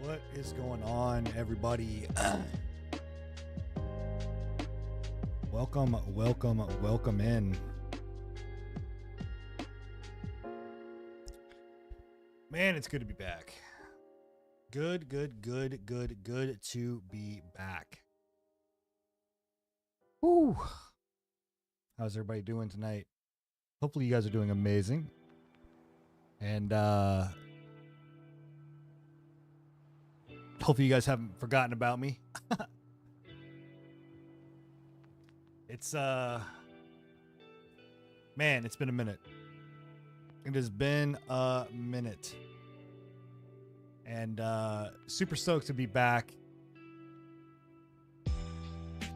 What is going on, everybody? Welcome in. Man, it's good to be back. Good to be back. Woo. How's everybody doing tonight? Hopefully you guys are doing amazing. And hopefully you guys haven't forgotten about me. It's man, it's been a minute. It has been a minute. And super stoked to be back.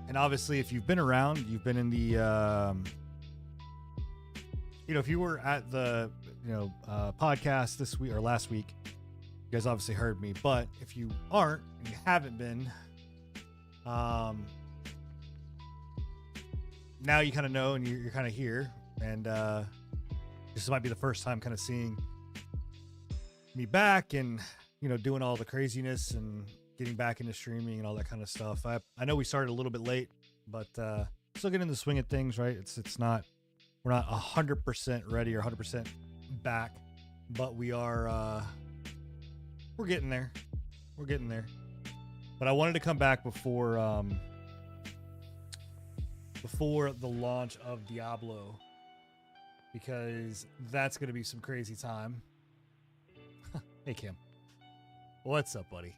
And obviously if you've been around, you've been in the if you were at the podcast this week or last week, you guys obviously heard me. But if you aren't and you haven't been, now you kind of know and you're kind of here. And this might be the first time kind of seeing me back and doing all the craziness and getting back into streaming and all that kind of stuff. I know we started a little bit late, but still getting in the swing of things, right? We're not 100% ready or 100% back, but we are we're getting there. We're getting there. But I wanted to come back before the launch of Diablo, because that's going to be some crazy time. Hey Kim. What's up, buddy?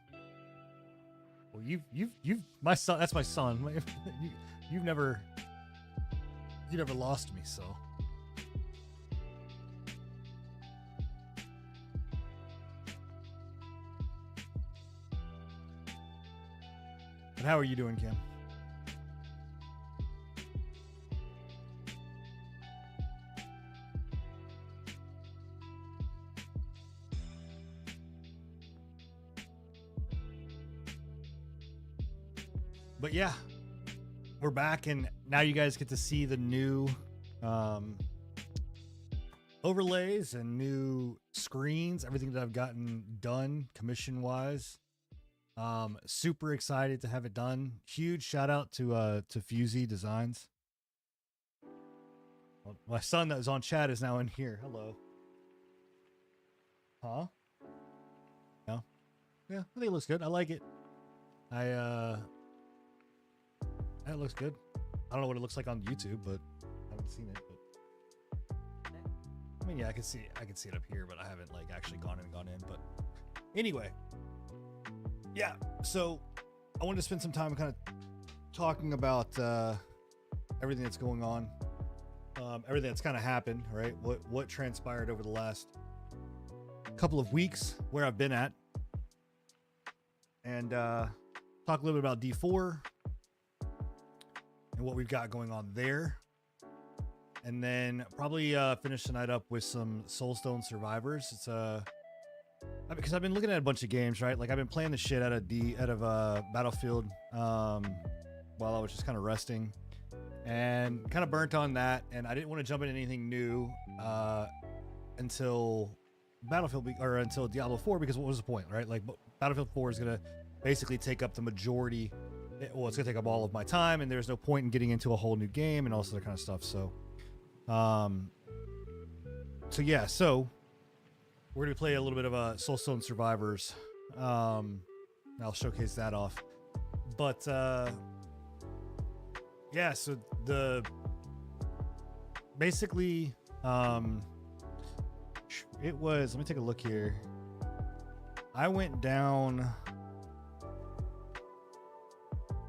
Well, you've my son, that's my son. You've never lost me, so. And how are you doing, Kim? But yeah, we're back, and now you guys get to see the new overlays and new screens, everything that I've gotten done commission wise. Super excited to have it done. Huge shout out to Fusey Designs. Well, my son that was on chat is now in here. Hello. Huh? No. Yeah, I think it looks good. I like it. That looks good. I don't know what it looks like on YouTube, but I haven't seen it. But I mean, yeah, I can see it up here, but I haven't actually gone in. But anyway, yeah. So I wanted to spend some time kind of talking about everything that's going on, everything that's kind of happened, right? What transpired over the last couple of weeks, where I've been at, and talk a little bit about D4. And what we've got going on there, and then probably finish the night up with some Soulstone Survivors. It's because I've been looking at a bunch of games, right? Like I've been playing the shit out of Battlefield while I was just kind of resting, and kind of burnt on that. And I didn't want to jump into anything new until until Diablo 4, because what was the point, right? Like Battlefield 4 is gonna basically take up the majority. Well, it's gonna take up all of my time, and there's no point in getting into a whole new game and all this other kind of stuff. So, so we're gonna play a little bit of Soulstone Survivors. I'll showcase that off. But yeah, so basically it was. Let me take a look here. I went down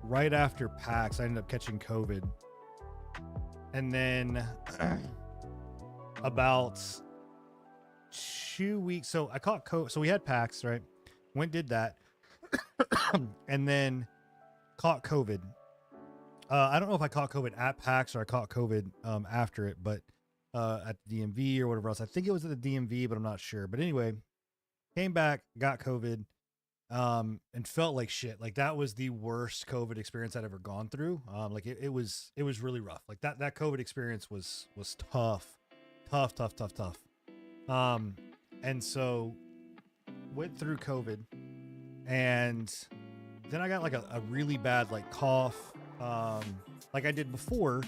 right after PAX. I ended up catching COVID, and then about 2 weeks. So I caught COVID. So we had PAX, right? Went did that, and then caught COVID. I don't know if I caught COVID at PAX or I caught COVID after it, but at the DMV or whatever else. I think it was at the DMV, but I'm not sure. But anyway, came back, got COVID. And felt like shit. Like that was the worst COVID experience I'd ever gone through. Like it was really rough. Like that COVID experience was tough. And so went through COVID, And then I got like a really bad like cough, like I did before.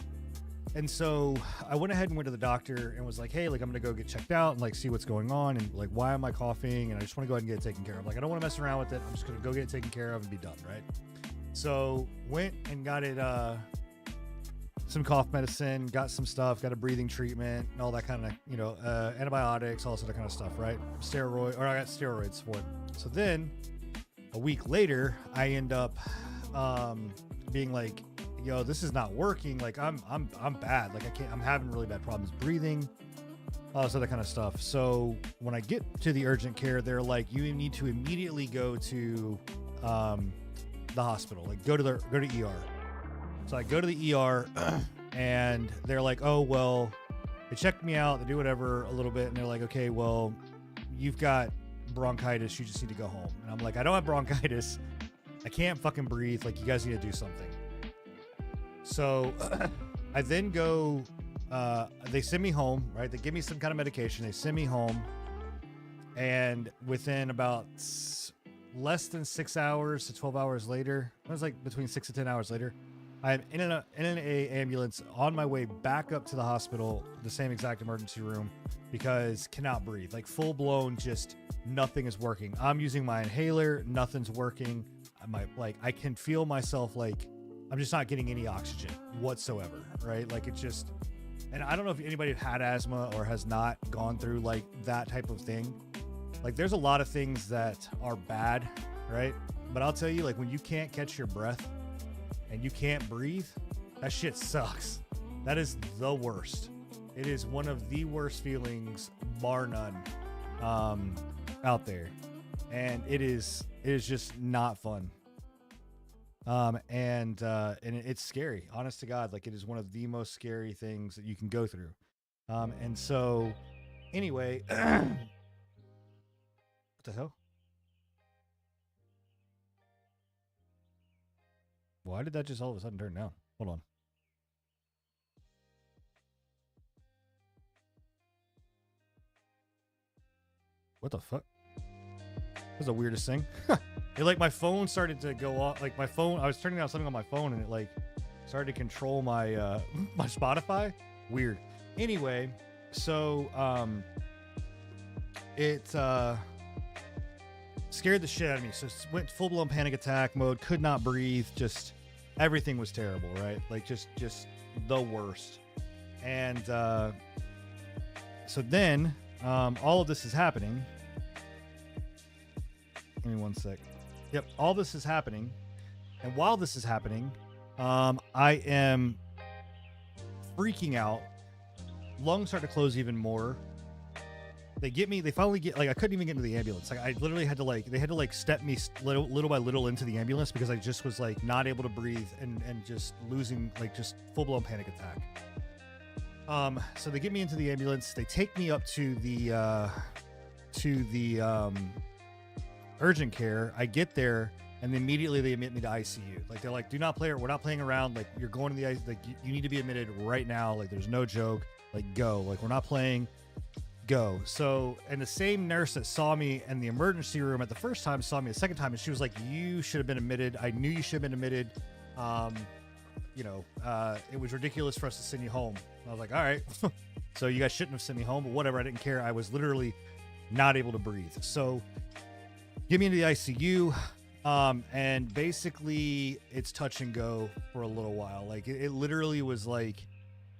And so I went ahead and went to the doctor and was like, hey, like I'm gonna go get checked out and like see what's going on and like why am I coughing, and I just want to go ahead and get it taken care of. Like I don't want to mess around with it. I'm just gonna go get it taken care of and be done, right? So went and got it some cough medicine, got some stuff, got a breathing treatment and all that kind of, you know, antibiotics, all that kind of stuff, right? Steroid, or I got steroids for it. So then a week later I end up being like, yo, this is not working. Like I'm bad. Like I'm having really bad problems breathing, all this other kind of stuff. So when I get to the urgent care, they're like, you need to immediately go to the hospital, like go to ER. So I go to the ER and they're like, oh, well, they checked me out, they do whatever a little bit. And they're like, okay, well, you've got bronchitis. You just need to go home. And I'm like, I don't have bronchitis. I can't fucking breathe. Like you guys need to do something. So I then go, they send me home, right? They give me some kind of medication. They send me home. And within about less than 6 hours to 12 hours later, it was like between 6 to 10 hours later, I'm in an ambulance on my way back up to the hospital, the same exact emergency room, because cannot breathe. Like full blown, just nothing is working. I'm using my inhaler. Nothing's working. I can feel myself like, I'm just not getting any oxygen whatsoever, right? Like it's just, and I don't know if anybody had asthma or has not gone through like that type of thing. Like there's a lot of things that are bad, right? But I'll tell you, like when you can't catch your breath and you can't breathe, that shit sucks. That is the worst. It is one of the worst feelings, bar none, out there. And it is just not fun. And it's scary, honest to God. Like it is one of the most scary things that you can go through. And so anyway, what the hell? Why did that just all of a sudden turn down? Hold on. What the fuck? That's the weirdest thing. It like my phone started to go off. Like my phone, I was turning on something on my phone and it like started to control my my Spotify. Weird. Anyway, so it scared the shit out of me. So went full blown panic attack mode. Could not breathe. Just everything was terrible, right? Like just the worst. And so then all of this is happening. Give me one sec. Yep, all this is happening. And while this is happening, I am freaking out. Lungs start to close even more. They finally get, like, I couldn't even get into the ambulance. Like, I literally had to, like, they had to, like, step me little by little into the ambulance because I just was, like, not able to breathe and just losing, like, just full-blown panic attack. So they get me into the ambulance. They take me up to the urgent care. I get there and immediately they admit me to ICU. Like they're like, do not play, we're not playing around. Like you're going to the ICU. Like you need to be admitted right now. Like there's no joke. Like go. Like we're not playing. Go. So, and the same nurse that saw me in the emergency room at the first time saw me the second time, and she was like, you should have been admitted. I knew you should have been admitted. It was ridiculous for us to send you home. I was like, all right. So you guys shouldn't have sent me home, but whatever. I didn't care. I was literally not able to breathe. So get me into the ICU. And basically it's touch and go for a little while. Like it literally was like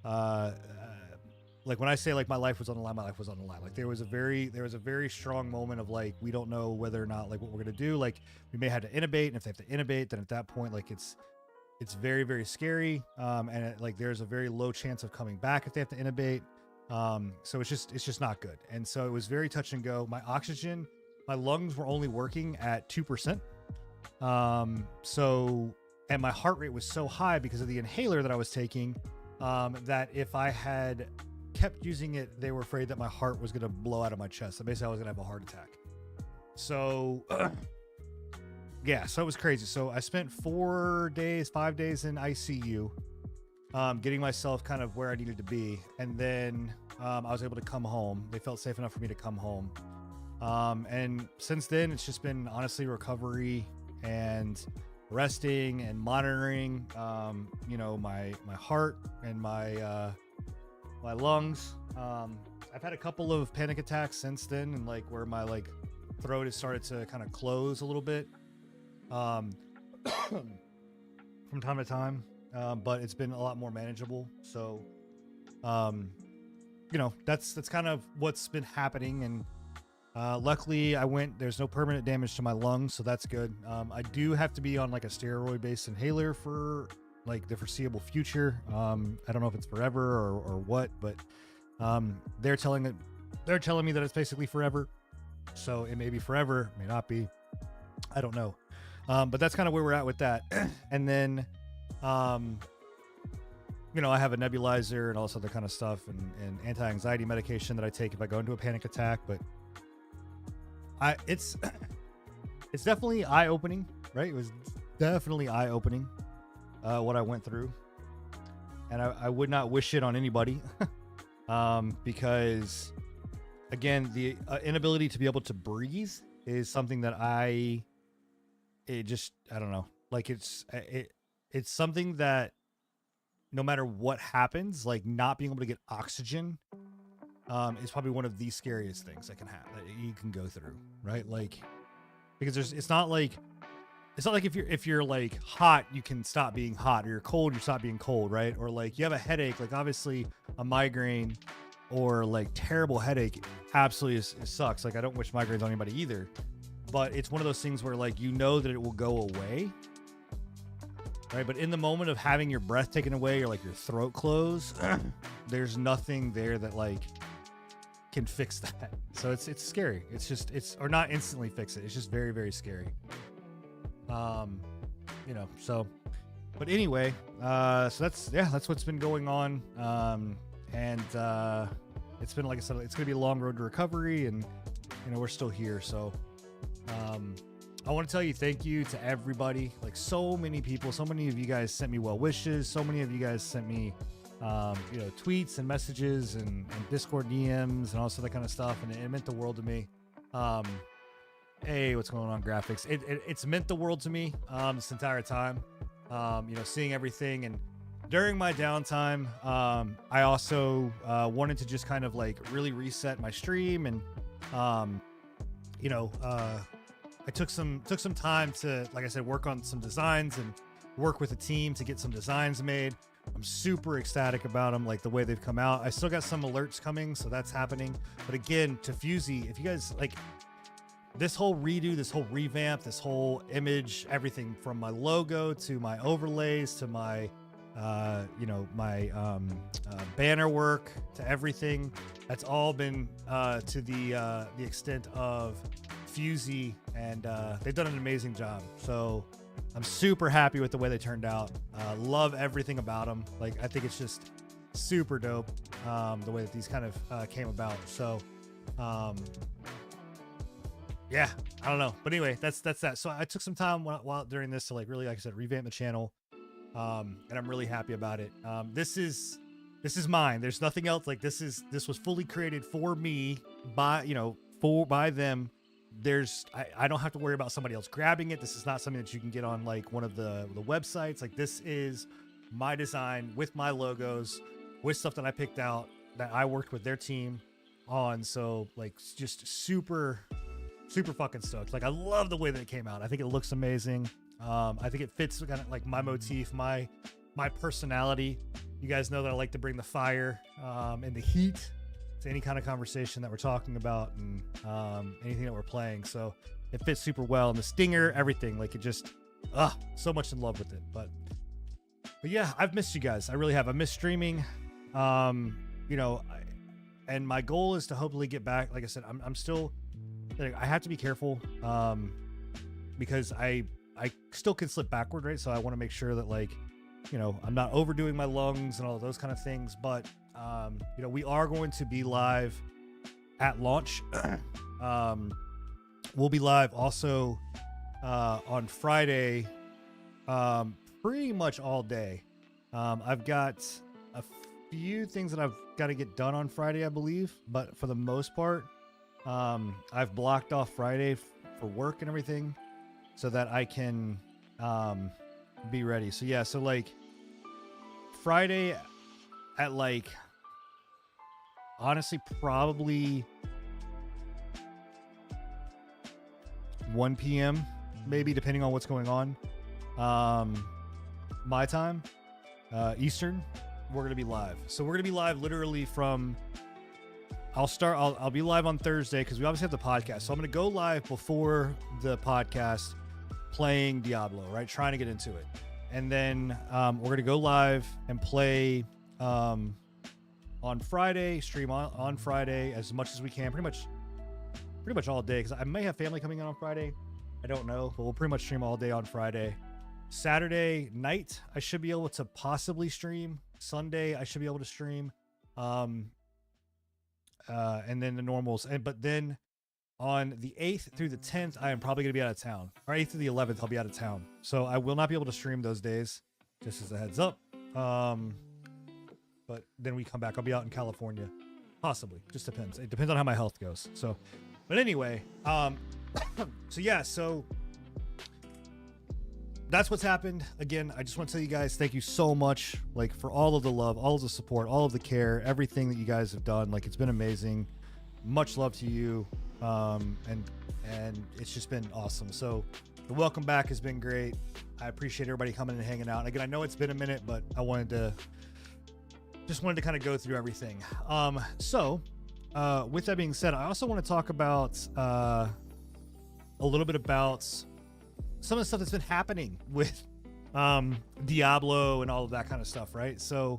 when I say like my life was on the line, my life was on the line. Like there was a very strong moment of like, we don't know whether or not like what we're going to do. Like we may have to intubate, and if they have to intubate, then at that point, like it's very, very scary. And like there's a very low chance of coming back if they have to intubate. So it's just not good. And so it was very touch and go. My oxygen, my lungs were only working at 2%. And my heart rate was so high because of the inhaler that I was taking, that if I had kept using it, they were afraid that my heart was going to blow out of my chest. So basically I was going to have a heart attack. So, yeah, so it was crazy. So I spent 5 days in ICU, getting myself kind of where I needed to be. And then, I was able to come home. They felt safe enough for me to come home. And since then, it's just been honestly recovery and resting and monitoring, you know, my heart and my lungs. I've had a couple of panic attacks since then, and like where my like throat has started to kind of close a little bit, from time to time. But it's been a lot more manageable. So, you know, that's kind of what's been happening. And luckily there's no permanent damage to my lungs, so that's good. I do have to be on like a steroid based inhaler for like the foreseeable future. I don't know if it's forever or what, but they're telling me that it's basically forever. So it may be forever, may not be, I don't know. But that's kind of where we're at with that. And then you know, I have a nebulizer and all this other kind of stuff, and anti-anxiety medication that I take if I go into a panic attack. But it's definitely eye-opening, right? It was definitely eye-opening what I went through, and I would not wish it on anybody. Because again, the inability to be able to breathe is something that I don't know, like it's something that no matter what happens, like not being able to get oxygen is probably one of the scariest things that you can go through, right? Like, because it's not like if you're like hot, you can stop being hot, or you're cold, you stop being cold, right? Or like you have a headache, like obviously a migraine or like terrible headache absolutely it sucks. Like I don't wish migraines on anybody either, but it's one of those things where like, you know that it will go away, right? But in the moment of having your breath taken away or like your throat closed, there's nothing there that like can fix that. So it's scary. Or not instantly fix it. It's just very, very scary. You know, so, but anyway, so that's what's been going on. And it's been, like I said, it's gonna be a long road to recovery, and you know, we're still here. So, I want to tell you thank you to everybody. Like so many people, so many of you guys sent me well wishes. So many of you guys sent me, you know, tweets and messages and Discord DMs and all that kind of stuff. And it meant the world to me. Hey, what's going on, graphics? It's meant the world to me this entire time. You know, seeing everything. And during my downtime, I also wanted to just kind of like really reset my stream. And, you know, I took some time to, like I said, work on some designs and work with a team to get some designs made. I'm super ecstatic about them, like the way they've come out. I still got some alerts coming, so that's happening. But again, to Fusey, if you guys like this whole redo, this whole revamp, this whole image, everything from my logo to my overlays to my you know, my banner work to everything, that's all been to the extent of Fusey, and they've done an amazing job. So I'm super happy with the way they turned out. Love everything about them. Like, I think it's just super dope, the way that these kind of came about. So yeah, I don't know, but anyway, that's that. So I took some time while during this to like really, like I said, revamp the channel, and I'm really happy about it. This is mine. There's nothing else. Like this was fully created for me by them. I don't have to worry about somebody else grabbing it. This is not something that you can get on like one of the websites. Like, this is my design with my logos, with stuff that I picked out that I worked with their team on. So like, just super fucking stoked. Like, I love the way that it came out. I think it looks amazing. I think it fits kind of like my motif, my personality. You guys know that I like to bring the fire and the heat to any kind of conversation that we're talking about, and anything that we're playing. So it fits super well, and the stinger, everything, like, it just so much in love with it. But yeah, I've missed you guys. I really have. I miss streaming. You know, and my goal is to hopefully get back. Like I said, I'm still, I have to be careful, because I still can slip backward, right? So I want to make sure that, like, you know, I'm not overdoing my lungs and all of those kind of things. But you know, we are going to be live at launch. We'll be live also on Friday, pretty much all day. I've got a few things that I've got to get done on Friday, I believe, but for the most part, I've blocked off Friday for work and everything so that I can be ready. So yeah, so like Friday at like honestly probably 1 p.m. maybe, depending on what's going on. My time, Eastern, we're gonna be live. So we're gonna be live literally from. I'll be live on Thursday because we obviously have the podcast. So I'm gonna go live before the podcast, playing Diablo, right? Trying to get into it, and then we're gonna go live and play on Friday. Stream on Friday as much as we can, pretty much all day, because I may have family coming in on Friday. I don't know, but we'll pretty much stream all day on Friday. Saturday night, I should be able to possibly stream. Sunday, I should be able to stream. And then the normals. But then on the 8th through the 10th, I am probably going to be out of town. Or 8th through the 11th, I'll be out of town. So I will not be able to stream those days, just as a heads up. But then we come back. I'll be out in California. Possibly. Just depends. It depends on how my health goes. So, but anyway, so yeah, so that's what's happened. Again, I just want to tell you guys, thank you so much, like, for all of the love, all of the support, all of the care, everything that you guys have done. Like, it's been amazing. Much love to you. And it's just been awesome. So the welcome back has been great. I appreciate everybody coming and hanging out. And again, I know it's been a minute, but I wanted to kind of go through everything. So with that being said, I also want to talk about a little bit about some of the stuff that's been happening with Diablo and all of that kind of stuff, right? So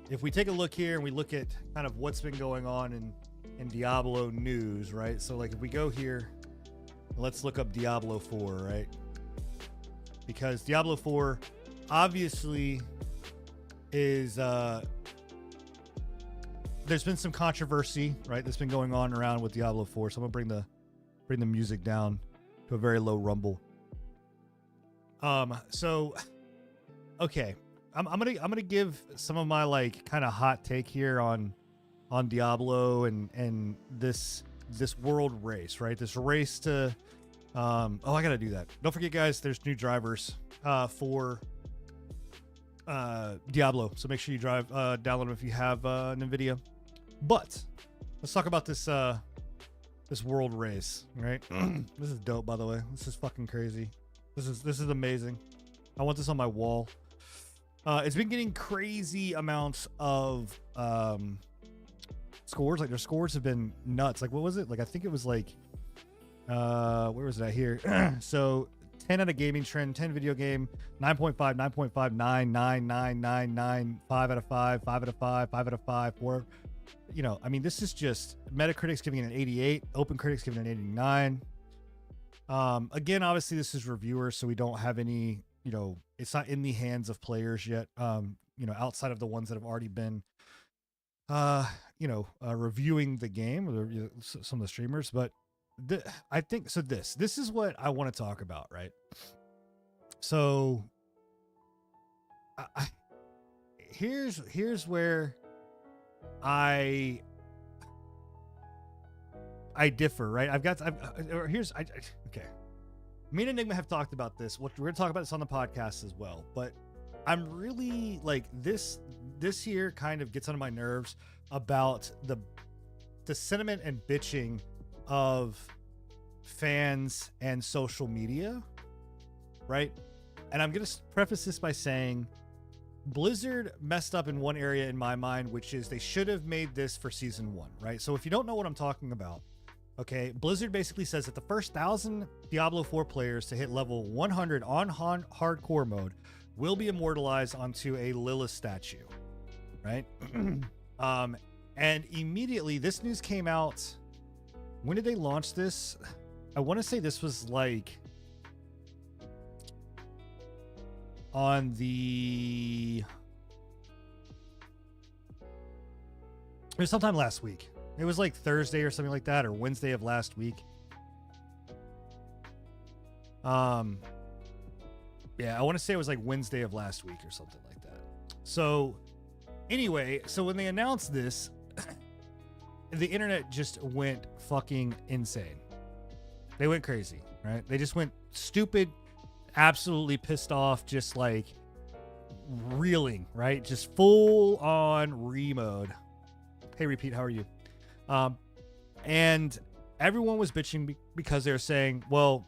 if we take a look here and we look at kind of what's been going on in Diablo news, right? So like if we go here, let's look up Diablo 4, right? Because Diablo 4 obviously is there's been some controversy, right, that's been going on around with Diablo 4. So I'm gonna bring the music down to a very low rumble. So okay, I'm gonna give some of my like kind of hot take here on Diablo and this world race, right? This race to I gotta do that. Don't forget, guys, there's new drivers for Diablo, so make sure you download them if you have NVIDIA. But let's talk about this world race, right? This is dope, by the way. This is fucking crazy. This is amazing. I want this on my wall. It's been getting crazy amounts of scores. Like their scores have been nuts. Like what was it? Like I think it was like where was it at here? So 10 out of gaming trend, 10 video game, 9.5, 9.5, 9, 9, 9, 9, 9, 5 out of 5, 5 out of 5, 5 out of 5, 4. You know, I mean, this is just Metacritic's giving it an 88, OpenCritic's giving it an 89. Again, obviously this is reviewers, so we don't have any, you know, it's not in the hands of players yet. You know, outside of the ones that have already been, reviewing the game, or some of the streamers. But I think so. This is what I want to talk about, right? So, here's where I differ, right? Okay. Me and Enigma have talked about this. We're going to talk about this on the podcast as well. But I'm really like this here kind of gets under my nerves about the sentiment and bitching of fans and social media, right? And I'm going to preface this by saying Blizzard messed up in one area in my mind, which is they should have made this for season 1, right? So if you don't know what I'm talking about, okay, Blizzard basically says that the first 1,000 Diablo 4 players to hit level 100 on hardcore mode will be immortalized onto a Lilith statue, right? And immediately this news came out. When did they launch this? I want to say this was like on the... It was sometime last week. It was like Thursday or something like that, or Wednesday of last week. Yeah, I want to say it was like Wednesday of last week or something like that. So anyway, so when they announced this, the internet just went fucking insane. They went crazy, right? They just went stupid, absolutely pissed off, just like reeling, right? Just full on re-mode. Hey, Repeat, how are you? And everyone was bitching because they're saying, well,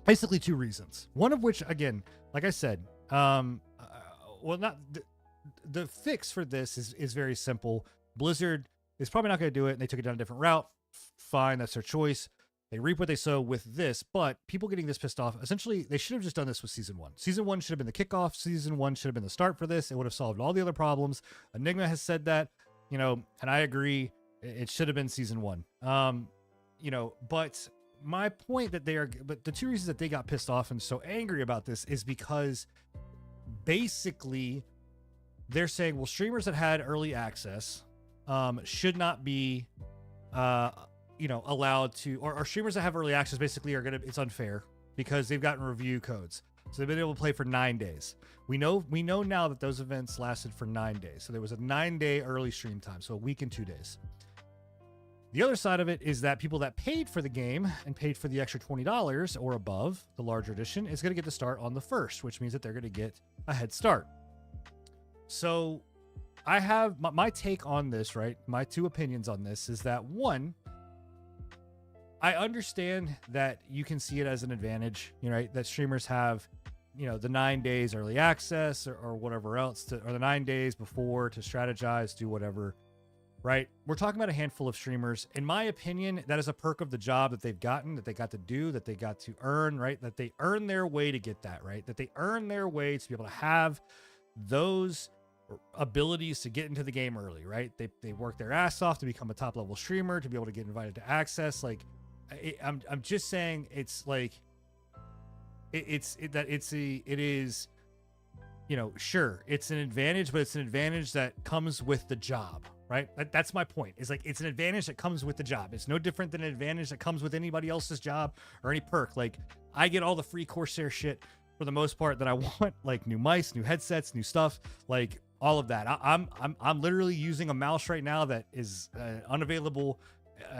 basically two reasons. One of which, again, like I said, well, not the fix for this is very simple. Blizzard is probably not going to do it, and they took it down a different route. Fine, that's their choice. They reap what they sow with this, but people getting this pissed off, essentially, they should have just done this with Season 1. Season 1 should have been the kickoff. Season 1 should have been the start for this. It would have solved all the other problems. Enigma has said that, you know, and I agree. It should have been Season 1. You know, but my point but the two reasons that they got pissed off and so angry about this is because basically they're saying, well, streamers that had early access should not be you know, allowed to, or streamers that have early access basically it's unfair because they've gotten review codes. So they've been able to play for 9 days. We know now that those events lasted for 9 days. So there was a 9-day early stream time. So a week and 2 days. The other side of it is that people that paid for the game and paid for the extra $20 or above, the larger edition, is going to get to start on the 1st, which means that they're going to get a head start. So I have my take on this, right? My two opinions on this is that, one, I understand that you can see it as an advantage, you know, right? That streamers have, you know, the 9 days early access or whatever else, or the 9 days before to strategize, do whatever, right? We're talking about a handful of streamers. In my opinion, that is a perk of the job that they've gotten, that they got to do, that they got to earn, right? That they earn their way to get that, right? That they earn their way to be able to have those abilities to get into the game early, right? They work their ass off to become a top level streamer, to be able to get invited to access. Like, I'm just saying, it's like it is, you know, sure, it's an advantage, but it's an advantage that comes with the job, right? That's my point. Is like, it's an advantage that comes with the job. It's no different than an advantage that comes with anybody else's job or any perk. Like, I get all the free Corsair shit for the most part that I want, like new mice, new headsets, new stuff, like all of that. I'm literally using a mouse right now that is unavailable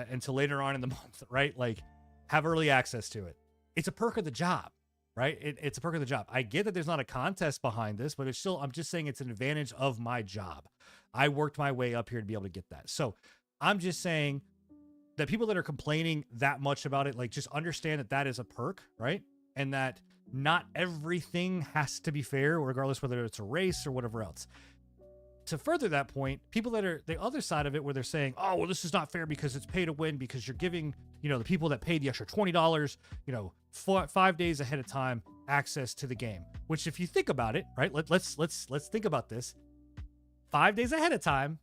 until later on in the month, right? Like, have early access to it. It's a perk of the job, right? It's a perk of the job. I get that there's not a contest behind this, but it's still, I'm just saying it's an advantage of my job. I worked my way up here to be able to get that. So I'm just saying that people that are complaining that much about it, like, just understand that that is a perk, right? And that not everything has to be fair, regardless whether it's a race or whatever else. To further that point, people that are the other side of it, where they're saying, oh, well, this is not fair because it's pay to win, because you're giving, you know, the people that paid the extra $20, you know, 5 days ahead of time access to the game. Which, if you think about it, right, let's think about this. 5 days ahead of time,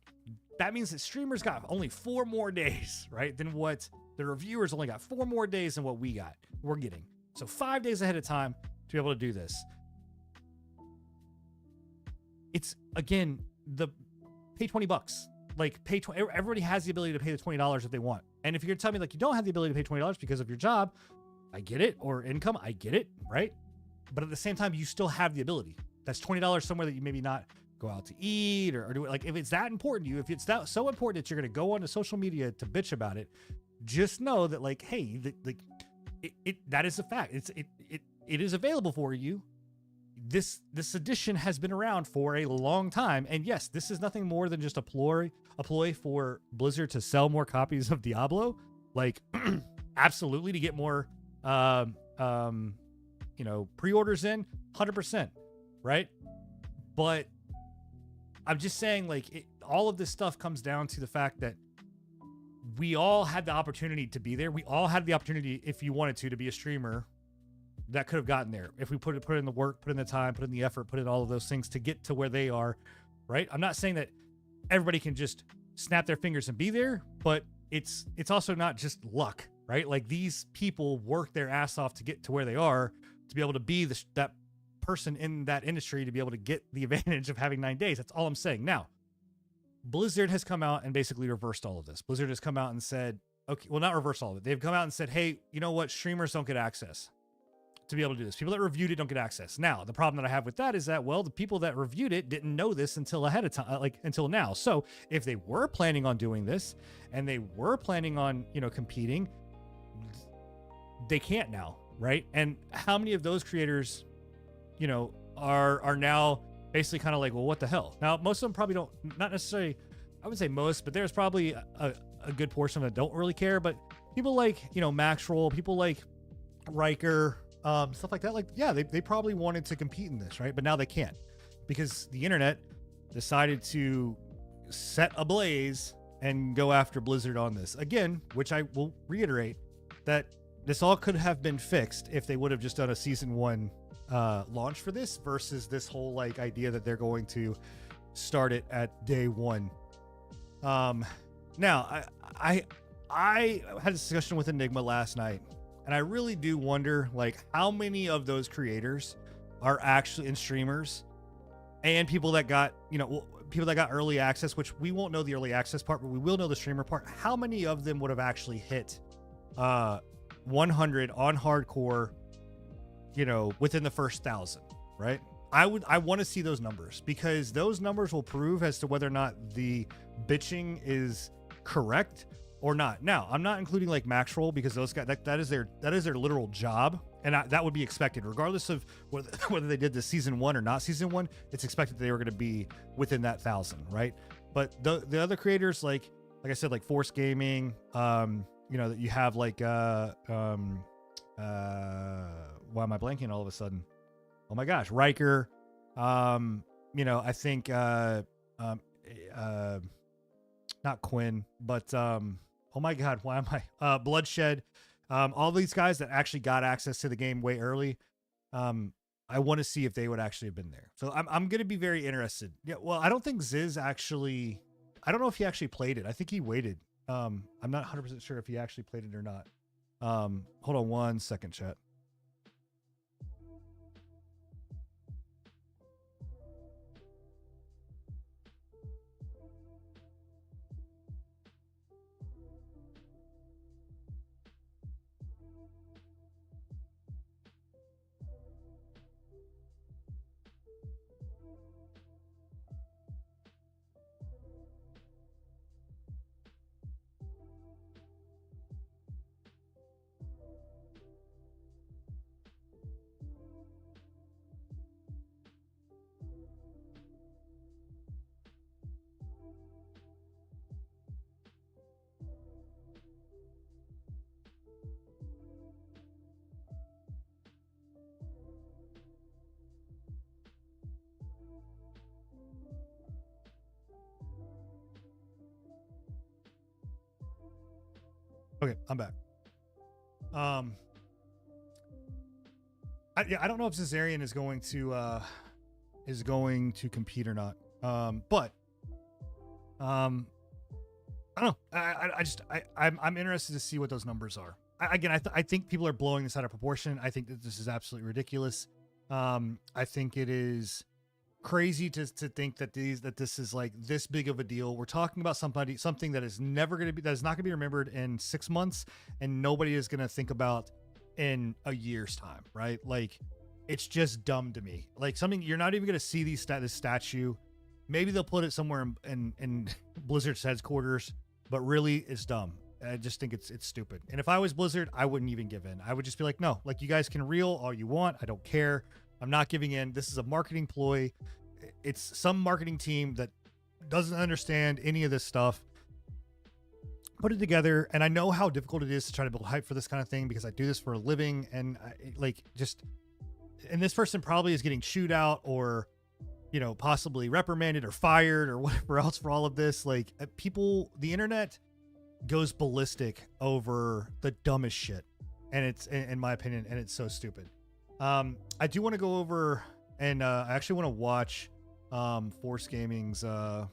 that means that streamers got only 4 more days, right, than what the reviewers only got 4 more days than what we're getting. So 5 days ahead of time to be able to do this. It's, again, the pay $20, like pay everybody has the ability to pay the $20 if they want. And if you're telling me like you don't have the ability to pay $20 because of your job, I get it, or income, I get it, right? But at the same time, you still have the ability. That's $20 somewhere that you maybe not go out to eat or do it. Like, if it's that important to you, if it's that so important that you're going to go onto social media to bitch about it, just know that, like, hey, that is a fact. It is available for you. This edition has been around for a long time, and yes, this is nothing more than just a ploy for Blizzard to sell more copies of Diablo. Like, absolutely, to get more you know, pre-orders in, 100%, right? But I'm just saying, like, all of this stuff comes down to the fact that we all had the opportunity to be there. We all had the opportunity, if you wanted to be a streamer that could have gotten there. If we put in the work, put in the time, put in the effort, put in all of those things to get to where they are, right? I'm not saying that everybody can just snap their fingers and be there, but it's also not just luck, right? Like, these people work their ass off to get to where they are, to be able to be that person in that industry, to be able to get the advantage of having 9 days. That's all I'm saying. Now, Blizzard has come out and basically reversed all of this. Blizzard has come out and said, okay, well, not reversed all of it. They've come out and said, hey, you know what? Streamers don't get access. to be able to do this. People that reviewed it don't get access. Now, the problem that I have with that is that, well, the people that reviewed it didn't know this until ahead of time, like until now. So if they were planning on doing this and they were planning on, you know, competing, they can't now, right? And how many of those creators, you know, are now basically kind of like, well, what the hell? Now, most of them probably don't, not necessarily, I would say most, but there's probably a good portion that don't really care. But people like, you know, Max Roll, people like Riker, stuff like that, like, yeah, they probably wanted to compete in this, right? But now they can't because the internet decided to set ablaze and go after Blizzard on this again, which I will reiterate that this all could have been fixed if they would have just done a season 1 launch for this versus this whole like idea that they're going to start it at day 1. Now I had a discussion with Enigma last night, and I really do wonder, like, how many of those creators are actually in streamers and people that got, you know, people that got early access, which we won't know the early access part, but we will know the streamer part. How many of them would have actually hit 100 on hardcore, you know, within the first 1,000, right? I want to see those numbers, because those numbers will prove as to whether or not the bitching is correct or not. Now, I'm not including like Max Roll, because those guys, that is their literal job, and that would be expected regardless of whether they did this season 1 or not season 1. It's expected they were going to be within that 1,000, right? But the other creators, like I said, like Force Gaming, you know, that you have like why am I blanking all of a sudden? Oh my gosh, Riker, you know, I think not Quinn, but oh my god, why am I Bloodshed, all these guys that actually got access to the game way early. I want to see if they would actually have been there. So I'm going to be very interested. Yeah, well, I don't think Ziz actually, I don't know if he actually played it. I think he waited. I'm not 100% sure if he actually played it or not. Hold on one second, chat. Okay, I'm back. I don't know if Caesarian is going to compete or not. But I don't know. I'm interested to see what those numbers are. I think people are blowing this out of proportion. I think that this is absolutely ridiculous. I think it is crazy to think that this is like this big of a deal. We're talking about something that is not going to be remembered in 6 months, and nobody is going to think about in a year's time, right? Like, it's just dumb to me. Like, something you're not even going to see this statue. Maybe they'll put it somewhere in Blizzard's headquarters, but really it's dumb. I just think it's stupid. And if I was Blizzard, I wouldn't even give in. I would just be like, no, like, you guys can reel all you want. I don't care. I'm not giving in. This is a marketing ploy. It's some marketing team that doesn't understand any of this stuff. Put it together. And I know how difficult it is to try to build hype for this kind of thing, because I do this for a living. And and this person probably is getting chewed out, or, you know, possibly reprimanded or fired or whatever else for all of this. Like, people, the internet goes ballistic over the dumbest shit. And it's, in my opinion, and it's so stupid. I do want to go over, and I actually want to watch Force Gaming's that's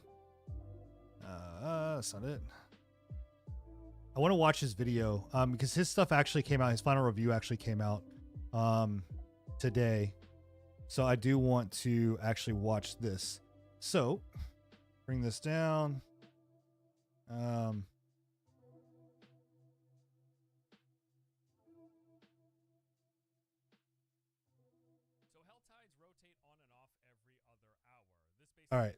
not it. I want to watch his video because his stuff actually came out, his final review actually came out today. So I do want to actually watch this. So bring this down. All right.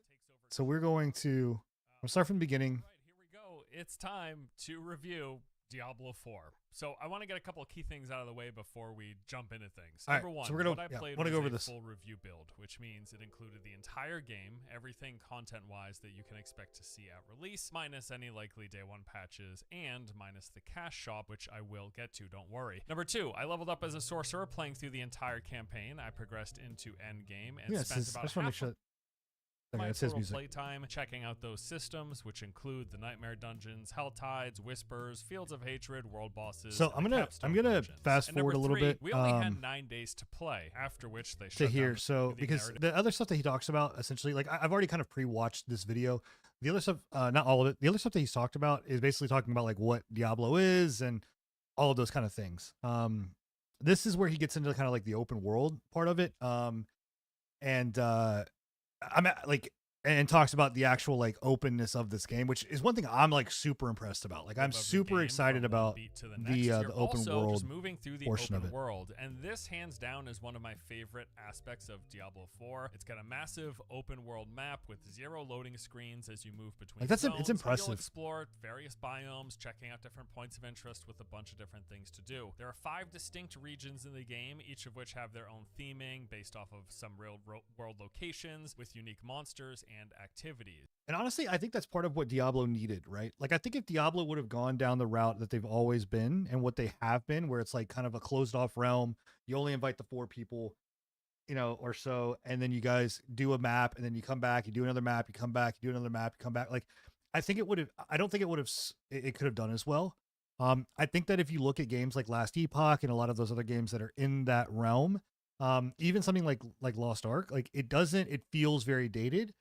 So we're going to start from the beginning. All right, here we go. It's time to review Diablo 4. So I want to get a couple of key things out of the way before we jump into things. All right, Number one, so we're gonna- what I yeah, played wanna was go over a this. full review build, which means it included the entire game, everything content-wise that you can expect to see at release, minus any likely day one patches, and minus the cash shop, which I will get to, don't worry. Number two, I leveled up as a sorcerer, playing through the entire campaign. I progressed into endgame and Yeah, spent about I just want to make half sure. Okay, my that's his total music. playtime checking out those systems, which include the Nightmare Dungeons, Hell Tides, Whispers, Fields of Hatred, World Bosses. So and I'm the gonna Capstone fast dungeons. And forward number a little three, bit. We only had 9 days to play, after which they To shut down here. the So because narrative. the other stuff that he talks about, essentially, like I've already kind of pre-watched this video. The other stuff, not all of it. The other stuff that he's talked about is basically talking about like what Diablo is and all of those kind of things. This is where he gets into kind of like the open world part of it. And I'm at, like, and talks about the actual like openness of this game, which is one thing I'm like super impressed about. Like I'm super excited about the open world moving through the portion open of it. world, and this hands down is one of my favorite aspects of Diablo 4. It's got a massive open world map with 0 loading screens as you move between Like, that's zones. it's impressive. You'll explore various biomes, checking out different points of interest with a bunch of different things to do. There are 5 distinct regions in the game, each of which have their own theming based off of some real world locations with unique monsters and activities. And honestly, I think that's part of what Diablo needed, right? Like, I think if Diablo would have gone down the route that they've always been and what they have been, where it's like kind of a closed off realm, you only invite the 4 people, you know, or so, and then you guys do a map, and then you come back, you do another map, you come back, you do another map, you come back. Like, I think it would have, I don't think it would have, it could have done as well. I think that if you look at games like Last Epoch and a lot of those other games that are in that realm, even something like Lost Ark, like it feels very dated.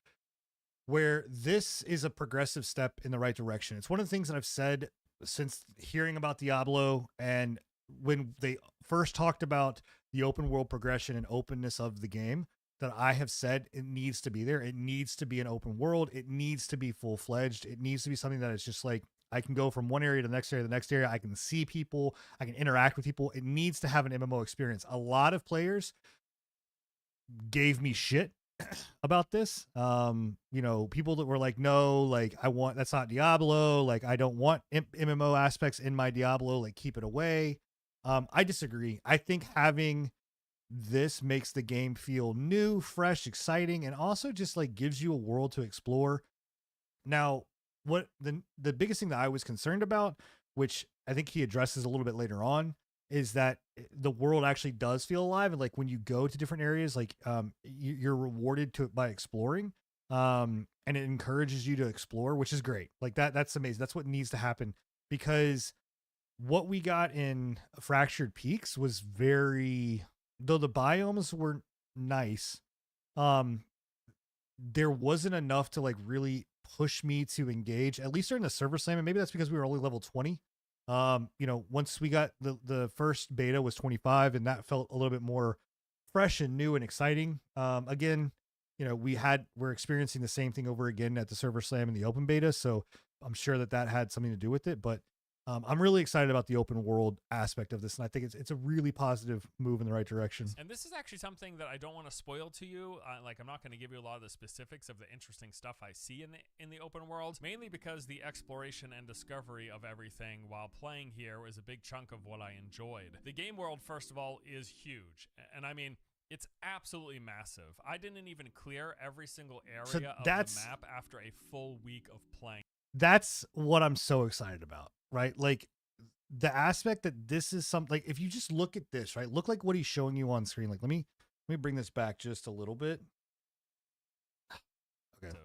Where this is a progressive step in the right direction. It's one of the things that I've said since hearing about Diablo, and when they first talked about the open world progression and openness of the game, that I have said it needs to be there. It needs to be an open world. It needs to be full-fledged. It needs to be something that is just like, I can go from one area to the next area to the next area. I can see people. I can interact with people. It needs to have an MMO experience. A lot of players gave me shit about this. You know, people that were like, no, like that's not Diablo. Like, I don't want MMO aspects in my Diablo, like keep it away. I disagree. I think having this makes the game feel new, fresh, exciting, and also just like gives you a world to explore. Now, what the biggest thing that I was concerned about, which I think he addresses a little bit later on, is that the world actually does feel alive, and like when you go to different areas, like you're rewarded by exploring, and it encourages you to explore, which is great. Like that's amazing. That's what needs to happen, because what we got in Fractured Peaks was though the biomes were nice, there wasn't enough to like really push me to engage, at least during the server slam, and maybe that's because we were only level 20. You know, once we got the first beta was 25, and that felt a little bit more fresh and new and exciting. Again, you know, we're experiencing the same thing over again at the server slam and the open beta, so I'm sure that had something to do with it. But I'm really excited about the open world aspect of this, and I think it's a really positive move in the right direction. And this is actually something that I don't want to spoil to you. Like, I'm not going to give you a lot of the specifics of the interesting stuff I see in the open world, mainly because the exploration and discovery of everything while playing here was a big chunk of what I enjoyed. The game world, first of all, is huge, and I mean, it's absolutely massive. I didn't even clear every single area of the map after a full week of playing. That's what I'm so excited about, right? Like, the aspect that this is something, like, if you just look at this, right? Look like what he's showing you on screen. Like, let me bring this back just a little bit. Okay.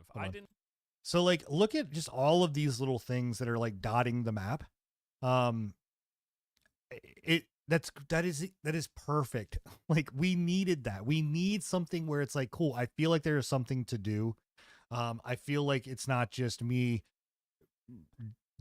So like, look at just all of these little things that are like dotting the map. That is perfect. Like, we needed that. We need something where it's like, cool, I feel like there is something to do. I feel like it's not just me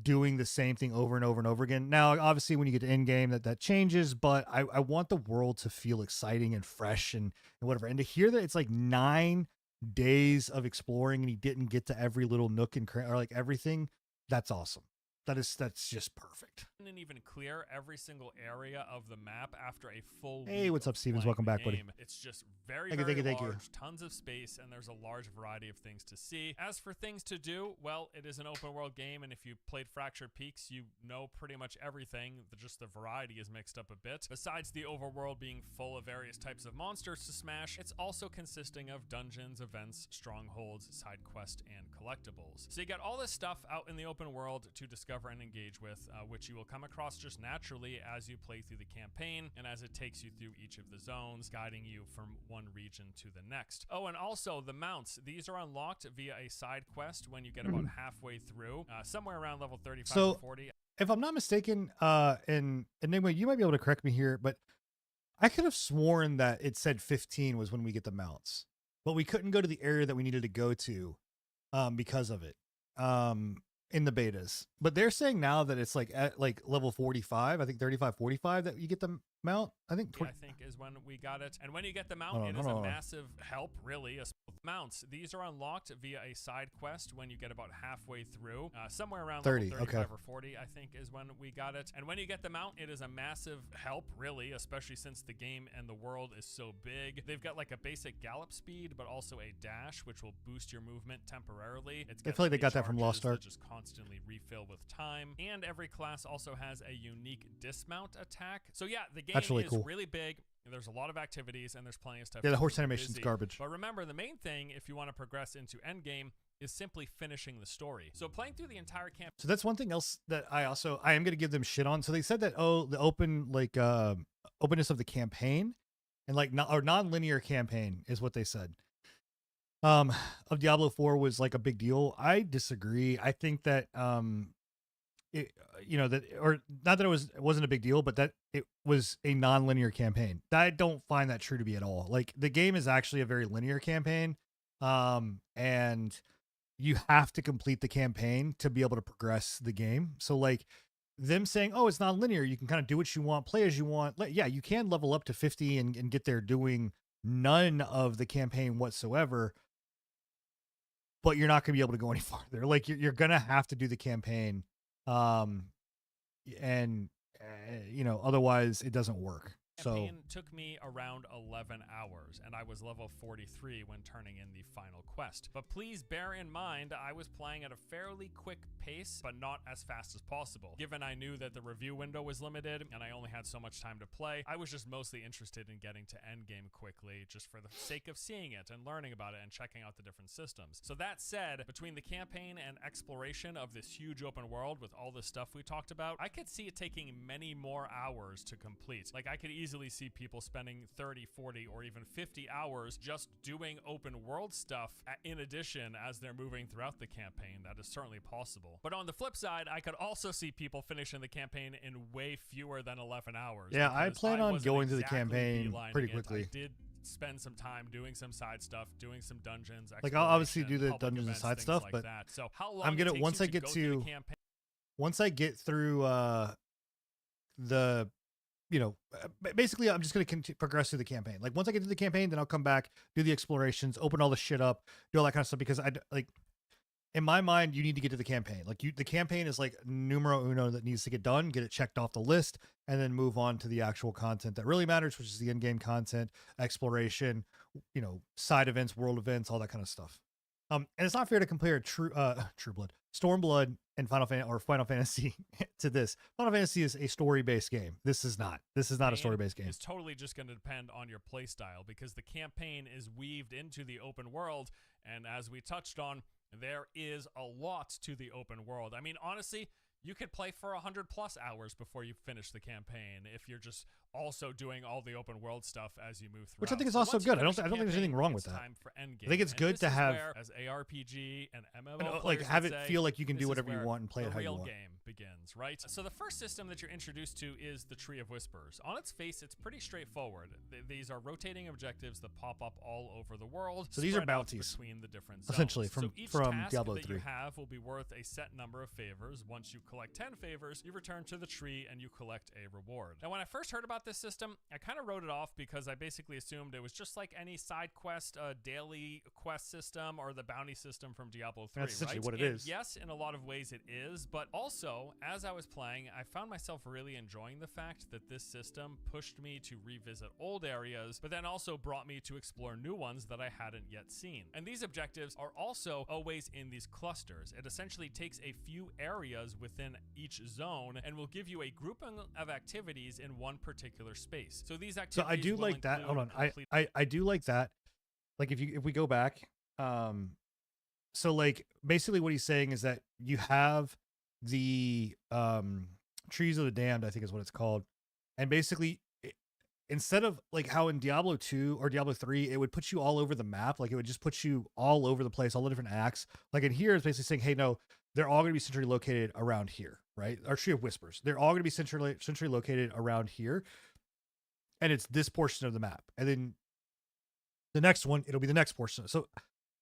doing the same thing over and over and over again. Now, obviously, when you get to end game, that changes, but I want the world to feel exciting and fresh and whatever. And to hear that it's like 9 days of exploring and he didn't get to every little nook and cranny, or like everything, that's awesome. That's just perfect. Didn't even clear every single area of the map after a full Hey, what's up, Stevens? Welcome back, buddy. It's just very, Thank you, very thank you, thank you. large, tons of space, and there's a large variety of things to see. As for things to do, well, it is an open world game, and if you played Fractured Peaks, you know pretty much everything. Just the variety is mixed up a bit. Besides the overworld being full of various types of monsters to smash, it's also consisting of dungeons, events, strongholds, side quest, and collectibles. So you got all this stuff out in the open world to discover and engage with, which you will come across just naturally as you play through the campaign and as it takes you through each of the zones, guiding you from one region to the next. Oh, and also the mounts. These are unlocked via a side quest when you get about halfway through, somewhere around level 35 or 40. If I'm not mistaken, and Enigma, you might be able to correct me here, but I could have sworn that it said 15 was when we get the mounts, but we couldn't go to the area that we needed to go to because of it in the betas. But they're saying now that it's like at like level 45, I think 35, 45 that you get the mount. I think is when we got it. And when you get the mount, it is a massive help, really. Mounts. These are unlocked via a side quest when you get about halfway through, somewhere around 30, level 35 or 40, I think is when we got it. And when you get the mount, it is a massive help, really, especially since the game and the world is so big. They've got like a basic gallop speed, but also a dash, which will boost your movement temporarily. I feel like they got that from Lost Ark. Just constantly refill with time. And every class also has a unique dismount attack. So yeah, the game really is cool. really big. There's a lot of activities and there's plenty of stuff. Yeah, the horse animation's garbage. But remember, the main thing, if you want to progress into endgame, is simply finishing the story. So playing through the entire camp. So that's one thing else that I am going to give them shit on. So they said that, the openness of the campaign and like non-linear campaign is what they said. Of Diablo 4 was like a big deal. I disagree. I think that it wasn't a big deal, but that it was a non-linear campaign. I don't find that true to be at all. Like the game is actually a very linear campaign, and you have to complete the campaign to be able to progress the game. So like them saying, oh, it's non-linear, you can kind of do what you want, play as you want. Yeah, you can level up to 50 and get there doing none of the campaign whatsoever, but you're not going to be able to go any farther. Like you're going to have to do the campaign. Otherwise it doesn't work. Campaign took me around 11 hours, and I was level 43 when turning in the final quest. But please bear in mind, I was playing at a fairly quick pace, but not as fast as possible. Given I knew that the review window was limited, and I only had so much time to play, I was just mostly interested in getting to endgame quickly, just for the sake of seeing it and learning about it and checking out the different systems. So that said, between the campaign and exploration of this huge open world with all the stuff we talked about, I could see it taking many more hours to complete. Like I could easily see people spending 30, 40, or even 50 hours just doing open world stuff in addition as they're moving throughout the campaign. That is certainly possible. But on the flip side, I could also see people finishing the campaign in way fewer than 11 hours. Yeah, I plan on going to the campaign pretty quickly. I did spend some time doing some side stuff, doing some dungeons. Like I'll obviously do the dungeons and side stuff, like but that. So how long I'm gonna once I get through basically I'm just going to progress through the campaign. Like once I get to the campaign, then I'll come back, do the explorations, open all the shit up, do all that kind of stuff, because in my mind, you need to get to the campaign. Like the campaign is like numero uno that needs to get done, get it checked off the list, and then move on to the actual content that really matters, which is the in-game content, exploration, side events, world events, all that kind of stuff. And it's not fair to compare True Blood, Stormblood, and Final Fantasy to this. Final Fantasy is a story-based game. This is not. This is not a story-based game. It's totally just going to depend on your play style, because the campaign is weaved into the open world, and as we touched on, there is a lot to the open world. I mean, honestly, you could play for 100+ hours before you finish the campaign if you're just also doing all the open world stuff as you move through. Which I think is also good. I don't think there's anything wrong with that. I think it's good to have as ARPG and MMO like have it feel like you can do whatever you want and play it how you want. The real game begins, right? So the first system that you're introduced to is the Tree of Whispers. On its face, it's pretty straightforward. These are rotating objectives that pop up all over the world. So these are bounties between the different zones. Essentially from Diablo 3. That you have will be worth a set number of favors. Once you collect 10 favors, you return to the tree and you collect a reward. Now, when I first heard about got this system, I kind of wrote it off because I basically assumed it was just like any side quest, daily quest system or the bounty system from Diablo 3, That's essentially right? what it And is. yes, in a lot of ways it is, but also, as I was playing, I found myself really enjoying the fact that this system pushed me to revisit old areas, but then also brought me to explore new ones that I hadn't yet seen. And these objectives are also always in these clusters. It essentially takes a few areas within each zone and will give you a grouping of activities in one particular space. So these activities So I do will like that. Hold on. include I do like that. Like if we go back, so like basically what he's saying is that you have the trees of the damned, I think is what it's called. And basically instead of like how in Diablo 2 or Diablo 3, it would put you all over the map. Like it would just put you all over the place, all the different acts. Like in here, it's basically saying, hey, no, they're all going to be centrally located around here, right? Our Tree of Whispers. They're all going to be centrally located around here. And it's this portion of the map. And then the next one, it'll be the next portion. So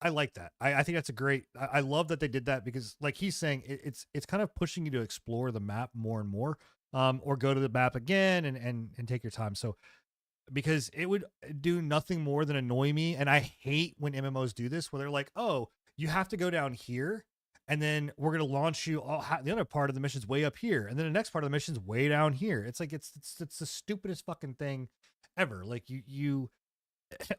I like that. I think that's a great, I love that they did that because like he's saying, it's kind of pushing you to explore the map more and more, or go to the map again and take your time. So because it would do nothing more than annoy me. And I hate when MMOs do this where they're like, oh, you have to go down here. And then we're going to launch you all. The other part of the mission's way up here. And then the next part of the mission's way down here. It's like, it's the stupidest fucking thing ever. Like you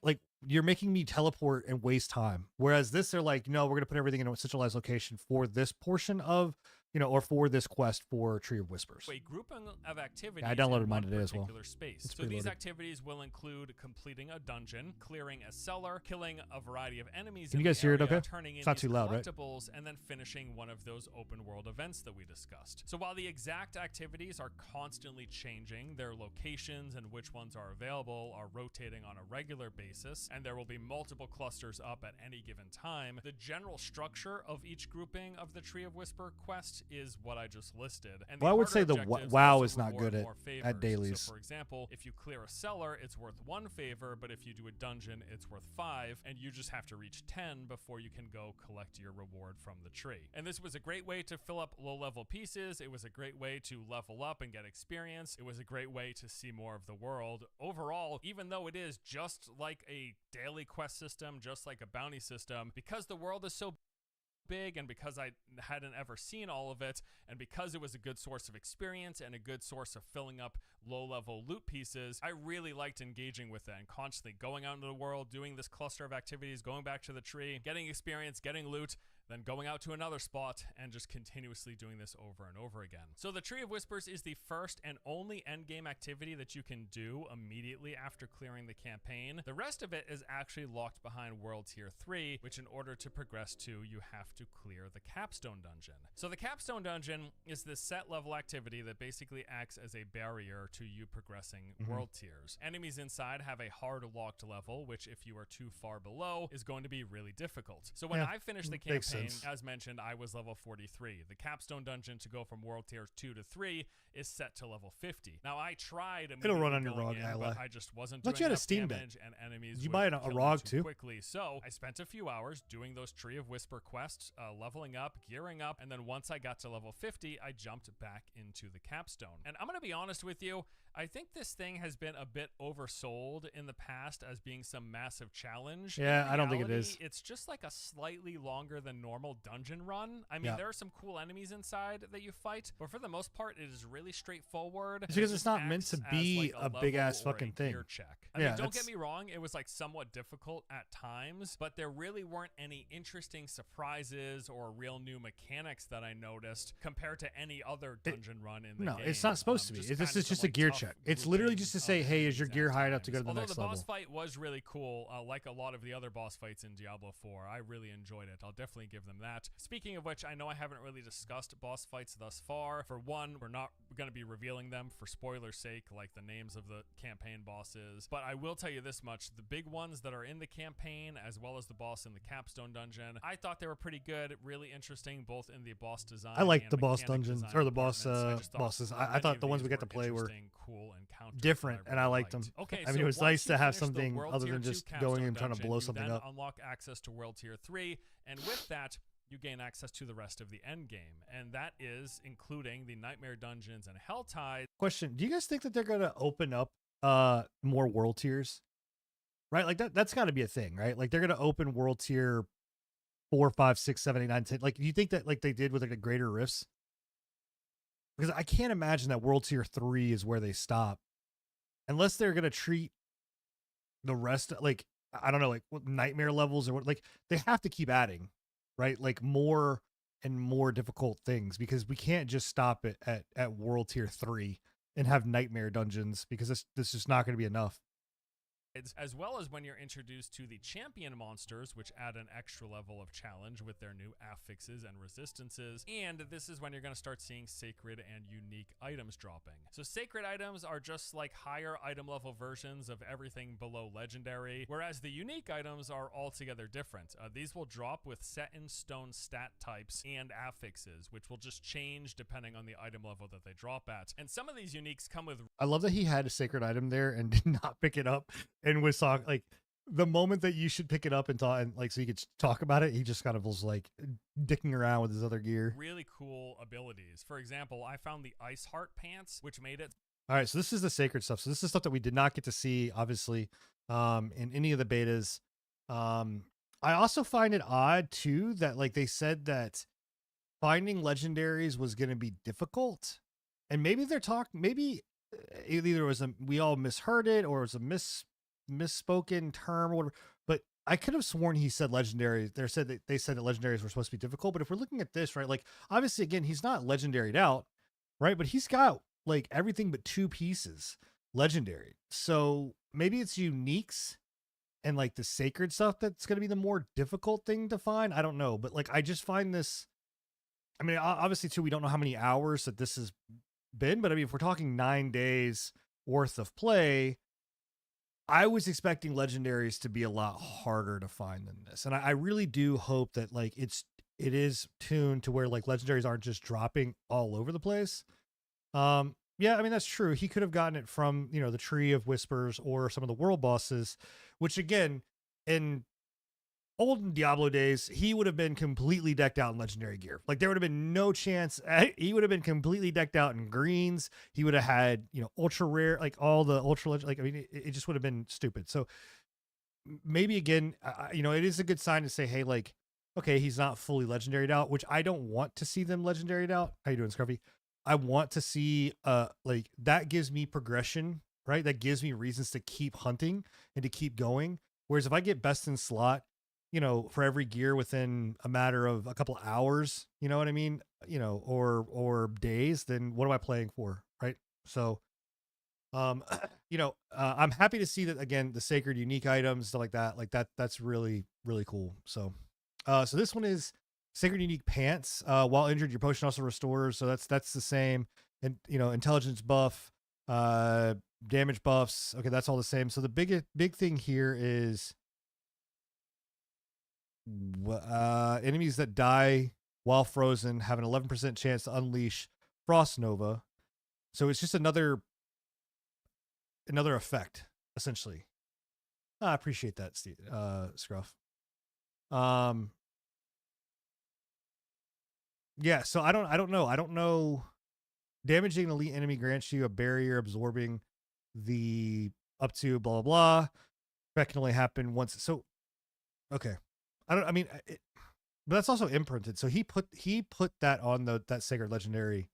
like you're making me teleport and waste time. Whereas this, they're like, no, we're going to put everything in a centralized location for this portion of, you know, or for this quest for Tree of Whispers. a grouping of activities. Yeah, I downloaded in mine one today as well. particular space. It's So these preloaded. activities will include completing a dungeon, clearing a cellar, killing a variety of enemies. Can in you guys the hear it area, okay? Turning in It's not these too loud, right? collectibles, and then finishing one of those open world events that we discussed. So while the exact activities are constantly changing, their locations and which ones are available are rotating on a regular basis, and there will be multiple clusters up at any given time, the general structure of each grouping of the Tree of Whisper quest is what I just listed. And Well, I would say the WoW is not good at dailies. So for example, if you clear a cellar, it's worth 1 favor, but if you do a dungeon, it's worth 5, and you just have to reach 10 before you can go collect your reward from the tree. And this was a great way to fill up low-level pieces. It was a great way to level up and get experience. It was a great way to see more of the world. Overall, even though it is just like a daily quest system, just like a bounty system, because the world is so big and because I hadn't ever seen all of it and because it was a good source of experience and a good source of filling up low-level loot pieces, I really liked engaging with it and constantly going out into the world, doing this cluster of activities, going back to the tree, getting experience, getting loot, then going out to another spot and just continuously doing this over and over again. So the Tree of Whispers is the first and only endgame activity that you can do immediately after clearing the campaign. The rest of it is actually locked behind World Tier 3, which in order to progress to, you have to clear the Capstone Dungeon. So the Capstone Dungeon is this set level activity that basically acts as a barrier to you progressing world tiers. Enemies inside have a hard locked level, which if you are too far below is going to be really difficult. So when I finished the campaign, as mentioned, I was level 43. The Capstone Dungeon to go from World Tier 2 to 3 is set to level 50. Now I tried It'll run on your going ROG, in, but I just wasn't But doing you had a enough Steam Deck. damage and enemies Did you would buy a kill me ROG too too? quickly. So I spent a few hours doing those Tree of Whisper quests, leveling up, gearing up, and then once I got to level 50, I jumped back into the Capstone. And I'm going to be honest with you, I think this thing has been a bit oversold in the past as being some massive challenge. Yeah, In I don't think it reality, is. It's just like a slightly longer than normal dungeon run. I mean, there are some cool enemies inside that you fight, but for the most part, it is really straightforward. It's because It it's just not meant acts to as, be like, a big ass level or a fucking thing. gear check. I Yeah, mean, don't get that's- me wrong, it was like somewhat difficult at times, but there really weren't any interesting surprises or real new mechanics that I noticed compared to any other dungeon run in the game. No, it's not supposed to be. Just This kinda is just some, a gear tough check. It's literally just to say, groupings hey, of is your enemies gear at high enough to go to times. the Although next the level? boss fight was really cool, like a lot of the other boss fights in Diablo 4. I really enjoyed it. I'll definitely give them that. Speaking of which, I know I haven't really discussed boss fights thus far. For one, we're not going to be revealing them for spoiler's sake, like the names of the campaign bosses. But I will tell you this much. The big ones that are in the campaign, as well as the boss in the Capstone Dungeon, I thought they were pretty good, really interesting, both in the boss design I like and the boss mechanic dungeons, design or the boss departments. I just thought bosses. I many thought of the ones these we got to play were interesting, cool encounters different, that and I liked them. Okay, I mean, so it was once nice you to have finish the something World other Tier than 2 just Capstone going and trying to Dungeon, blow you something then up. unlock access to World Tier 3, and with that, you gain access to the rest of the end game, and that is including the Nightmare Dungeons and Hell Tide. Question: do you guys think that they're going to open up more world tiers? Right, like that's got to be a thing, right? Like they're going to open world tier 4, 5, 6, 7, 8, 9, 10. Like, do you think that like they did with like the greater rifts? Because I can't imagine that world tier 3 is where they stop, unless they're going to treat the rest like, I don't know, like what nightmare levels or what, like they have to keep adding, right? Like more and more difficult things, because we can't just stop it at world tier 3 and have nightmare dungeons, because this is not going to be enough. As well as when you're introduced to the champion monsters, which add an extra level of challenge with their new affixes and resistances. And this is when you're going to start seeing sacred and unique items dropping. So sacred items are just like higher item level versions of everything below legendary, whereas the unique items are altogether different. These will drop with set in stone stat types and affixes, which will just change depending on the item level that they drop at. And some of these uniques come with... I love that he had a sacred item there and did not pick it up, and was talking like the moment that you should pick it up and talk, and like so you could talk about it, he just kind of was like dicking around with his other gear. Really cool abilities. For example, I found the Ice Heart pants, which made it... All right, so this is the sacred stuff. So this is stuff that we did not get to see, obviously, in any of the betas. I also find it odd too that like they said that finding legendaries was going to be difficult, and maybe they're talking, maybe either it was we all misheard it, or it was a misspoken term or whatever, but I could have sworn he said legendary. They said that legendaries were supposed to be difficult. But if we're looking at this, right, like obviously again, he's not legendaried out, right? But he's got like everything but 2 pieces legendary. So maybe it's uniques and like the sacred stuff that's going to be the more difficult thing to find. I don't know, but like I just find this, I mean, obviously too, we don't know how many hours that this has been, but I mean, if we're talking 9 days worth of play, I was expecting legendaries to be a lot harder to find than this. And I really do hope that like it is tuned to where like legendaries aren't just dropping all over the place. Yeah, I mean, that's true. He could have gotten it from, you know, the Tree of Whispers or some of the world bosses, which again, in olden Diablo days, he would have been completely decked out in legendary gear. Like there would have been no chance. He would have been completely decked out in greens. He would have had, you know, ultra rare, like all the ultra, like, I mean, it just would have been stupid. So maybe again, you know, it is a good sign to say, hey, like, okay, he's not fully legendaried out, which I don't want to see them legendaried out. How you doing, Scruffy? I want to see, like that gives me progression, right? That gives me reasons to keep hunting and to keep going. Whereas if I get best in slot, you know, for every gear within a matter of a couple hours, you know what I mean? You know, or days, then what am I playing for? Right. So, you know, I'm happy to see that again, the sacred unique items, stuff like that, that's really, really cool. So, so this one is sacred unique pants. While injured, your potion also restores. So that's the same. And, you know, intelligence buff, damage buffs. Okay. That's all the same. So the big thing here is, enemies that die while frozen have an 11% chance to unleash Frost Nova. So it's just another effect, essentially. I appreciate that, Steve, Scruff. Yeah, so I don't know. Damaging an elite enemy grants you a barrier absorbing the up to blah blah blah. That can only happen once. So, okay. I mean, but that's also imprinted. So he put that on that sacred legendary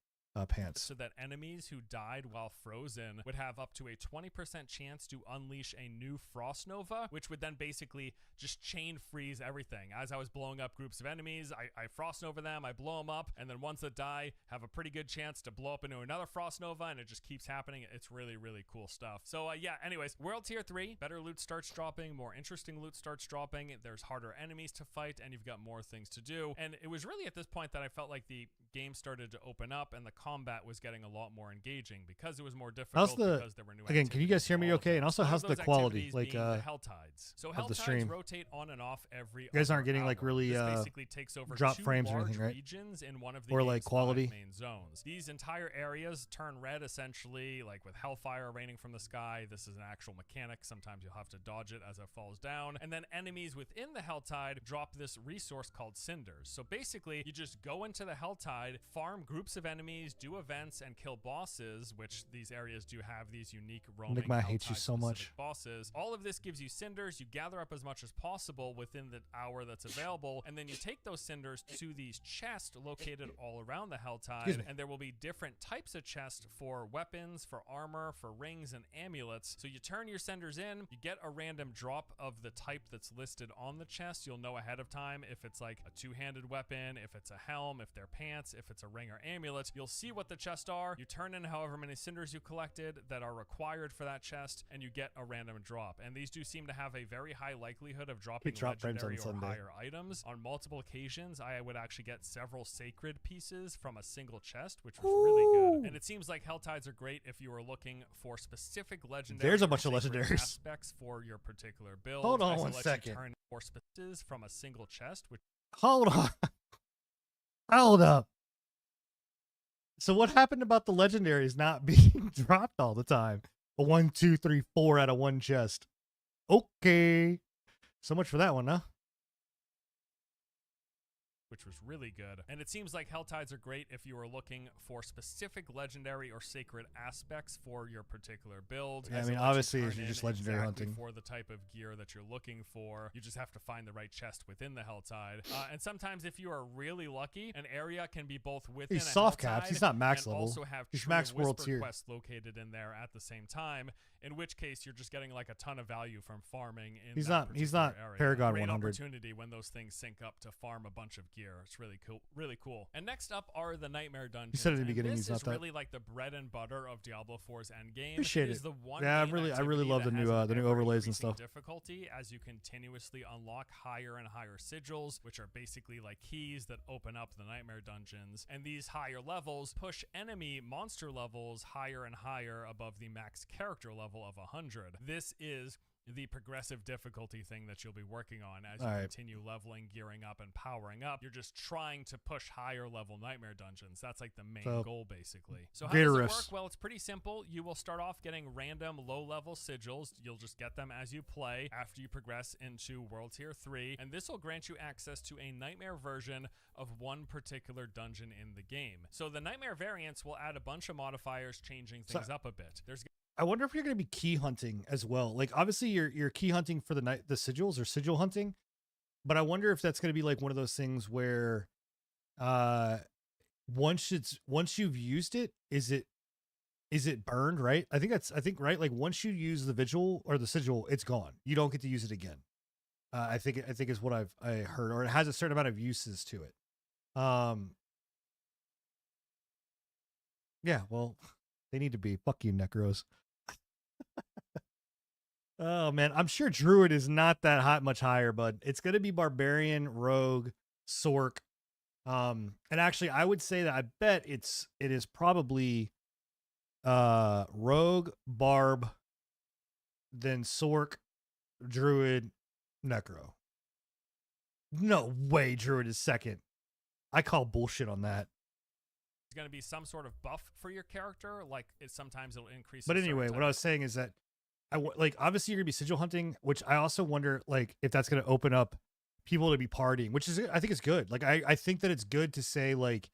pants. So that enemies who died while frozen would have up to a 20% chance to unleash a new Frost Nova, which would then basically just chain freeze everything. As I was blowing up groups of enemies, I Frost Nova them, I blow them up, and then ones that die have a pretty good chance to blow up into another Frost Nova, and it just keeps happening. It's really, really cool stuff. So yeah, anyways, World Tier 3, better loot starts dropping, more interesting loot starts dropping, there's harder enemies to fight, and you've got more things to do. And it was really at this point that I felt like the game started to open up, and the combat was getting a lot more engaging because it was more difficult. Because there were new again, can you guys hear me okay? And also, One how's of the those quality activities like being the hell tides? So hell the tides stream? rotate on and off every You guys aren't other getting like hour. really This basically takes over drop 2 frames or large anything, right? regions in one of the Or like game's 5 quality? main zones. These entire areas turn red essentially, like with hellfire raining from the sky. This is an actual mechanic. Sometimes you'll have to dodge it as it falls down. And then enemies within the hell tide drop this resource called cinders. So basically, you just go into the hell tide, farm groups of enemies, do events, and kill bosses, which these areas do have these unique roaming Enigma, I hell hate you tide so much. specific bosses. All of this gives you cinders. You gather up as much as possible within the hour that's available, and then you take those cinders to these chests located all around the hell tide, and there will be different types of chests for weapons, for armor, for rings, and amulets. So you turn your cinders in, you get a random drop of the type that's listed on the chest. You'll know ahead of time if it's like a 2-handed weapon, if it's a helm, if they're pants, if it's a ring or amulet. You'll see what the chests are. You turn in however many cinders you collected that are required for that chest, and you get a random drop. And these do seem to have a very high likelihood of dropping legendary or higher items. On multiple occasions, I would actually get several sacred pieces from a single chest, which was really good. And it seems like hell tides are great if you are looking for specific legendary. There's a bunch of legendaries aspects for your particular build. Hold on one second. Turn more pieces from a single chest, which hold on. Hold up. So what happened about the legendaries not being dropped all the time? A 1, 2, 3, 4 out of one chest. Okay. So much for that one, huh? which was really good. And it seems like hell tides are great if you are looking for specific legendary or sacred aspects for your particular build. Yeah, I mean, obviously, if you're just legendary hunting for the type of gear that you're looking for, you just have to find the right chest within the hell tide. And sometimes, if you are really lucky, an area can be both within he's soft caps. He's not max and level. Also have he's max world tier quests located in there at the same time. In which case, you're just getting like a ton of value from farming in he's that not area. Paragon Great 100 opportunity when those things sync up to farm a bunch of gear. It's really cool, really cool. And next up are the Nightmare Dungeons. You said at the beginning this he's not is that. really like the bread and butter of Diablo 4's endgame. Appreciate It is it. the one Yeah, I really love the new overlays and stuff. Difficulty as you continuously unlock higher and higher sigils, which are basically like keys that open up the Nightmare Dungeons. And these higher levels push enemy monster levels higher and higher above the max character level of 100. This is the progressive difficulty thing that you'll be working on as you continue leveling, gearing up, and powering up. You're just trying to push higher level Nightmare Dungeons. That's like the main goal, basically. So how does it work? Well, it's pretty simple. You will start off getting random low-level sigils. You'll just get them as you play after you progress into World Tier 3, and this will grant you access to a Nightmare version of one particular dungeon in the game. So the Nightmare variants will add a bunch of modifiers, changing things up a bit. I wonder if you're going to be key hunting as well. Like, obviously, you're key hunting for the sigils or sigil hunting, but I wonder if that's going to be like one of those things where, once you've used it, is it burned? Right? I think right. Like once you use the vigil or the sigil, it's gone. You don't get to use it again. I think is what I heard, or it has a certain amount of uses to it. Yeah. Well, they need to be. Fuck you, Necros. Oh man, I'm sure Druid is not that much higher, but it's gonna be Barbarian, Rogue, Sork. And actually I would say that I bet it is probably Rogue, Barb, then Sork, Druid, Necro. No way Druid is second. I call bullshit on that. It's going to be some sort of buff for your character, like sometimes it'll increase. But anyway, what I was saying is that like obviously you're gonna be sigil hunting, which I also wonder like if that's gonna open up people to be partying, which is I think it's good. Like I think that it's good to say like,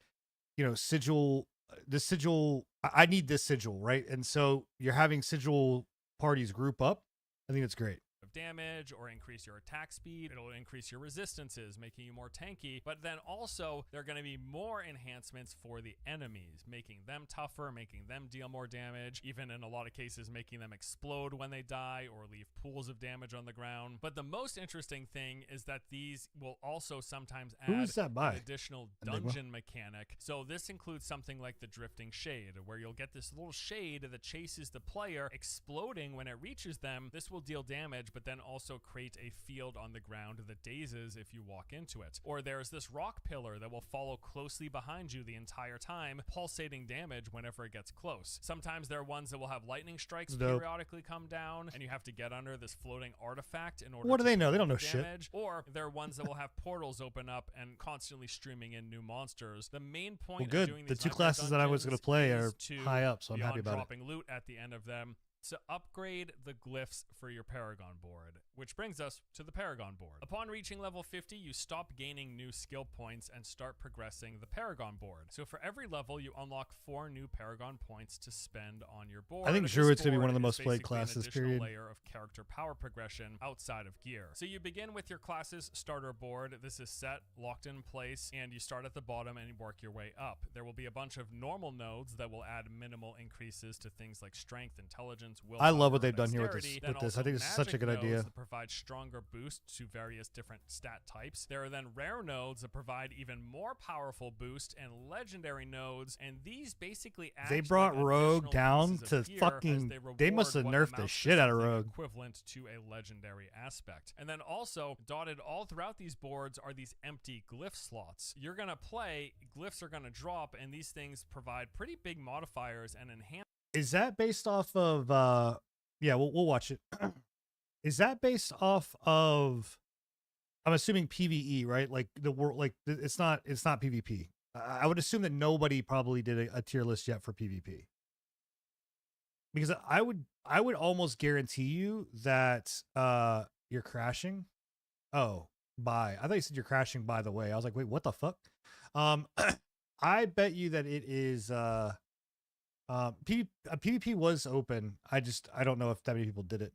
you know, sigil, this sigil, I need this sigil, right? And so you're having sigil parties group up. I think it's great. Of damage or increase your attack speed. It'll increase your resistances, making you more tanky. But then also there are going to be more enhancements for the enemies, making them tougher, making them deal more damage, even in a lot of cases making them explode when they die or leave pools of damage on the ground. But the most interesting thing is that these will also sometimes add an additional dungeon mechanic. So this includes something like the drifting shade, where you'll get this little shade that chases the player, exploding when it reaches them. This will deal damage, but but then also create a field on the ground that dazes if you walk into it. Or there's this rock pillar that will follow closely behind you the entire time, pulsating damage whenever it gets close. Sometimes there are ones that will have lightning strikes periodically come down, and you have to get under this floating artifact in order What do to they know? They take don't know shit. damage. Or there are ones that will have portals open up and constantly streaming in new monsters. The main point of doing The these two nightmare classes that I was going dungeons to play is are to, high up, so I'm happy beyond about it. dropping loot at the end of them, to upgrade the glyphs for your Paragon board, which brings us to the Paragon board. Upon reaching level 50, you stop gaining new skill points and start progressing the Paragon board. So for every level, you unlock 4 new Paragon points to spend on your board. I think This Druid's going to be board one of the is most played basically an classes, additional period. layer of character power progression outside of gear. So you begin with your class's starter board. This is set, locked in place, and you start at the bottom and work your way up. There will be a bunch of normal nodes that will add minimal increases to things like strength, intelligence, willpower. I love what they've done here with dexterity. this. Then I think this is such a magic good nodes idea. that provide stronger boosts to various different stat types. There are then rare nodes that provide even more powerful boost, and legendary nodes, and these basically act They brought like Rogue additional down pieces to of gear fucking. as They reward must have what nerfed the amounts to shit out of something Rogue. equivalent to a legendary aspect. And then also dotted all throughout these boards are these empty glyph slots. You're gonna play, glyphs are gonna drop, and these things provide pretty big modifiers and enhance. Is that based off of? Yeah, we'll watch it. Is that based off of? I'm assuming PVE, right? Like the world, like it's not PvP. I would assume that nobody probably did a tier list yet for PvP. Because I would almost guarantee you that you're crashing. Oh, bye. I thought you said you're crashing by the way. I was like, wait, what the fuck? I bet you that it is PvP was open. I don't know if that many people did it.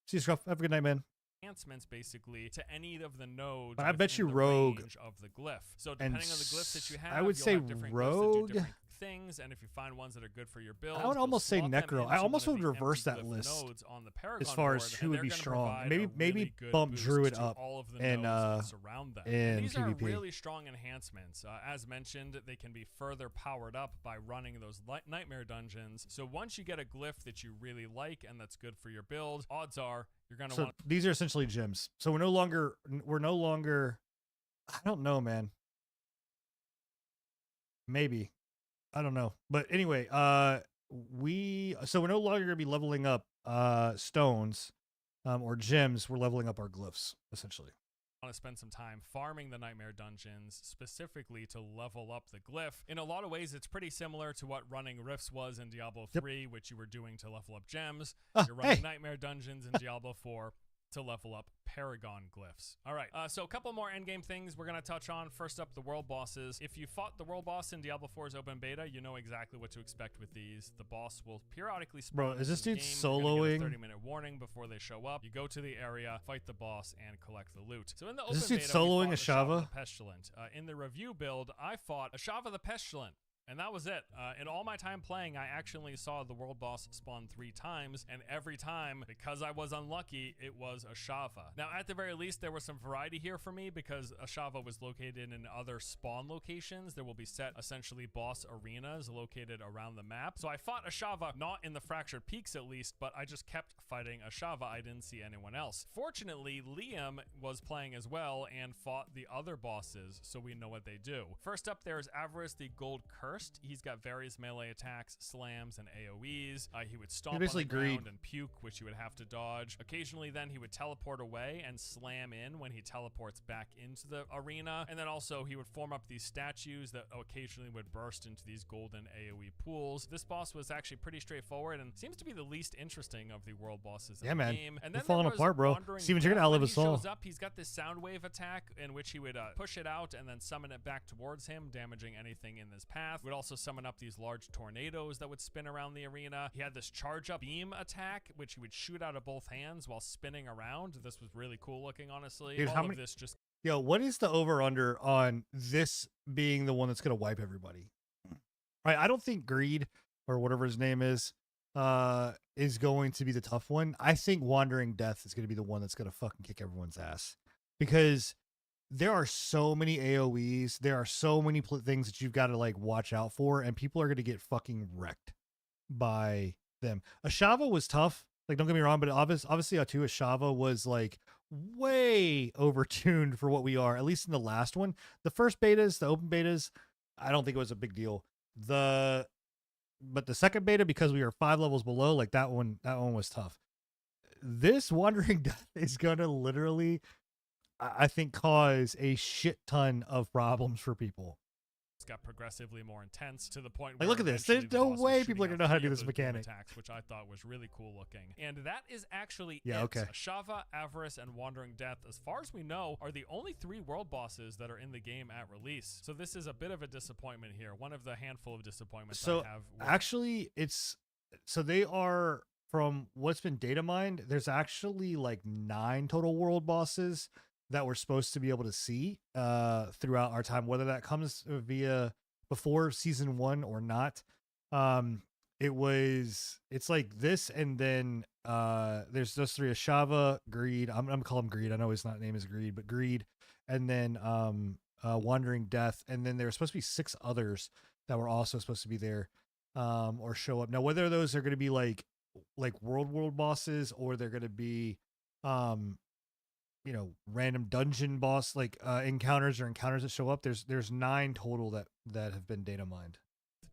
See you, Scruff. Have a good night, man. Enhancements basically to any of the nodes. But I bet you within the Rogue range of the glyph. So depending on the glyphs that you have, I would you'll say have different glyphs that Rogue. do different things, and if you find ones that are good for your build, I would you'll almost say slot them Necro. I into almost one of would the reverse empty that glyph list nodes on the Paragon as far as board, who and would they're be gonna strong. provide Maybe a really good bump boost Druid to up all of the in nodes that surround them. in And these are PvP. really strong enhancements. As mentioned, they can be further powered up by running those nightmare dungeons. So once you get a glyph that you really like and that's good for your build, odds are you're gonna want. These are essentially gyms. So we're no longer. I don't know, man. Maybe. I don't know. But anyway, we're no longer gonna be leveling up stones or gems. We're leveling up our glyphs, essentially. Want to spend some time farming the nightmare dungeons specifically to level up the glyph. In a lot of ways, it's pretty similar to what running rifts was in Diablo 3, which you were doing to level up gems. You're running nightmare dungeons in Diablo 4 to level up Paragon glyphs. All right, so a couple more endgame things we're going to touch on. First up, the world bosses. If you fought the world boss in Diablo 4's open beta, you know exactly what to expect with these. The boss will periodically spawn. Bro, is this into the dude game. soloing? You're gonna get a 30-minute warning before they show up. You go to the area, fight the boss, and collect the loot. So in the open Is this dude beta, we soloing fought Ashava? the Pestilent. In the review build, I fought Ashava the Pestilent. And that was it. In all my time playing, I actually saw the world boss spawn 3 times, and every time, because I was unlucky, it was Ashava. Now, at the very least, there was some variety here for me because Ashava was located in other spawn locations. There will be set, essentially, boss arenas located around the map. So I fought Ashava, not in the Fractured Peaks at least, but I just kept fighting Ashava. I didn't see anyone else. Fortunately, Liam was playing as well and fought the other bosses, so we know what they do. First up, there is Avarice the Gold Cursed. He's got various melee attacks, slams, and AoEs. He would stomp on the ground and puke, which you would have to dodge. Occasionally, then, he would teleport away and slam in when he teleports back into the arena. And then also, he would form up these statues that occasionally would burst into these golden AoE pools. This boss was actually pretty straightforward and seems to be the least interesting of the world bosses in the game. And then we're falling apart, bro. Stevens, you're gonna outlive us all. When he shows up, he's got this sound wave attack in which he would push it out and then summon it back towards him, damaging anything in this path. Would also summon up these large tornadoes that would spin around the arena. He had this charge up beam attack, which he would shoot out of both hands while spinning around. This was really cool looking, honestly. Dude, all of this just... Yo, what is the over-under on this being the one that's going to wipe everybody? Right, I don't think Greed, or whatever his name is going to be the tough one. I think Wandering Death is going to be the one that's going to fucking kick everyone's ass. Because there are so many AoEs. There are so many things that you've got to like watch out for, and people are going to get fucking wrecked by them. Ashava was tough. Like, don't get me wrong, but obviously too, Ashava was like way overtuned for what we are, at least in the last one. The first betas, the open betas, I don't think it was a big deal. But the second beta, because we were 5 levels below, like that one was tough. This Wandering Death is gonna literally, I think, cause a shit ton of problems for people. Got progressively more intense to the point Like, where look at this. There's no way people are gonna know how to do this mechanic. Attacks, which I thought was really cool looking. And that is actually okay. Ashava, Avarice, and Wandering Death, as far as we know, are the only 3 world bosses that are in the game at release. So this is a bit of a disappointment here. One of the handful of disappointments I have. Actually, they are, from what's been data mined, there's actually like 9 total world bosses that we're supposed to be able to see throughout our time, whether that comes via before season 1 or not. It's like this, and then there's those 3: Ashava, Greed. I'm gonna call him Greed. I know his name is Greed, but Greed, and then Wandering Death, and then there were supposed to be 6 others that were also supposed to be there or show up. Now, whether those are going to be like world bosses, or they're going to be random dungeon boss encounters that show up, there's 9 total that have been data mined.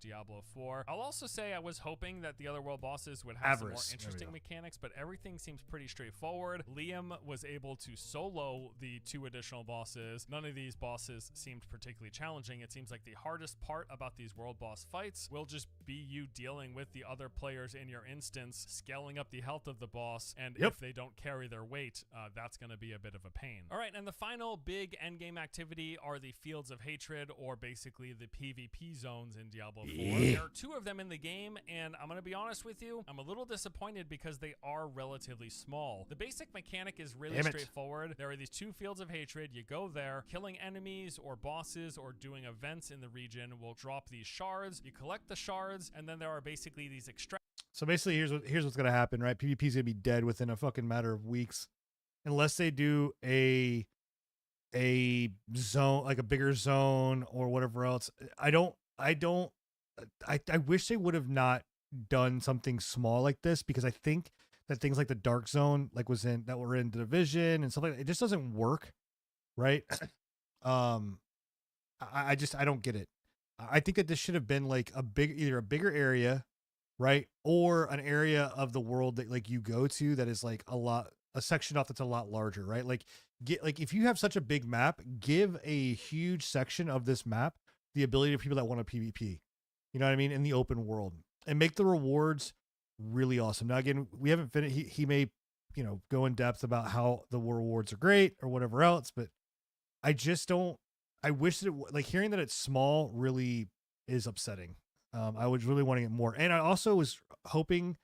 Diablo 4. I'll also say I was hoping that the other world bosses would have Avarice. some more interesting mechanics, but everything seems pretty straightforward. Liam was able to solo the 2 additional bosses. None of these bosses seemed particularly challenging. It seems like the hardest part about these world boss fights will just be you dealing with the other players in your instance, scaling up the health of the boss, and if they don't carry their weight, that's going to be a bit of a pain. All right, and the final big endgame activity are the Fields of Hatred, or basically the PvP zones in Diablo 4. There are 2 of them in the game, and I'm going to be honest with you, I'm a little disappointed because they are relatively small. The basic mechanic is really straightforward. There are these 2 Fields of Hatred. You go there, killing enemies or bosses or doing events in the region will drop these shards. You collect the shards, and then there are basically these So basically, here's what's gonna happen, right? PvP's gonna be dead within a fucking matter of weeks, unless they do a zone, like a bigger zone or whatever else. I wish they would have not done something small like this, because I think that things like the Dark Zone, like that were in the Division and stuff like that, it just doesn't work, right? I don't get it. I think that this should have been like either a bigger area, right, or an area of the world that like you go to that is like a section off that's a lot larger, right? Like if you have such a big map, give a huge section of this map the ability of people that want to PvP. You know what I mean? In the open world, and make the rewards really awesome. Now, again, we haven't finished. He may, go in depth about how the rewards are great or whatever else, but I just don't. I wish that hearing that it's small really is upsetting. I was really wanting it more, and I also was hoping,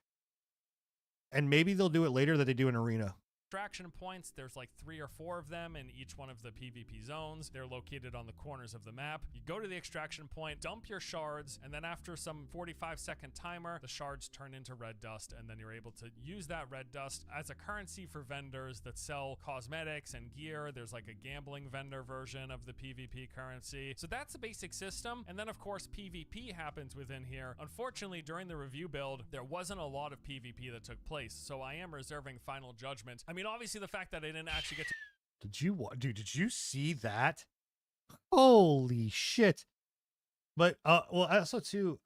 and maybe they'll do it later, that they do an arena. extraction points. There's like 3 or 4 of them in each one of the PvP zones. They're located on the corners of the map. You go to the extraction point, dump your shards, and then after some 45-second timer, the shards turn into red dust, and then you're able to use that red dust as a currency for vendors that sell cosmetics and gear. There's like a gambling vendor version of the PvP currency. So that's the basic system. And then of course PvP happens within here. Unfortunately, during the review build, there wasn't a lot of PvP that took place, so I am reserving final judgment. I mean, obviously the fact that I didn't actually get to... Did you see that? Holy shit. But well, also too,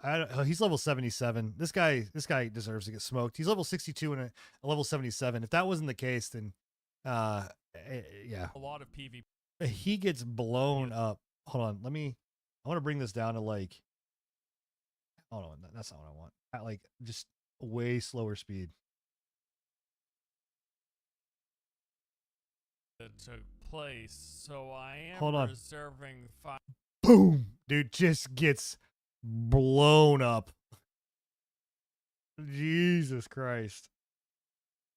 he's level 77. This guy deserves to get smoked. He's level 62 and a level 77. If that wasn't the case, then yeah, a lot of PvP. He gets blown up. Hold on, I want to bring this down to like, hold on, that's not what I want. At like just way slower speed. That took place, so I Hold am on. reserving Boom, dude, just gets blown up. Jesus Christ.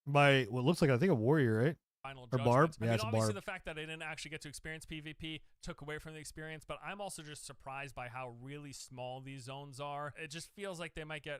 By what looks like, I think, a warrior, right? Final or judgment. barb. I Yeah, mean, it's a obviously barb. the fact that I didn't actually get to experience PvP took away from the experience, but I'm also just surprised by how really small these zones are. It just feels like they might get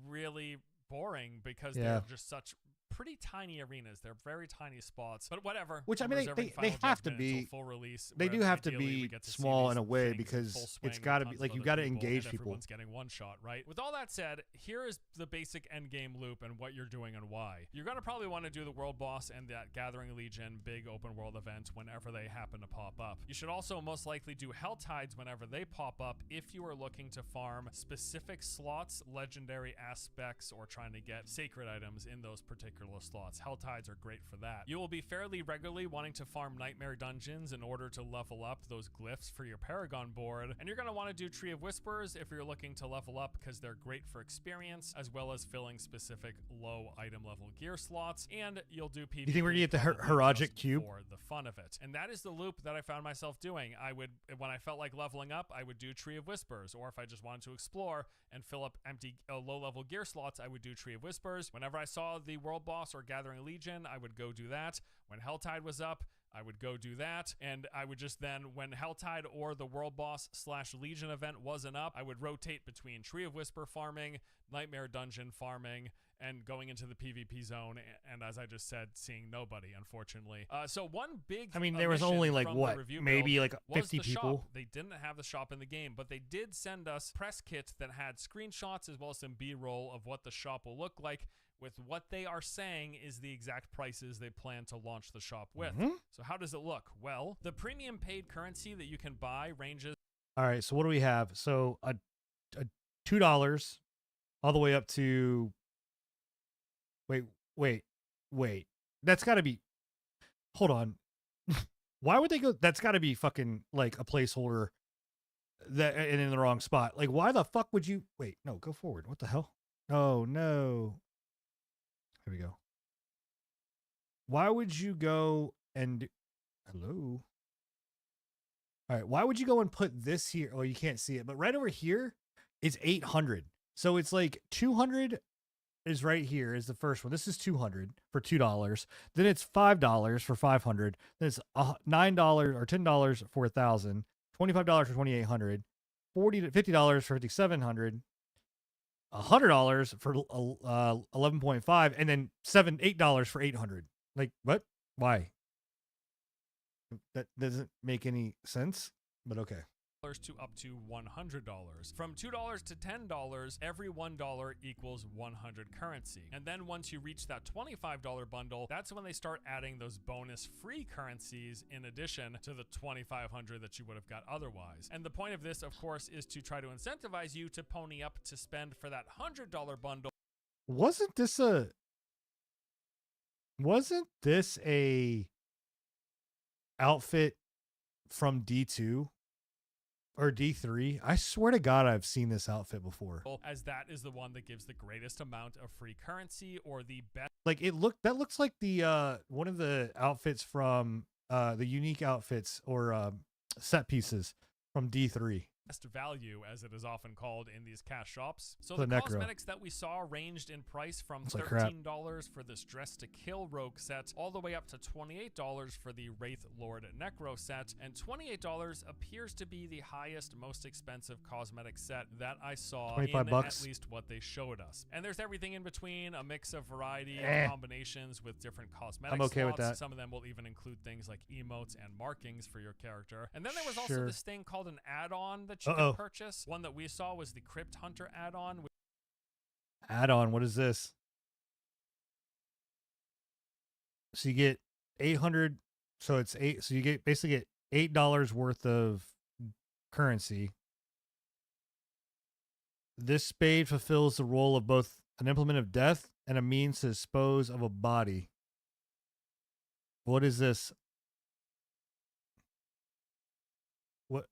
really boring because they're just such pretty tiny arenas. They're very tiny spots, but whatever. Which, I I'm mean, reserving they Final have to Judgment until be. full release. They do where have to ideally we be get to see small these in a way things in full because swing it's with got to tons be of like you other got to people, engage and people. everyone's getting one shot, right? With all that said, here is the basic end game loop and what you're doing and why. You're gonna probably want to do the world boss and that Gathering Legion big open world event whenever they happen to pop up. You should also most likely do Hell Tides whenever they pop up if you are looking to farm specific slots, legendary aspects, or trying to get sacred items in those particular slots. Hell Tides are great for that. You will be fairly regularly wanting to farm Nightmare Dungeons in order to level up those glyphs for your Paragon board, and you're going to want to do Tree of Whispers if you're looking to level up because they're great for experience, as well as filling specific low item level gear slots, and you'll do PvP. You think we're gonna get the probably Heragic just Cube? for the fun of it. And that is the loop that I found myself doing. I would, when I felt like leveling up, I would do Tree of Whispers, or if I just wanted to explore and fill up empty low-level gear slots, I would do Tree of Whispers. Whenever I saw the World Boss or Gathering Legion, I would go do that. When Helltide was up, I would go do that, and I would just then, when Helltide or the World Boss / Legion event wasn't up, I would rotate between Tree of Whisper farming, Nightmare Dungeon farming, and going into the PvP zone, and as I just said, seeing nobody, unfortunately. So one big I mean, there was omission only like from the what, review maybe build like was 50 the people. shop. They didn't have the shop in the game, but they did send us press kits that had screenshots as well as some B-roll of what the shop will look like, with what they are saying is the exact prices they plan to launch the shop with. So how does it look? Well, the premium paid currency that you can buy ranges. All right, so what do we have? So a $2 all the way up to wait. That's got to be. Hold on. Why would they go? That's got to be fucking like a placeholder that and in the wrong spot. Like, why the fuck would you wait? No, go forward. What the hell? Oh no. Here we go. Why would you go and hello? All right, why would you go and put this here? Oh, you can't see it, but right over here is 800. So it's like 200 is right here is the first one. This is 200 for $2. Then it's $5 for 500. Then it's $9 or $10 for 1,000. $25 for 2,800. $40 to $50 for 5,700. $100 for 11.5, and then $8 for 800. Like what? Why? That doesn't make any sense. But okay. To up to $100. From $2 to $10, every $1 equals 100 currency. And then once you reach that $25 bundle, that's when they start adding those bonus free currencies in addition to the $2,500 that you would have got otherwise. And the point of this, of course, is to try to incentivize you to pony up to spend for that $100 bundle. Wasn't this a outfit from D2? Or D3? I swear to God, I've seen this outfit before. As that is the one that gives the greatest amount of free currency, or the best. Like that looks like the one of the outfits from the unique outfits or set pieces from D3. Value, as it is often called in these cash shops. So the the Necro. cosmetics that we saw ranged in price from It's like crap. $13 for this Dress to Kill Rogue set, all the way up to $28 for the Wraith Lord Necro set, and $28 appears to be the highest, most expensive cosmetic set that I saw 25 in bucks. at least what they showed us. And there's everything in between, a mix of variety of combinations with different cosmetic I'm okay with slots. that. Some of them will even include things like emotes and markings for your character. And then there was also Sure. this thing called an add-on that you can purchase. One that we saw was the Crypt Hunter add-on. Add-on, what is this? So you get 800, so it's eight. So you get basically get $8 worth of currency. This spade fulfills the role of both an implement of death and a means to dispose of a body. What is this? What?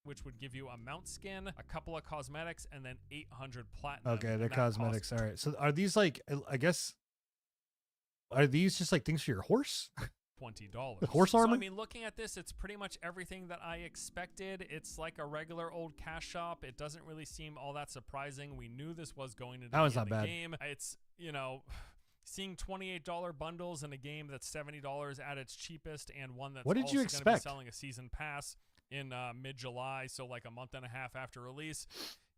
Which would give you a mount skin, a couple of cosmetics, and then 800 platinum. Okay, they're and that cosmetics. costs All right. So are these like, I guess, are these just like things for your horse? $20. The horse armor? So, I mean, looking at this, it's pretty much everything that I expected. It's like a regular old cash shop. It doesn't really seem all that surprising. We knew this was going to be That was in not the bad. game. It's, you know, seeing $28 bundles in a game that's $70 at its cheapest, and one that's What did you also going to be expect? selling a season pass in mid-July, so like a month and a half after release.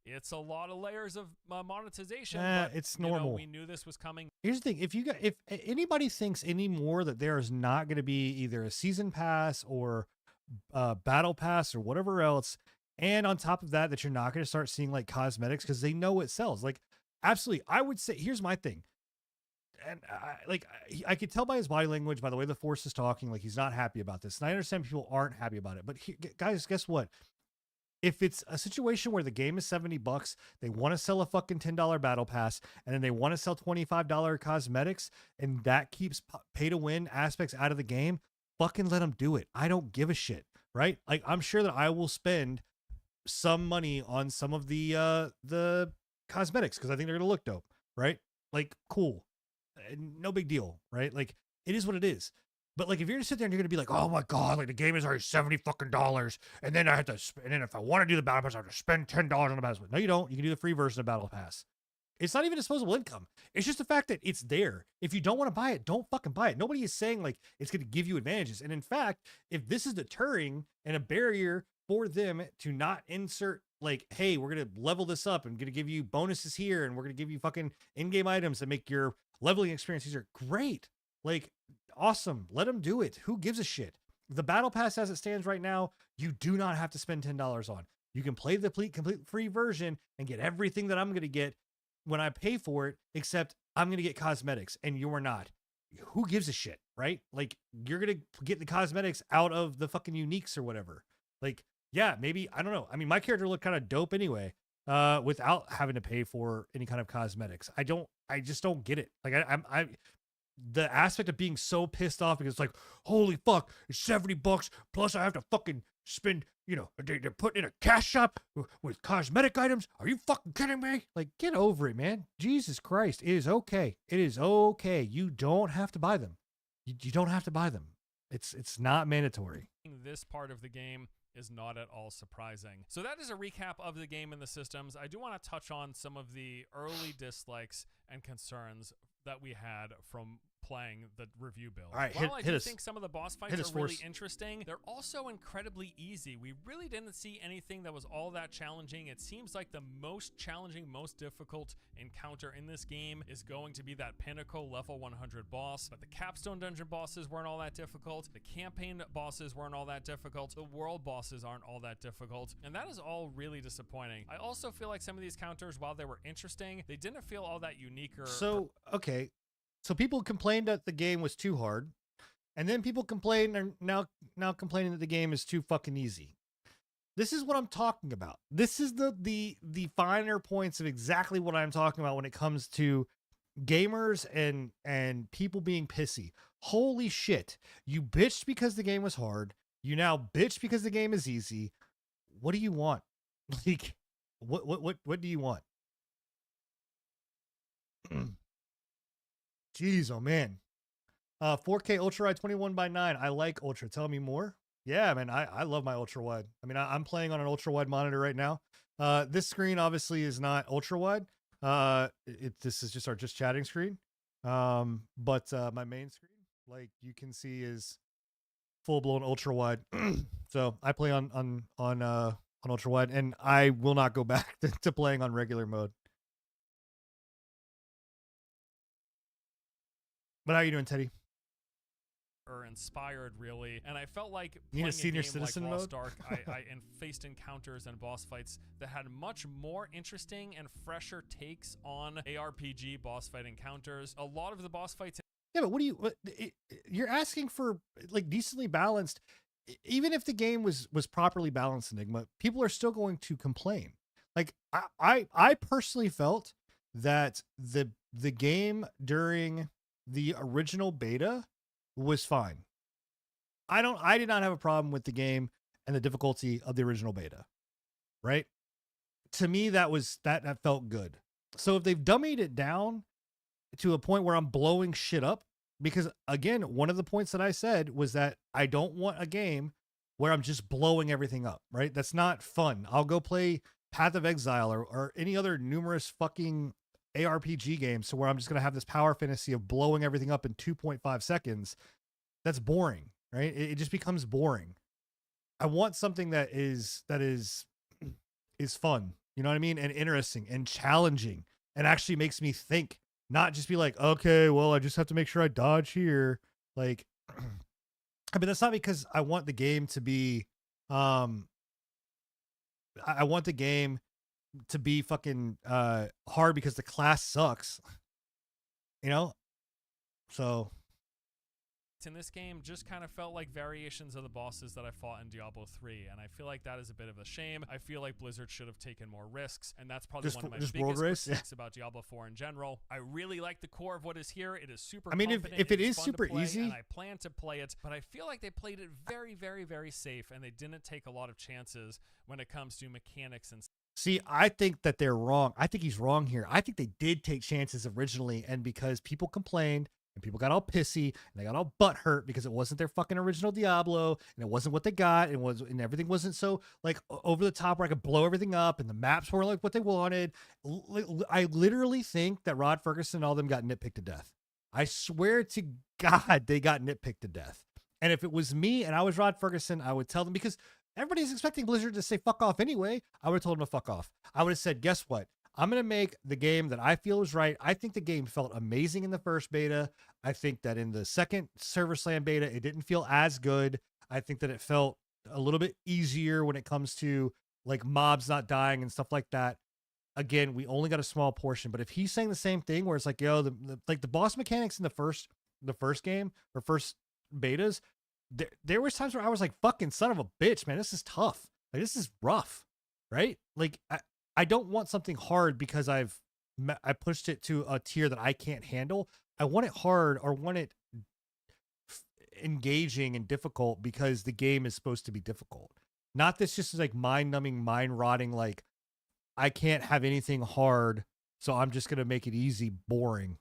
It's a lot of layers of monetization. But, It's normal. we knew this was coming. Here's the thing: if anybody thinks anymore that there is not going to be either a season pass or battle pass or whatever else, and on top of that, that you're not going to start seeing like cosmetics because they know it sells. Like, absolutely, I would say here's my thing, and I could tell by his body language, by the way the Force is talking, like he's not happy about this, and I understand people aren't happy about it. But guys, guess what? If it's a situation where the game is $70, they want to sell a fucking $10 battle pass, and then they want to sell $25 cosmetics, and that keeps pay to win aspects out of the game, fucking let them do it. I don't give a shit, right? Like, I'm sure that I will spend some money on some of the cosmetics because I think they're gonna look dope, right? Like, cool, no big deal, right? Like, it is what it is. But like, if you're gonna sit there and you're gonna be like, oh my god, like the game is already $70 and then I have to, and then if I want to do the battle pass, I have to spend $10 on the battle pass. No, you don't. You can do the free version of battle pass. It's not even disposable income. It's just the fact that it's there. If you don't want to buy it, don't fucking buy it. Nobody is saying like it's going to give you advantages. And in fact, if this is deterring and a barrier for them to not insert like, hey, we're going to level this up and going to give you bonuses here, and we're going to give you fucking in-game items that make your leveling experience easier, great. Like, awesome. Let them do it. Who gives a shit? The battle pass as it stands right now, you do not have to spend $10 on. You can play the complete free version and get everything that I'm going to get when I pay for it, except I'm going to get cosmetics and you're not. Who gives a shit, right? Like, you're going to get the cosmetics out of the fucking uniques or whatever. Like, yeah, maybe, I don't know. I mean, my character looked kind of dope anyway, without having to pay for any kind of cosmetics. I just don't get it. Like, the aspect of being so pissed off because it's like, holy fuck, it's $70 plus I have to fucking spend, they're putting in a cash shop with cosmetic items. Are you fucking kidding me? Like, get over it, man. Jesus Christ. It is okay. It is okay. You don't have to buy them. You don't have to buy them. It's not mandatory. This part of the game is not at all surprising. So that is a recap of the game and the systems. I do want to touch on some of the early dislikes and concerns that we had from playing the review build. All right, While I do think some of the boss fights are really Force. interesting, they're also incredibly easy. We really didn't see anything that was all that challenging. It seems like the most challenging, most difficult encounter in this game is going to be that pinnacle level 100 boss, but the capstone dungeon bosses weren't all that difficult. The campaign bosses weren't all that difficult. The world bosses aren't all that difficult, and that is all really disappointing. I also feel like some of these counters, while they were interesting, they didn't feel all that unique or... So, okay. So people complained that the game was too hard, and then people complain are now complaining that the game is too fucking easy. This is what I'm talking about. This is the finer points of exactly what I'm talking about when it comes to gamers and people being pissy. Holy shit. You bitched because the game was hard. You now bitch because the game is easy. What do you want? Like, what do you want? Jeez, oh man. 4K ultra wide 21:9. I like ultra. Tell me more. Yeah, man, I love my ultra wide. I mean, I'm playing on an ultra wide monitor right now. This screen obviously is not ultra wide. This is just our chatting screen. But my main screen, like you can see, is full blown ultra wide. So I play on ultra wide, and I will not go back to playing on regular mode. But how are you doing, Teddy? Or inspired, really, and I felt like you need a senior game citizen like Lost mode. Ark, I faced encounters and boss fights that had much more interesting and fresher takes on ARPG boss fight encounters. A lot of the boss fights. Yeah, but you're asking for like decently balanced. Even if the game was properly balanced, Enigma, people are still going to complain. Like I personally felt that the game during the original beta was fine. I did not have a problem with the game and the difficulty of the original beta, right? To me, that felt good. So if they've dummied it down to a point where I'm blowing shit up, because again, one of the points that I said was that I don't want a game where I'm just blowing everything up, right? That's not fun. I'll go play Path of Exile or any other numerous fucking ARPG games to where I'm just going to have this power fantasy of blowing everything up in 2.5 seconds. That's boring, right? It just becomes boring. I want something that is fun, You know what I mean? And interesting and challenging, and actually makes me think, not just be like, okay, well, I just have to make sure I dodge here. Like, I mean, that's not because I want the game to be, um, I want the game to be fucking hard because the class sucks, you know? So in this game just kind of felt like variations of the bosses that I fought in Diablo 3, and I feel like that is a bit of a shame. I feel like Blizzard should have taken more risks, and that's probably one of my world biggest race critiques about Diablo 4 in general. I really like the core of what is here. It is super I mean, confident, if it is fun super to play, easy, and I plan to play it, but I feel like they played it very, very, very safe, and they didn't take a lot of chances when it comes to mechanics and see, I think that they're wrong. I think he's wrong here. I think they did take chances originally, and because people complained and people got all pissy and they got all butthurt because it wasn't their fucking original Diablo and it wasn't what they got and everything wasn't so like over the top where I could blow everything up and the maps were like what they wanted. I literally think that Rod Ferguson and all them got nitpicked to death. I swear to God, they got nitpicked to death. And if it was me and I was Rod Ferguson, I would tell them, because everybody's expecting Blizzard to say fuck off anyway. I would have told them to fuck off. I would have said, guess what? I'm going to make the game that I feel is right. I think the game felt amazing in the first beta. I think that in the second Server Slam beta, it didn't feel as good. I think that it felt a little bit easier when it comes to like mobs not dying and stuff like that. Again, we only got a small portion, but if he's saying the same thing where it's like, yo, the boss mechanics in the first game or first betas, there was times where I was like, fucking son of a bitch, man, this is tough. Like, this is rough, right? Like, I don't want something hard because I pushed it to a tier that I can't handle. I want it hard or want it engaging and difficult because the game is supposed to be difficult. Not this just like mind-numbing, mind-rotting, like, I can't have anything hard, so I'm just going to make it easy, boring.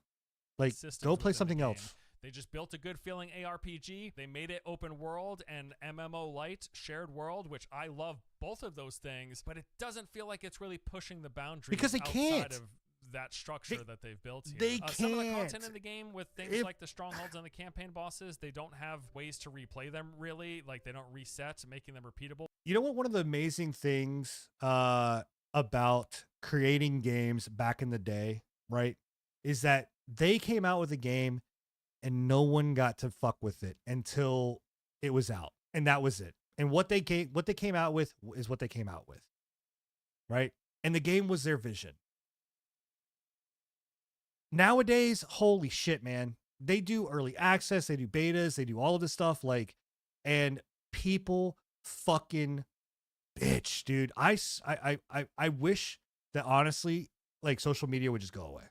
Like, go play something else. They just built a good feeling ARPG. They made it open world and MMO light, shared world, which I love both of those things, but it doesn't feel like it's really pushing the boundaries because they can't. Outside of that structure that they've built here. They can't. Some of the content in the game with things like the strongholds and the campaign bosses, they don't have ways to replay them really. Like, they don't reset, making them repeatable. You know what? One of the amazing things about creating games back in the day, right, is that they came out with a game and no one got to fuck with it until it was out, and that was it. And what they came out with is what they came out with, right? And the game was their vision. Nowadays, holy shit, man, they do early access, they do betas, they do all of this stuff, like, and people fucking bitch, dude. I wish that honestly, like, social media would just go away.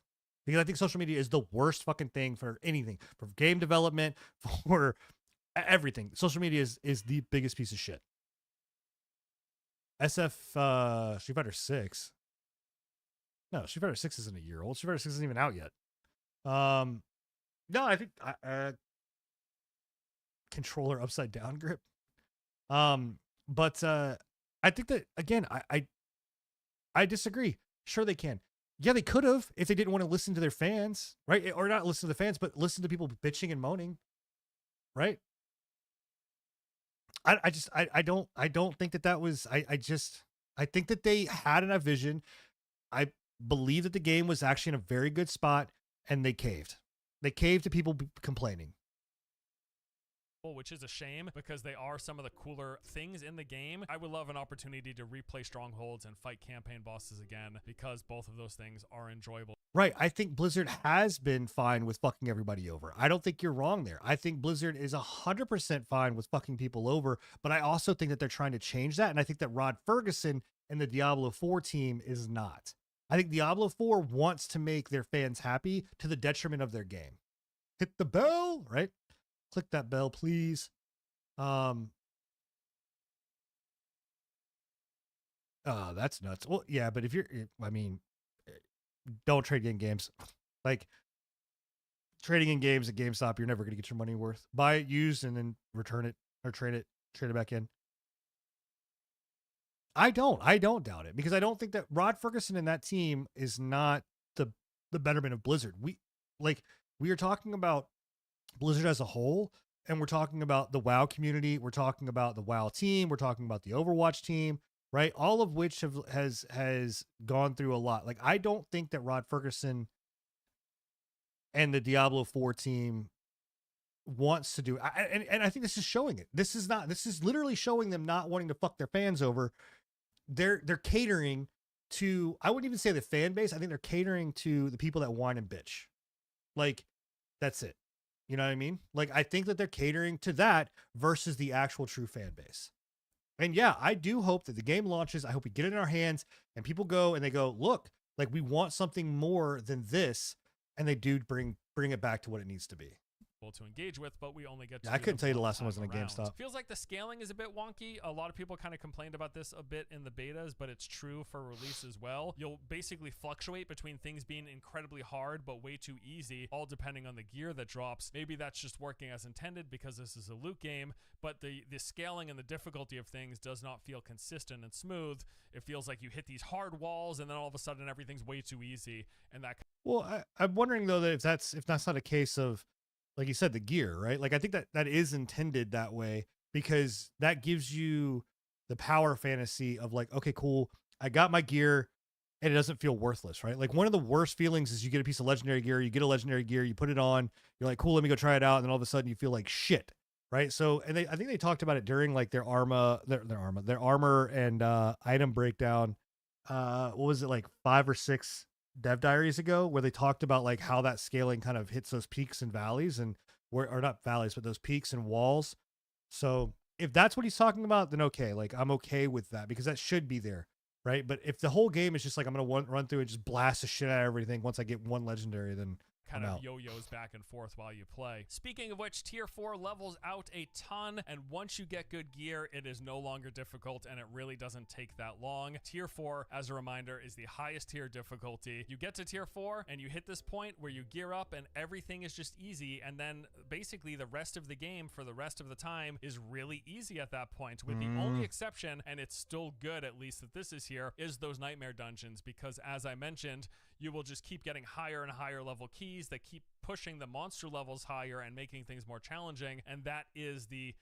Because I think social media is the worst fucking thing for anything, for game development, for everything. Social media is the biggest piece of shit. SF Street Fighter 6. No, Street Fighter 6 isn't a year old. Street Fighter 6 isn't even out yet. No, I think controller upside down grip. But I think that, again, I disagree. Sure, they can. Yeah, they could have if they didn't want to listen to their fans, right? Or not listen to the fans, but listen to people bitching and moaning, right? I don't think that was, I think that they had a vision. I believe that the game was actually in a very good spot, and they caved. They caved to people complaining. Which is a shame because they are some of the cooler things in the game. I would love an opportunity to replay strongholds and fight campaign bosses again because both of those things are enjoyable. Right. I think Blizzard has been fine with fucking everybody over. I don't think you're wrong there. I think Blizzard is 100% fine with fucking people over, but I also think that they're trying to change that. And I think that Rod Ferguson and the Diablo 4 team is not. I think Diablo 4 wants to make their fans happy to the detriment of their game. Hit the bell, right? Click that bell, please. Oh, that's nuts. Well, yeah, but if you're, I mean, don't trade in games. Like, trading in games at GameStop, you're never going to get your money worth. Buy it used and then return it or trade it back in. I don't doubt it because I don't think that Rod Ferguson and that team is not the betterment of Blizzard. We are talking about Blizzard as a whole, and we're talking about the WoW community. We're talking about the WoW team. We're talking about the Overwatch team. right? All of which has gone through a lot. Like I don't think that Rod Ferguson and the Diablo 4 team wants to do and I think this is showing it. This is literally showing them not wanting to fuck their fans over. They're catering to, I wouldn't even say the fan base. I think they're catering to the people that whine and bitch. Like that's it. You know what I mean? Like I think that they're catering to that versus the actual true fan base. And yeah, I do hope that the game launches. I hope we get it in our hands and people go and they go, look, like we want something more than this. And they do bring it back to what it needs to be. To engage with, but we only get to I couldn't tell you the last one wasn't a GameStop. Feels like the scaling is a bit wonky. A lot of people kind of complained about this a bit in the betas, but it's true for release as well. You'll basically fluctuate between things being incredibly hard but way too easy, all depending on the gear that drops. Maybe that's just working as intended because this is a loot game, but the scaling and the difficulty of things does not feel consistent and smooth. It feels like you hit these hard walls and then all of a sudden everything's way too easy. And that. Well, I'm wondering though that if that's not a case of, like you said, the gear, right? Like I think that is intended that way because that gives you the power fantasy of like, okay, cool, I got my gear and it doesn't feel worthless, right? Like one of the worst feelings is you get a piece of legendary gear, you get a legendary gear, you put it on, you're like, cool, let me go try it out. And then all of a sudden you feel like shit, right? So, and I think they talked about it during like their armor and item breakdown. What was it, like 5 or 6 dev diaries ago, where they talked about like how that scaling kind of hits those peaks and valleys and or not valleys, but those peaks and walls. So if that's what he's talking about, then okay, like I'm okay with that because that should be there, right? But if the whole game is just like I'm gonna run through and just blast the shit out of everything once I get one legendary, then kind of yo-yos back and forth while you play. Speaking of which, tier 4 levels out a ton, and once you get good gear, it is no longer difficult, and it really doesn't take that long. Tier 4, as a reminder, is the highest tier difficulty. You get to tier 4, and you hit this point where you gear up, and everything is just easy, and then basically the rest of the game for the rest of the time is really easy at that point, with the only exception, and it's still good at least that this is here, is those nightmare dungeons, because as I mentioned, you will just keep getting higher and higher level keys that keep pushing the monster levels higher and making things more challenging, and that is the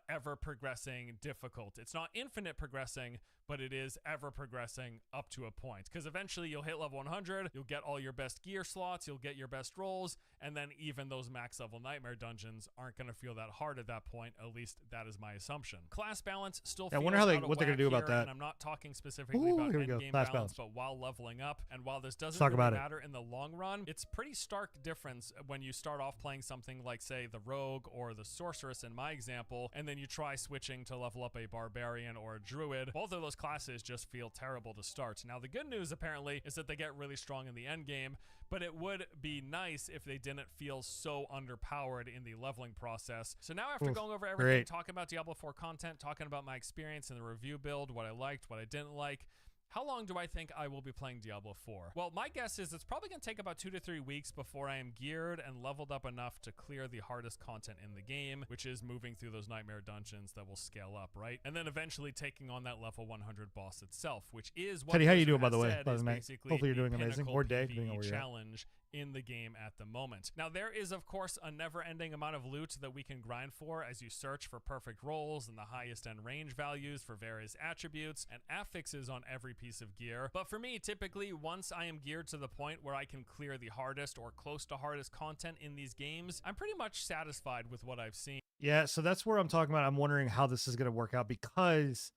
ever progressing difficult. It's not infinite progressing, but it is ever progressing up to a point, because eventually you'll hit level 100, you'll get all your best gear slots, you'll get your best rolls, and then even those max level nightmare dungeons aren't going to feel that hard at that point. At least that is my assumption. Class balance still feels I wonder what they're going to do about that. And I'm not talking specifically about endgame balance, but while leveling up. And while this doesn't really matter in the long run, it's pretty stark difference when you start off playing something like, say, the rogue or the sorceress in my example, and then you try switching to level up a barbarian or a druid. Both of those classes just feel terrible to start. Now, the good news apparently is that they get really strong in the end game, but it would be nice if they didn't feel so underpowered in the leveling process. So now after going over everything, talking about Diablo 4 content, talking about my experience in the review build, what I liked, what I didn't like, how long do I think I will be playing Diablo 4? Well, my guess is it's probably going to take about 2 to 3 weeks before I am geared and leveled up enough to clear the hardest content in the game, which is moving through those nightmare dungeons that will scale up, right? And then eventually taking on that level 100 boss itself, which is what Teddy, how you doing, by the way? Hopefully you're doing amazing. Or day, doing over challenge in the game at the moment. Now, there is, of course, a never-ending amount of loot that we can grind for as you search for perfect rolls and the highest end range values for various attributes and affixes on every piece of gear. But for me, typically, once I am geared to the point where I can clear the hardest or close to hardest content in these games, I'm pretty much satisfied with what I've seen. Yeah, so that's where I'm talking about. I'm wondering how this is going to work out, because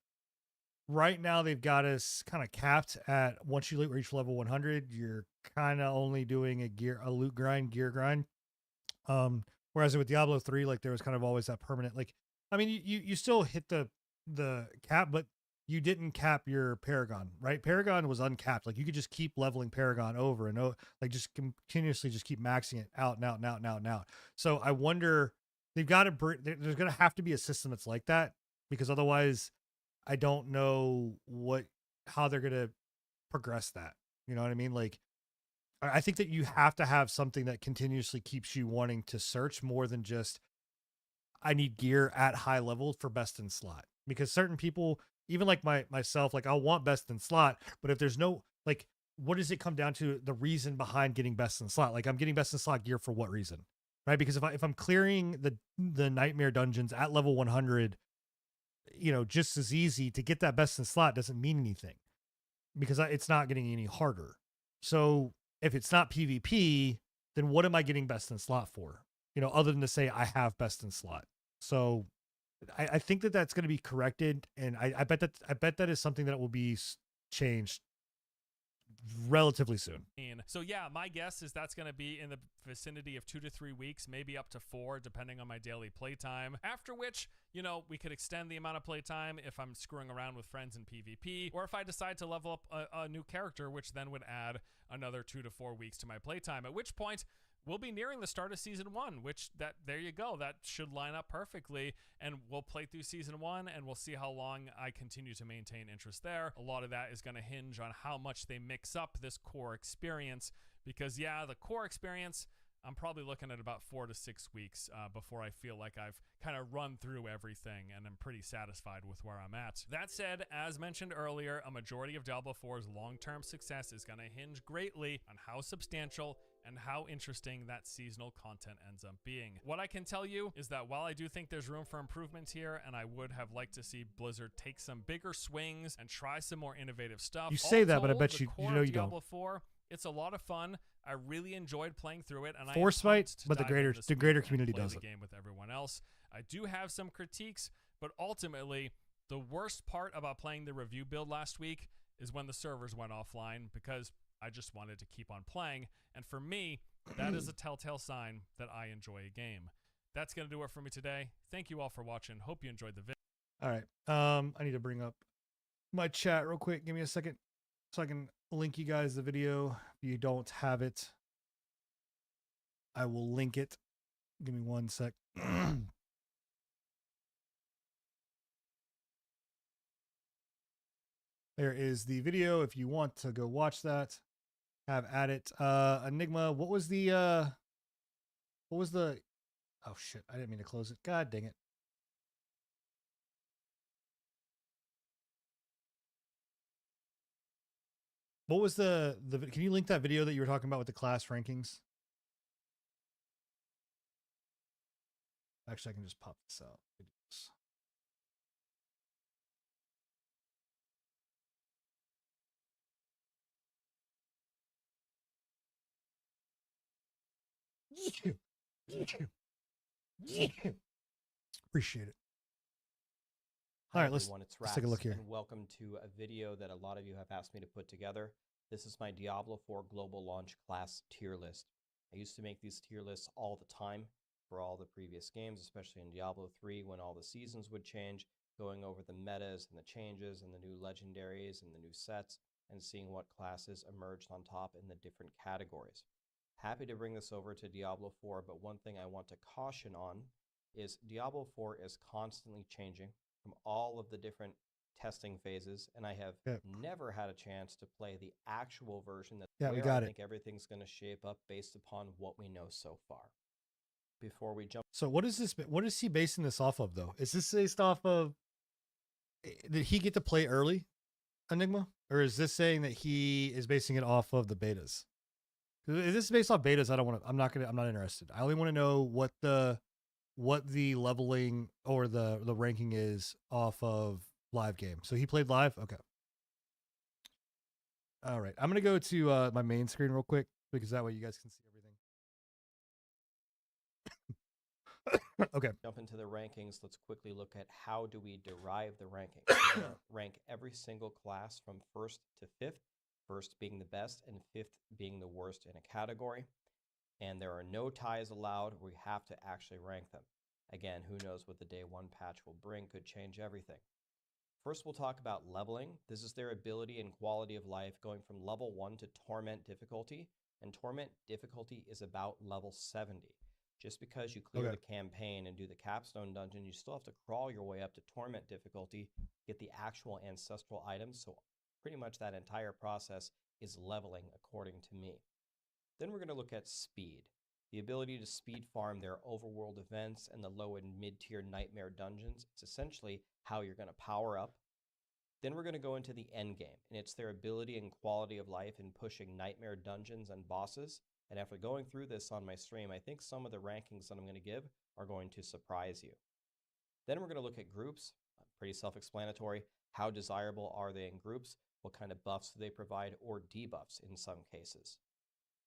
right now they've got us kind of capped at once you reach level 100, you're kind of only doing a loot grind, gear grind. Whereas with Diablo 3, like there was kind of always that permanent, like, I mean, you still hit the cap, but you didn't cap your Paragon, right? Paragon was uncapped. Like you could just keep leveling Paragon over and over, like just continuously just keep maxing it out and out and out and out and out. So I wonder, they've got to there's going to have to be a system that's like that, because otherwise I don't know how they're going to progress that. You know what I mean? Like, I think that you have to have something that continuously keeps you wanting to search more than just, I need gear at high level for best in slot. Because certain people, even like myself, like I'll want best in slot, but if there's no, like, what does it come down to? The reason behind getting best in slot? Like I'm getting best in slot gear for what reason? Right? Because if I'm clearing the nightmare dungeons at level 100, you know, just as easy to get that best in slot doesn't mean anything because it's not getting any harder. So if it's not PvP, then what am I getting best in slot for? You know, other than to say I have best in slot. So I think that that's going to be corrected, and I bet that is something that will be changed relatively soon. So yeah, my guess is that's going to be in the vicinity of 2 to 3 weeks, maybe up to 4, depending on my daily playtime. After which, you know, we could extend the amount of playtime if I'm screwing around with friends in PvP, or if I decide to level up a new character, which then would add another 2 to 4 weeks to my playtime. At which point, we'll be nearing the start of season 1, which there you go. That should line up perfectly, and we'll play through season 1 and we'll see how long I continue to maintain interest there. A lot of that is going to hinge on how much they mix up this core experience, because yeah, the core experience, I'm probably looking at about 4 to 6 weeks before I feel like I've kind of run through everything and I'm pretty satisfied with where I'm at. That said, as mentioned earlier, a majority of Diablo 4's long-term success is going to hinge greatly on how substantial and how interesting that seasonal content ends up being. What I can tell you is that while I do think there's room for improvement here, and I would have liked to see Blizzard take some bigger swings and try some more innovative stuff. You say that, but I told, bet you know you Diablo don't. 4, it's a lot of fun. I really enjoyed playing through it, and Force I am fight, pumped to but the dive in this greater week community and play does the it. game with everyone else. I do have some critiques, but ultimately, the worst part about playing the review build last week is when the servers went offline, because I just wanted to keep on playing, and for me, that is a telltale sign that I enjoy a game. That's going to do it for me today. Thank you all for watching. Hope you enjoyed the video. All right. I need to bring up my chat real quick. Give me a second so I can link you guys the video. If you don't have it, I will link it. Give me one sec. There is the video. If you want to go watch that, have at it. Enigma, what was the oh shit, I didn't mean to close it. God dang it. What was the can you link that video that you were talking about with the class rankings? Actually, I can just pop this out. Appreciate it. All right, let's take a look here. And welcome to a video that a lot of you have asked me to put together. This is my Diablo 4 Global Launch Class tier list. I used to make these tier lists all the time for all the previous games, especially in Diablo 3 when all the seasons would change, going over the metas and the changes and the new legendaries and the new sets, and seeing what classes emerged on top in the different categories. Happy to bring this over to Diablo 4, but one thing I want to caution on is Diablo 4 is constantly changing from all of the different testing phases, and I have never had a chance to play the actual version that we got I think everything's going to shape up based upon what we know so far. Before we jump, so what is this? What is he basing this off of, though? Is this based off of? Did he get to play early, Enigma, or is this saying that he is basing it off of the betas? If this is based off betas, I don't want to. I'm not interested. I only want to know what the leveling or the ranking is off of live game. So he played live. Okay. All right. I'm gonna go to my main screen real quick because that way you guys can see everything. Okay. Jump into the rankings. Let's quickly look at how do we derive the rankings. We're gonna rank every single class from 1st to 5th. 1st being the best and 5th being the worst in a category. And there are no ties allowed. We have to actually rank them. Again, who knows what the day 1 patch will bring, could change everything. First, we'll talk about leveling. This is their ability and quality of life going from level 1 to Torment difficulty. And Torment difficulty is about level 70. Just because you clear the campaign and do the capstone dungeon, you still have to crawl your way up to Torment difficulty, get the actual ancestral items. So pretty much that entire process is leveling according to me. Then we're going to look at speed. The ability to speed farm their overworld events and the low and mid-tier nightmare dungeons. It's essentially how you're going to power up. Then we're going to go into the end game, and it's their ability and quality of life in pushing nightmare dungeons and bosses. And after going through this on my stream, I think some of the rankings that I'm going to give are going to surprise you. Then we're going to look at groups. pretty self-explanatory. How desirable are they in groups? What kind of buffs do they provide, or debuffs in some cases?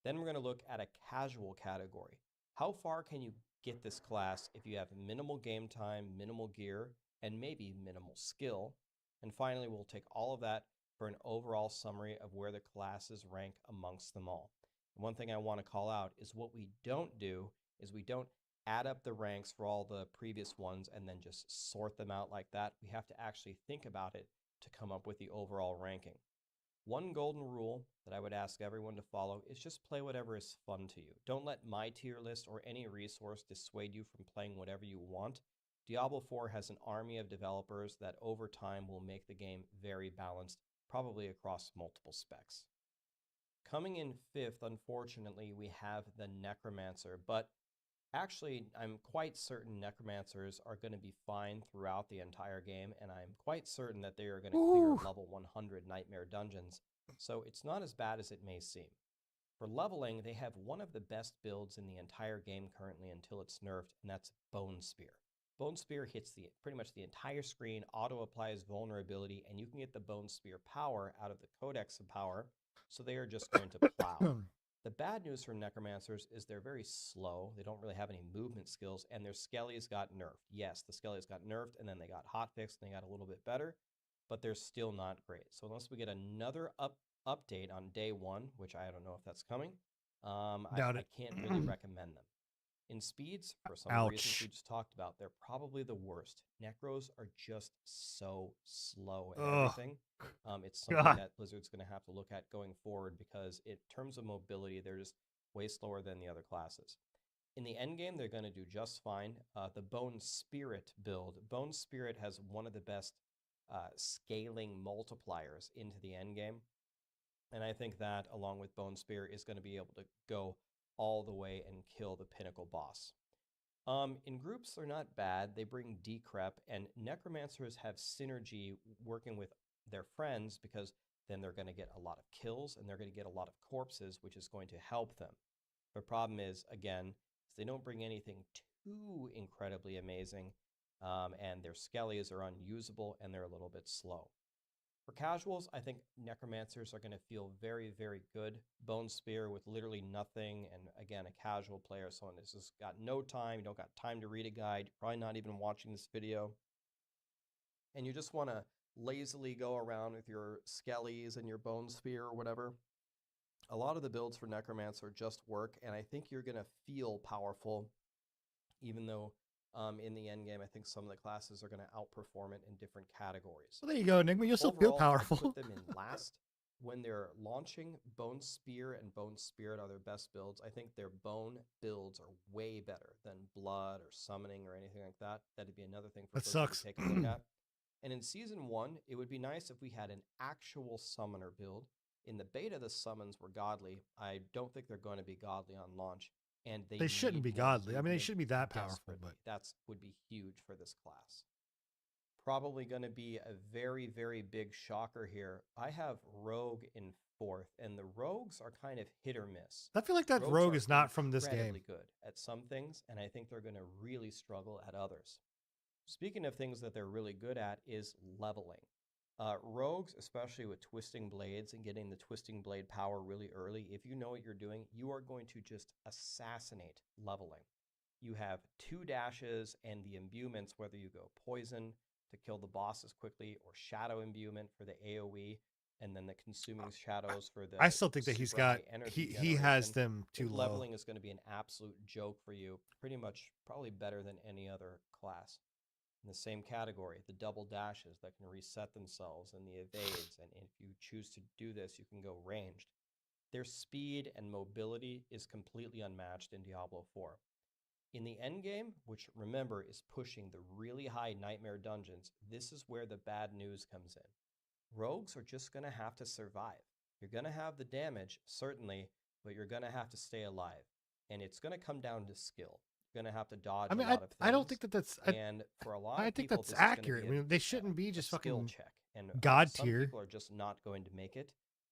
Then we're going to look at a casual category. How far can you get this class if you have minimal game time, minimal gear, and maybe minimal skill? And finally, we'll take all of that for an overall summary of where the classes rank amongst them all. One thing I want to call out is what we don't do is we don't add up the ranks for all the previous ones and then just sort them out like that. We have to actually think about it to come up with the overall ranking. One golden rule that I would ask everyone to follow is just play whatever is fun to you. Don't let my tier list or any resource dissuade you from playing whatever you want. Diablo 4 has an army of developers that over time will make the game very balanced, probably across multiple specs. Coming in 5th, unfortunately, we have the Necromancer, but actually, I'm quite certain Necromancers are going to be fine throughout the entire game, and I'm quite certain that they are going to clear level 100 Nightmare Dungeons, so it's not as bad as it may seem. For leveling, they have one of the best builds in the entire game currently until it's nerfed, and that's Bone Spear. Bone Spear hits pretty much the entire screen, auto-applies vulnerability, and you can get the Bone Spear power out of the Codex of Power, so they are just going to plow. The bad news for Necromancers is they're very slow. They don't really have any movement skills, and their Skellies got nerfed. Yes, the Skellies got nerfed, and then they got hotfixed, and they got a little bit better, but they're still not great. So unless we get another update on day 1, which I don't know if that's coming, I can't really recommend them. In speeds, for some of the reasons we just talked about, they're probably the worst. Necros are just so slow at everything. It's something that Blizzard's going to have to look at going forward because in terms of mobility, they're just way slower than the other classes. In the end game, they're going to do just fine. The Bone Spirit build. Bone Spirit has one of the best scaling multipliers into the end game. And I think that, along with Bone Spear, is going to be able to go all the way and kill the pinnacle boss. In groups, they're not bad. They bring decrep, and Necromancers have synergy working with their friends because then they're going to get a lot of kills and they're going to get a lot of corpses, which is going to help them. The problem is, again, is they don't bring anything too incredibly amazing, and their Skellies are unusable and they're a little bit slow. For casuals, I think Necromancers are going to feel very, very good. Bone Spear with literally nothing, and again, a casual player, someone who's just got no time, you don't got time to read a guide, you're probably not even watching this video, and you just want to lazily go around with your Skellies and your Bone Spear or whatever. A lot of the builds for Necromancer just work, and I think you're going to feel powerful, even though in the end game, I think some of the classes are going to outperform it in different categories. Well, there you go, Enigma. You'll still feel powerful. I'd put them in last. When they're launching, Bone Spear and Bone Spirit are their best builds. I think their bone builds are way better than Blood or Summoning or anything like that. That'd be another thing for Blizzard to take a look at. And in Season 1, it would be nice if we had an actual Summoner build. In the beta, the summons were godly. I don't think they're going to be godly on launch. And they shouldn't be godly. I mean, they shouldn't be that powerful, but that would be huge for this class. Probably going to be a very, very big shocker here. I have Rogue in 4th, and the Rogues are kind of hit or miss. I feel like that Rogue is not from this game. Good at some things, and I think they're going to really struggle at others. Speaking of things that they're really good at is leveling. Rogues, especially with Twisting Blades and getting the Twisting Blade power really early, if you know what you're doing, you are going to just assassinate leveling. You have 2 dashes and the imbuements, whether you go Poison to kill the bosses quickly or Shadow Imbuement for the AoE, and then the Consuming Shadows for the I still think that he's got, he has them too low. Leveling is going to be an absolute joke for you, pretty much probably better than any other class. In the same category, the double dashes that can reset themselves and the evades, and if you choose to do this, you can go ranged. Their speed and mobility is completely unmatched in Diablo 4. In the end game, which remember is pushing the really high Nightmare Dungeons, this is where the bad news comes in. Rogues are just going to have to survive. You're going to have the damage, certainly, but you're going to have to stay alive. And it's going to come down to skill. You're going to have to dodge a lot of things. I don't think that that's... and for a lot of people, that's accurate. I mean, they shouldn't be just fucking check. And God some tier. People are just not going to make it.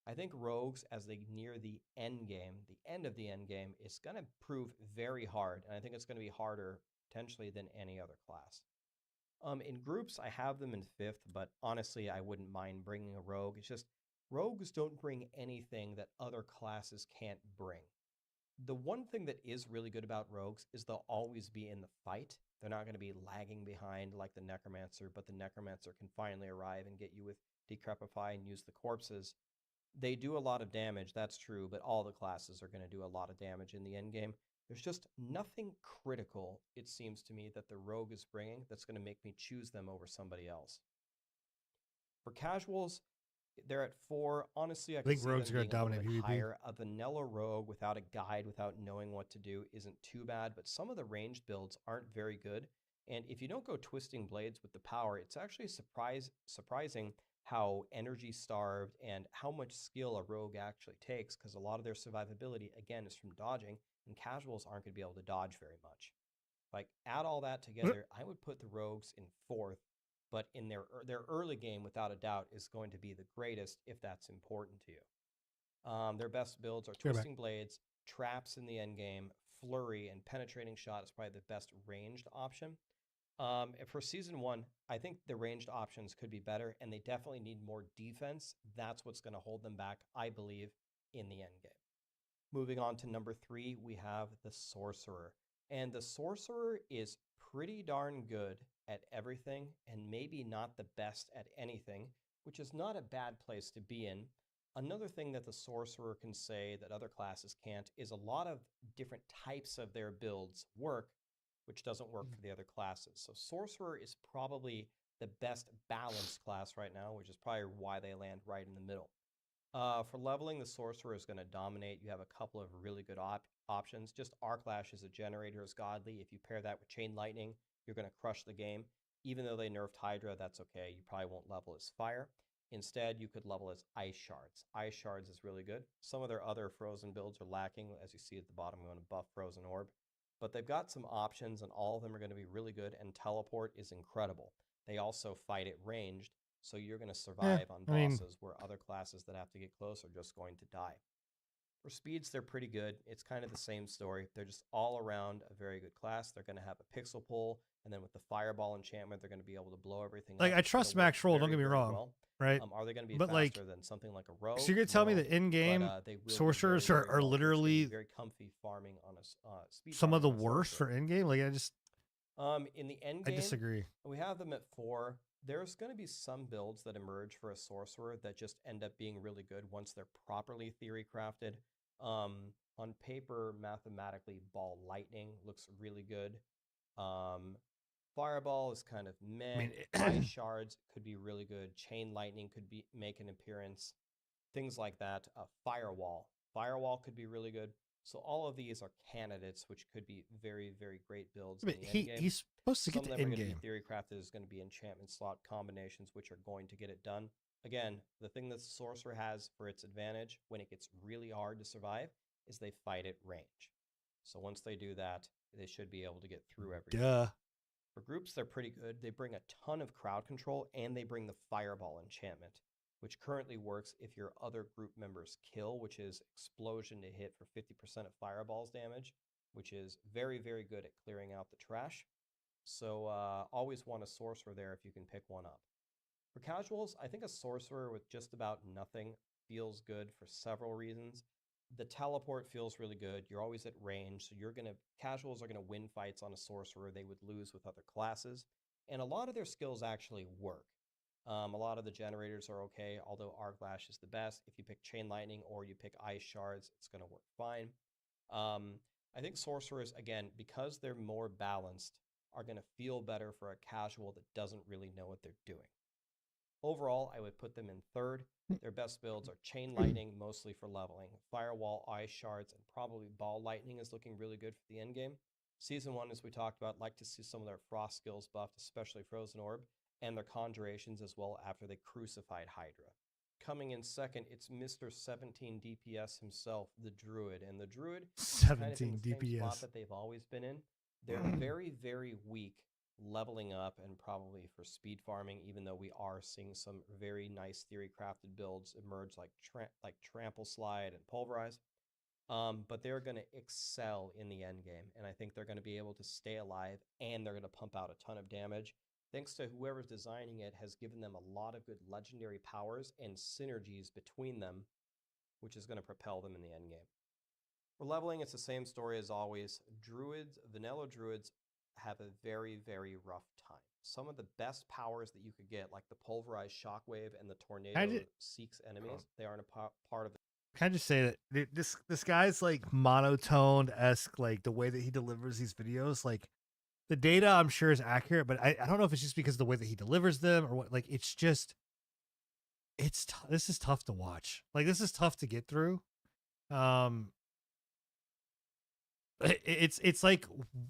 I think Rogues, as they near the end game, the end of the end game, is going to prove very hard. And I think it's going to be harder, potentially, than any other class. In groups, I have them in 5th, but honestly, I wouldn't mind bringing a rogue. It's just rogues don't bring anything that other classes can't bring. The one thing that is really good about rogues is they'll always be in the fight. They're not going to be lagging behind like the necromancer, but the necromancer can finally arrive and get you with decrepify and use the corpses. They do a lot of damage, that's true, but all the classes are going to do a lot of damage in the end game. There's just nothing critical, it seems to me, that the rogue is bringing that's going to make me choose them over somebody else. For casuals, they're at 4. Honestly, I can think see rogues them are being gonna a little dominate bit PvP. higher. A vanilla rogue without a guide, without knowing what to do, isn't too bad, but some of the ranged builds aren't very good. And if you don't go twisting blades with the power, it's actually surprising how energy starved and how much skill a rogue actually takes, because a lot of their survivability, again, is from dodging, and casuals aren't going to be able to dodge very much. Like, add all that together, I would put the rogues in 4th, but in their early game, without a doubt, is going to be the greatest if that's important to you. Their best builds are Twisting Blades, Traps in the end game, Flurry, and Penetrating Shot is probably the best ranged option. For Season 1, I think the ranged options could be better, and they definitely need more defense. That's what's going to hold them back, I believe, in the end game. Moving on to number 3, we have the Sorcerer. And the Sorcerer is pretty darn good at everything and maybe not the best at anything, which is not a bad place to be in. Another thing that the Sorcerer can say that other classes can't is a lot of different types of their builds work, which doesn't work for the other classes. So Sorcerer is probably the best balanced class right now, which is probably why they land right in the middle. For leveling, the Sorcerer is going to dominate. You have a couple of really good options. Just Arclash as a generator is godly. If you pair that with Chain Lightning, you're going to crush the game. Even though they nerfed Hydra, that's okay. You probably won't level as Fire. Instead, you could level as Ice Shards. Ice Shards is really good. Some of their other Frozen builds are lacking. As you see at the bottom, I'm going to buff Frozen Orb. But they've got some options, and all of them are going to be really good, and Teleport is incredible. They also fight at ranged, so you're going to survive on bosses where other classes that have to get close are just going to die. For speeds, they're pretty good. It's kind of the same story. They're just all around a very good class. They're going to have a pixel pull, and then with the Fireball enchantment, they're going to be able to blow everything Like, up. I trust Max Roll, don't get me wrong, right? Are they going to be But, like, faster than something like a Rogue? so you're gonna tell me No, that in-game but they will sorcerers be very, are very well. It's gonna be literally very comfy farming on a speed some of the farming on a worst sorcerer. for in-game? Like, In the end I game, disagree. we have them at 4. There's going to be some builds that emerge for a sorcerer that just end up being really good once they're properly theory crafted. On paper, mathematically, Ball Lightning looks really good. Fireball is kind of meh. I mean, Ice Shards could be really good. Chain Lightning could make an appearance. Things like that. Firewall could be really good. So all of these are candidates, which could be very, very great builds in the end game. he's supposed to Some get of to them are going to in-game. be theory crafted. Is going to be enchantment slot combinations, which are going to get it done. Again, the thing that the sorcerer has for its advantage when it gets really hard to survive is they fight at range. So once they do that, they should be able to get through everything. Duh. For groups, they're pretty good. They bring a ton of crowd control, and they bring the Fireball enchantment, which currently works if your other group members kill, which is explosion to hit for 50% of Fireball's damage, which is very, very good at clearing out the trash. So always want a sorcerer there if you can pick one up. For casuals, I think a sorcerer with just about nothing feels good for several reasons. The teleport feels really good. You're always at range, so casuals are gonna win fights on a sorcerer they would lose with other classes, and a lot of their skills actually work. A lot of the generators are okay, although Arclash is the best. If you pick Chain Lightning or you pick Ice Shards, it's gonna work fine. I think sorcerers, again, because they're more balanced, are gonna feel better for a casual that doesn't really know what they're doing. Overall, I would put them in 3rd. Their best builds are Chain Lightning, mostly for leveling. Firewall, Ice Shards, and probably Ball Lightning is looking really good for the end game. Season 1, as we talked about, like to see some of their frost skills buffed, especially Frozen Orb, and their conjurations as well after they crucified Hydra. Coming in 2nd, it's Mr. 17 DPS himself, the Druid. And the Druid is kind of in the same spot that they've always been in. They're very, very weak leveling up and probably for speed farming, even though we are seeing some very nice theory crafted builds emerge like Trample Slide and Pulverize. But they're going to excel in the end game, and I think they're going to be able to stay alive, and they're going to pump out a ton of damage. Thanks to whoever's designing it has given them a lot of good legendary powers and synergies between them, which is going to propel them in the end game. For leveling, it's the same story as always. Druids, vanilla druids, have a very, very rough time. Some of the best powers that you could get, like the pulverized shockwave and the tornado, seeks enemies. They aren't a part of it. Can I just say that this guy's like monotone esque, like the way that he delivers these videos, like the data I'm sure is accurate, but I don't know if it's just because of the way that he delivers them or what. Like it's just this is tough to watch. Like this is tough to get through. It's like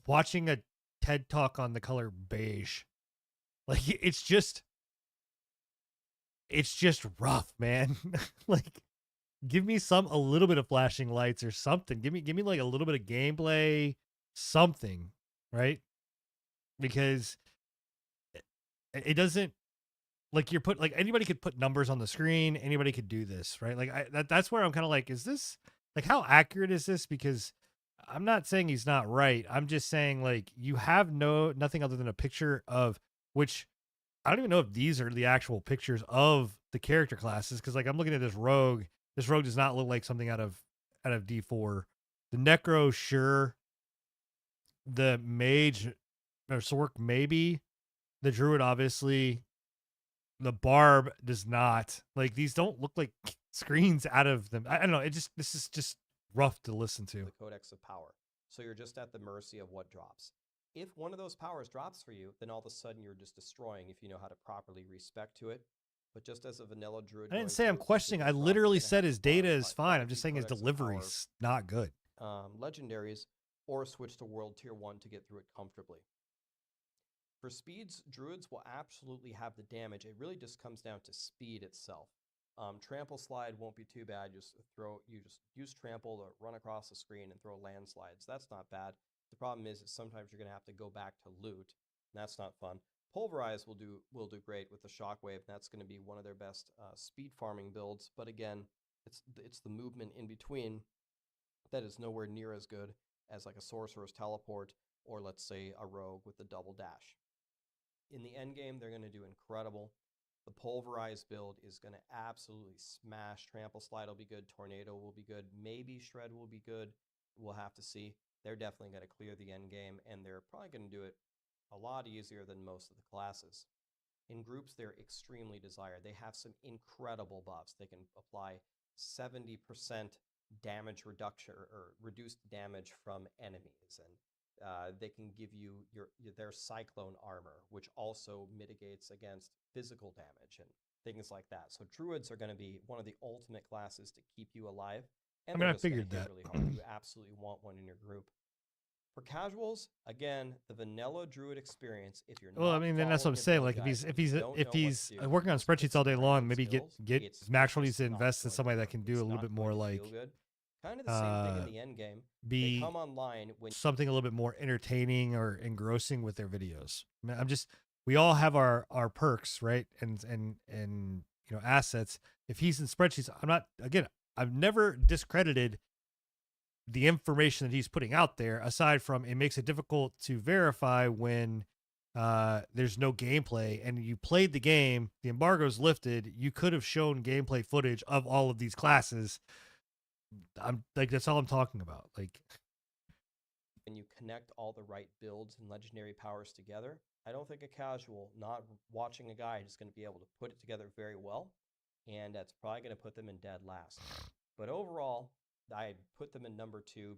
watching a TED talk on the color beige. Like it's just rough, man. Like give me a little bit of flashing lights or something. Give me like a little bit of gameplay, something, right? Because it doesn't, like you're put, like anybody could put numbers on the screen, anybody could do this, right? Like that's where I'm kind of like, is this, like, how accurate is this? Because I'm not saying he's not right. I'm just saying, like, you have nothing other than a picture of, which I don't even know if these are the actual pictures of the character classes, because like I'm looking at this rogue. This rogue does not look like something out of D4. The necro, sure. The mage or sork, maybe. The druid, obviously. The barb does not. Like, these don't look like screens out of them. I don't know. This is just rough to listen to. The Codex of Power. So you're just at the mercy of what drops. If one of those powers drops for you, then all of a sudden you're just destroying if you know how to properly respec to it. But just as a vanilla druid, I didn't say I'm questioning. I literally said his data is fine. I'm just saying his Codex of delivery's not good. Legendaries, or switch to World Tier 1 to get through it comfortably. For speeds, druids will absolutely have the damage. It really just comes down to speed itself. Trample slide won't be too bad. You just use trample to run across the screen and throw landslides. That's not bad. The problem is sometimes you're going to have to go back to loot, and that's not fun. Pulverize will do great with the shockwave. That's going to be one of their best speed farming builds. But again, it's the movement in between that is nowhere near as good as like a sorcerer's teleport, or let's say a rogue with the double dash. In the end game, they're going to do incredible. The pulverized build is going to absolutely smash. Trample slide will be good. Tornado will be good. Maybe shred will be good. We'll have to see. They're definitely going to clear the end game, and they're probably going to do it a lot easier than most of the classes. In groups, they're extremely desired. They have some incredible buffs. They can apply 70% damage reduction or reduced damage from enemies, and they can give you their cyclone armor, which also mitigates against physical damage and things like that. So druids are going to be one of the ultimate classes to keep you alive. And I figured that. really hard. You absolutely want one in your group. For casuals, again, the vanilla druid experience. If you're well, I mean, then that's what I'm saying. Like, if he's working on spreadsheets all day long, maybe get Maxwell needs to invest in somebody that can do a little bit more, like, kind of the same thing in the end game. Be they come online when something a little bit more entertaining or engrossing with their videos. I mean, we all have our perks, right? And you know, assets. If he's in spreadsheets, I've never discredited the information that he's putting out there, aside from it makes it difficult to verify when there's no gameplay and you played the game, the embargo's lifted, you could have shown gameplay footage of all of these classes. I'm like, that's all I'm talking about. Like, when you connect all the right builds and legendary powers together, I don't think a casual not watching a guide is going to be able to put it together very well, and that's probably going to put them in dead last. But overall, I put them in number 2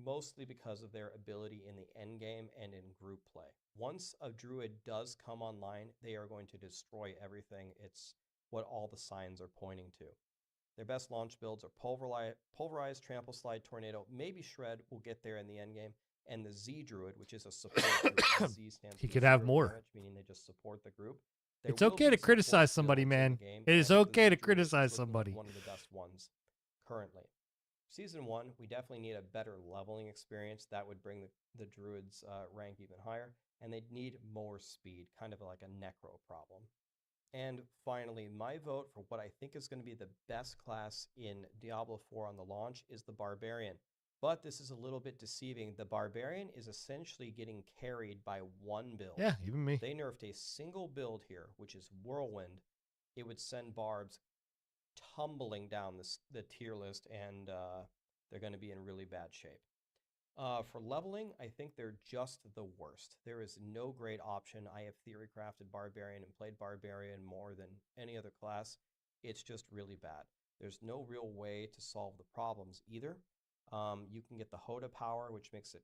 mostly because of their ability in the end game and in group play. Once a druid does come online, they are going to destroy everything. It's what all the signs are pointing to. Their best launch builds are Pulverize, Trample Slide, Tornado, maybe Shred will get there in the end game, and the Z Druid, which is a support druid. Z stands he for could have zero more. damage, meaning they just support the group. It's okay to criticize somebody, man. It is okay to criticize somebody. One of the best ones currently. Season 1, we definitely need a better leveling experience. That would bring the druid's rank even higher, and they'd need more speed, kind of like a necro problem. And finally, my vote for what I think is going to be the best class in Diablo 4 on the launch is the Barbarian. But this is a little bit deceiving. The Barbarian is essentially getting carried by one build. Yeah, even me. They nerfed a single build here, which is Whirlwind. It would send Barbs tumbling down the tier list, and they're going to be in really bad shape. For leveling, I think they're just the worst. There is no great option. I have theory crafted Barbarian and played Barbarian more than any other class. It's just really bad. There's no real way to solve the problems either. You can get the Hoda power, which makes it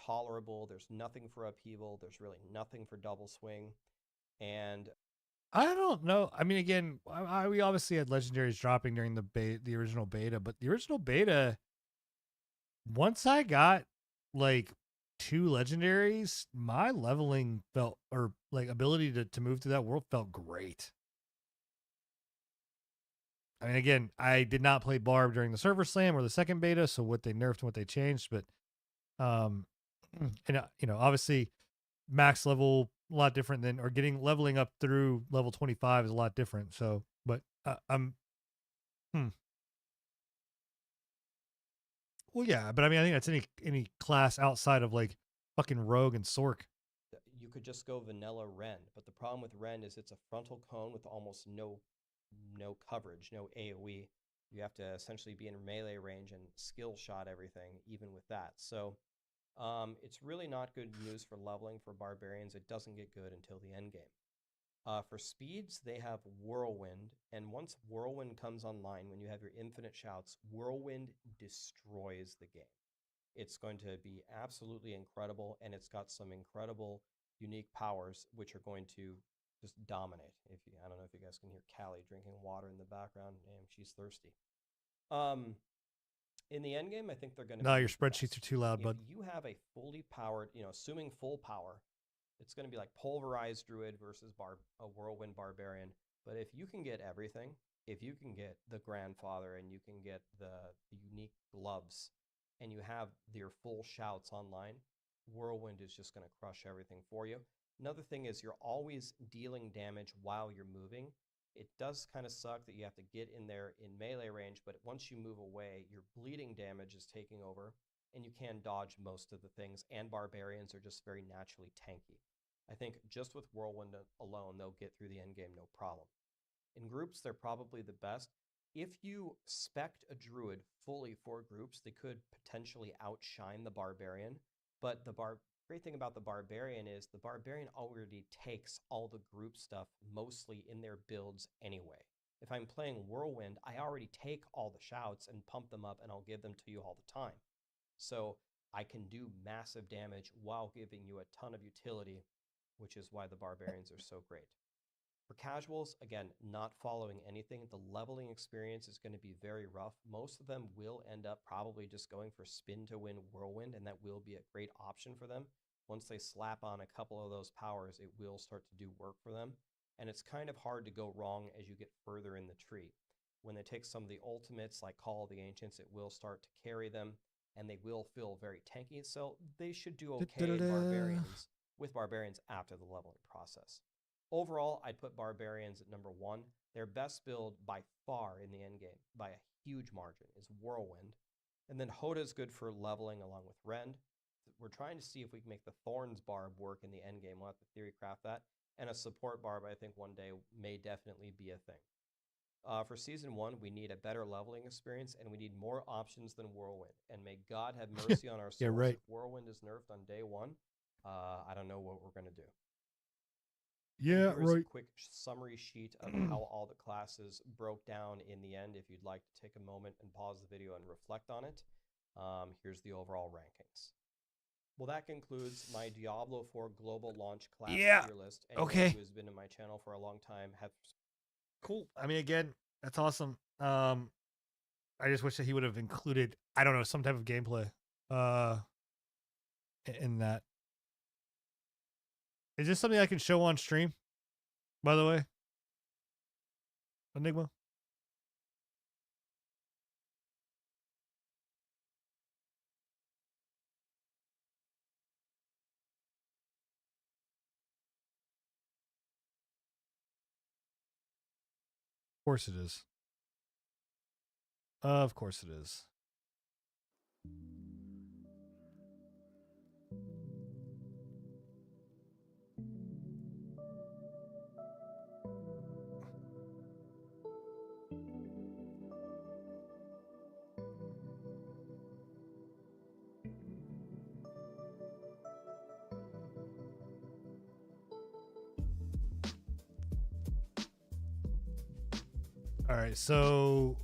tolerable. There's nothing for upheaval. There's really nothing for double swing. And I don't know. I mean, again, we obviously had legendaries dropping during the original beta, but the original beta, once I got like 2 legendaries, my leveling felt, or like ability to move through that world felt great. I mean, again, I did not play Barb during the server slam or the second beta, so what they nerfed and what they changed, but and obviously max level a lot different than, or getting leveling up through level 25 is a lot different. So, but well, yeah, but I mean, I think that's any class outside of like fucking Rogue and Sork. you could just go vanilla Ren, but the problem with Ren is it's a frontal cone with almost no coverage, no AoE. You have to essentially be in melee range and skill shot everything, even with that. So it's really not good news for leveling for Barbarians. It doesn't get good until the end game. For speeds, they have Whirlwind, and once Whirlwind comes online, when you have your infinite shouts, Whirlwind destroys the game. It's going to be absolutely incredible, and it's got some incredible unique powers which are going to just dominate. I don't know if you guys can hear Callie drinking water in the background. Damn, she's thirsty. In the end game, I think they're going to. No, be your the spreadsheets best. are too loud, bud. If you have a fully powered, assuming full power, it's going to be like pulverized druid versus a whirlwind barbarian. But if you can get everything, if you can get the grandfather and you can get the unique gloves, and you have your full shouts online, whirlwind is just going to crush everything for you. Another thing is you're always dealing damage while you're moving. It does kind of suck that you have to get in there in melee range, but once you move away, your bleeding damage is taking over, and you can dodge most of the things, and barbarians are just very naturally tanky. I think just with Whirlwind alone, they'll get through the end game no problem. In groups, they're probably the best. If you spec'd a druid fully for groups, they could potentially outshine the barbarian, but the great thing about the barbarian is the barbarian already takes all the group stuff mostly in their builds anyway. If I'm playing Whirlwind, I already take all the shouts and pump them up, and I'll give them to you all the time. So I can do massive damage while giving you a ton of utility, which is why the barbarians are so great. For casuals, again, not following anything, the leveling experience is going to be very rough. Most of them will end up probably just going for spin to win Whirlwind, and that will be a great option for them. Once they slap on a couple of those powers, it will start to do work for them. And it's kind of hard to go wrong as you get further in the tree. When they take some of the ultimates, like Call of the Ancients, it will start to carry them, and they will feel very tanky. So they should do okay with Barbarians after the leveling process. Overall, I'd put Barbarians at number 1. Their best build by far in the end game, by a huge margin, is Whirlwind. And then Hoda is good for leveling along with Rend. We're trying to see if we can make the Thorns barb work in the end game. We'll have to theory craft that. And a support barb, I think one day may definitely be a thing. For Season 1, we need a better leveling experience, and we need more options than Whirlwind. And may God have mercy on our souls. Yeah, right. If Whirlwind is nerfed on day 1, I don't know what we're going to do. Yeah, Here's right. a quick summary sheet of how all the classes broke down in the end. If you'd like to take a moment and pause the video and reflect on it, here's the overall rankings. Well, that concludes my Diablo 4 global launch class tier list. Anyone who has been in my channel for a long time cool. I mean, again, that's awesome. I just wish that he would have included, I don't know, some type of gameplay in that. Is this something I can show on stream, by the way? Enigma? Of course it is. Of course it is. All right, so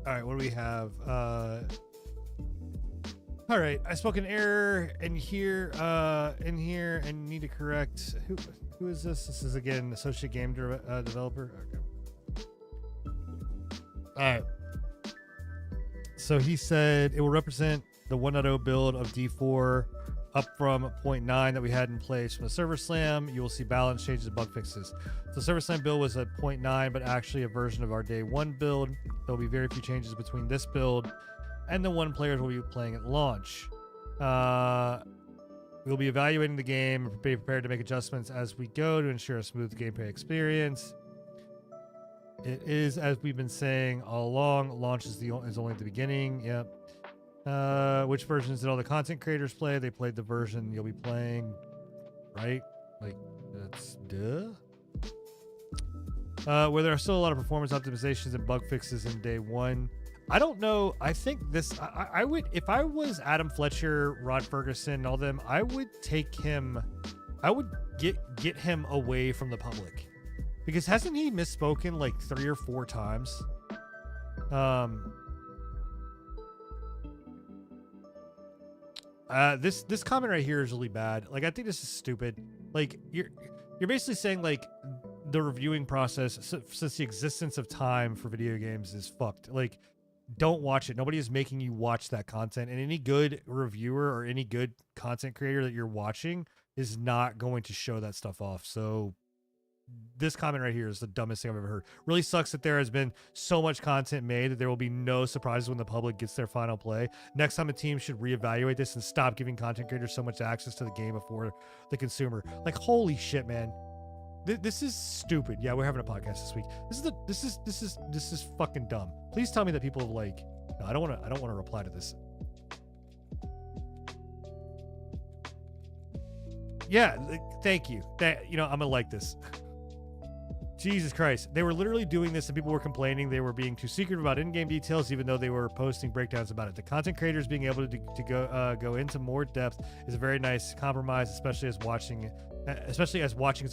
all right, what do we have? All right, I spoke an error in here, and need to correct. Who is this? This is again associate game developer. Okay. All right. So he said it will represent the 1.0 build of D4 up from 0.9 that we had in place from the server slam. You will see balance changes and bug fixes. So server slam build was at 0.9, but actually a version of our day one build. There will be very few changes between this build and the one players will be playing at launch. We'll be evaluating the game and be prepared to make adjustments as we go to ensure a smooth gameplay experience. It is, as we've been saying all along, launch is only at the beginning. Yep. Which versions did all the content creators play? They played the version you'll be playing, right? Like, that's duh. Where there are still a lot of performance optimizations and bug fixes in day one. I don't know. I think this, I would, if I was Adam Fletcher, Rod Ferguson, all them, I would take him, I would get him away from the public. Because hasn't he misspoken like 3 or 4 times? This comment right here is really bad. Like, I think this is stupid. Like, you're basically saying like the reviewing process, since the existence of time for video games is fucked. Like, don't watch it. Nobody is making you watch that content, and any good reviewer or any good content creator that you're watching is not going to show that stuff off. So this comment right here is the dumbest thing I've ever heard. Really sucks that there has been so much content made that there will be no surprises when the public gets their final play. Next time a team should reevaluate this and stop giving content creators so much access to the game before the consumer. Like, holy shit, man. This is stupid. Yeah, we're having a podcast this week. This is fucking dumb. Please tell me that people have like, no, I don't want to reply to this. Yeah, thank you. I'm gonna like this. Jesus Christ. They were literally doing this and people were complaining they were being too secretive about in-game details even though they were posting breakdowns about it. The content creators being able to go into more depth is a very nice compromise, especially as watching as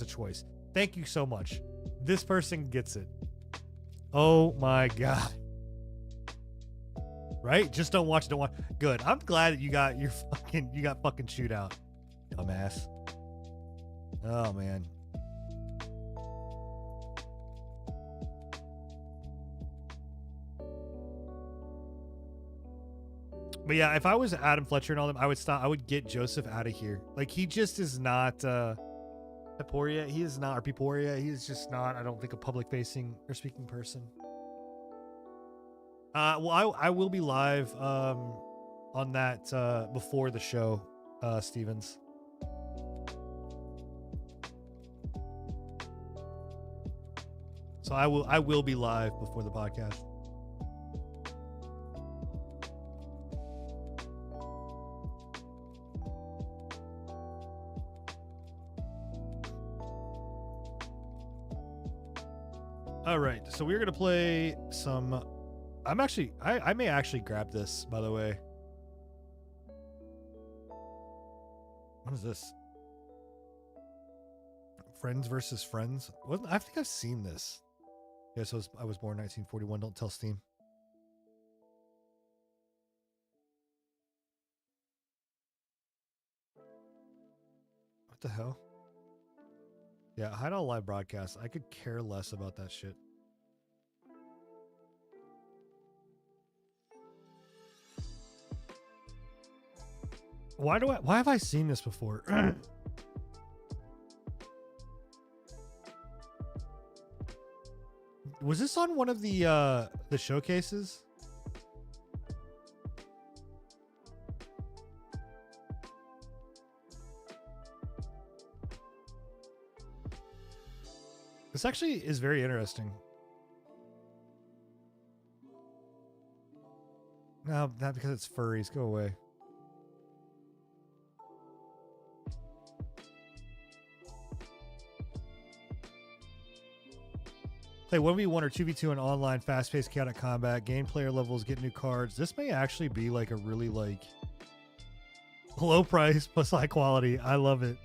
a choice. Thank you so much. This person gets it. Oh my God. Right? Just don't watch. Good. I'm glad that you got fucking shootout. Dumbass. Oh man. But yeah, if I was Adam Fletcher and all them, I would stop. I would get Joseph out of here. Like, he just is not Peporia. He is not, or Peporia. He is just not, I don't think, a public facing or speaking person. Well, I will be live on that before the show, Stevens. So I will be live before the podcast. All right, so we're gonna play some. I may actually grab this, by the way. What is this? Friends versus Friends. I think I've seen this. Yeah, so I was born 1941. Don't tell Steam. What the hell? Yeah, hide all live broadcasts. I could care less about that shit. Why have I seen this before? Was this on one of the showcases? This actually is very interesting. Not because it's furries. Go away. Play 1v1 or 2v2 in online, fast-paced, chaotic combat. Gain player levels, get new cards. This may actually be like a really like low price plus high quality. I love it.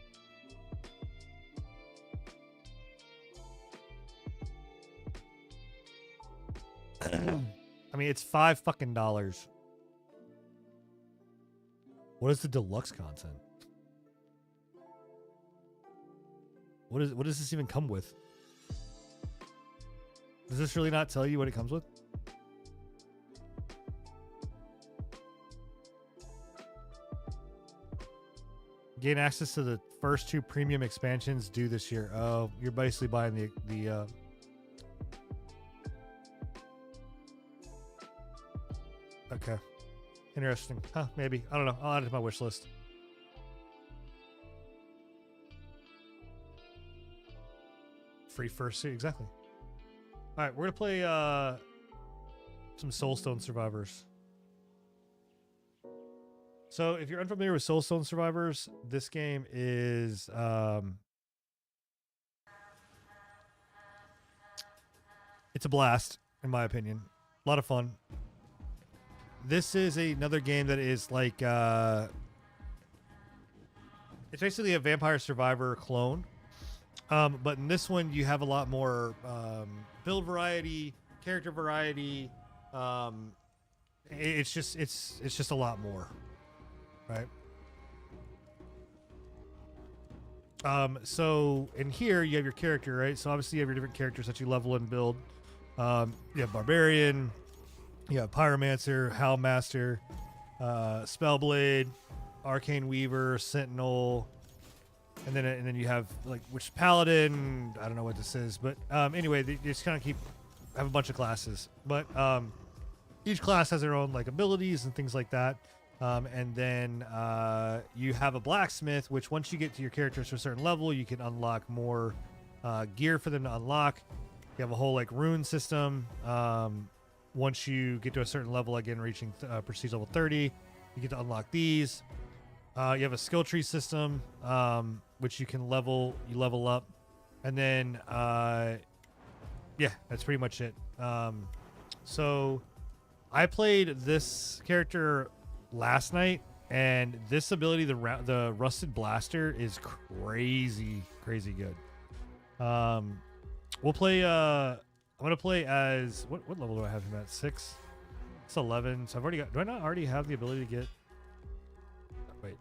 I mean, it's $5 fucking. What is the deluxe content? What does this even come with? Does this really not tell you what it comes with? Gain access to the first 2 premium expansions due this year. Oh, you're basically buying the okay. Interesting. Huh, maybe. I don't know. I'll add it to my wish list. Free first suit, exactly. All right, we're gonna play some Soulstone Survivors. So, if you're unfamiliar with Soulstone Survivors, this game is it's a blast, in my opinion. A lot of fun. This is another game that is like it's basically a Vampire Survivor clone. But in this one, you have a lot more build variety, character variety. It's just a lot more, right? So in here, you have your character, right? So obviously, you have your different characters that you level and build. You have Barbarian, you have Pyromancer, Howlmaster, Spellblade, Arcane Weaver, Sentinel. And then you have like which Paladin. I don't know what this is, but anyway, they just kind of have a bunch of classes. But each class has their own like abilities and things like that. And then you have a blacksmith, which once you get to your characters to a certain level, you can unlock more gear for them to unlock. You have a whole like rune system. Once you get to a certain level, again reaching prestige level 30, you get to unlock these. You have a skill tree system, which you can level up. And then, yeah, that's pretty much it. So I played this character last night, and this ability, the Rusted Blaster, is crazy good. We'll play, I'm going to play as, what level do I have him at? 6? It's 11. So I've already got, do I not already have the ability to get, wait.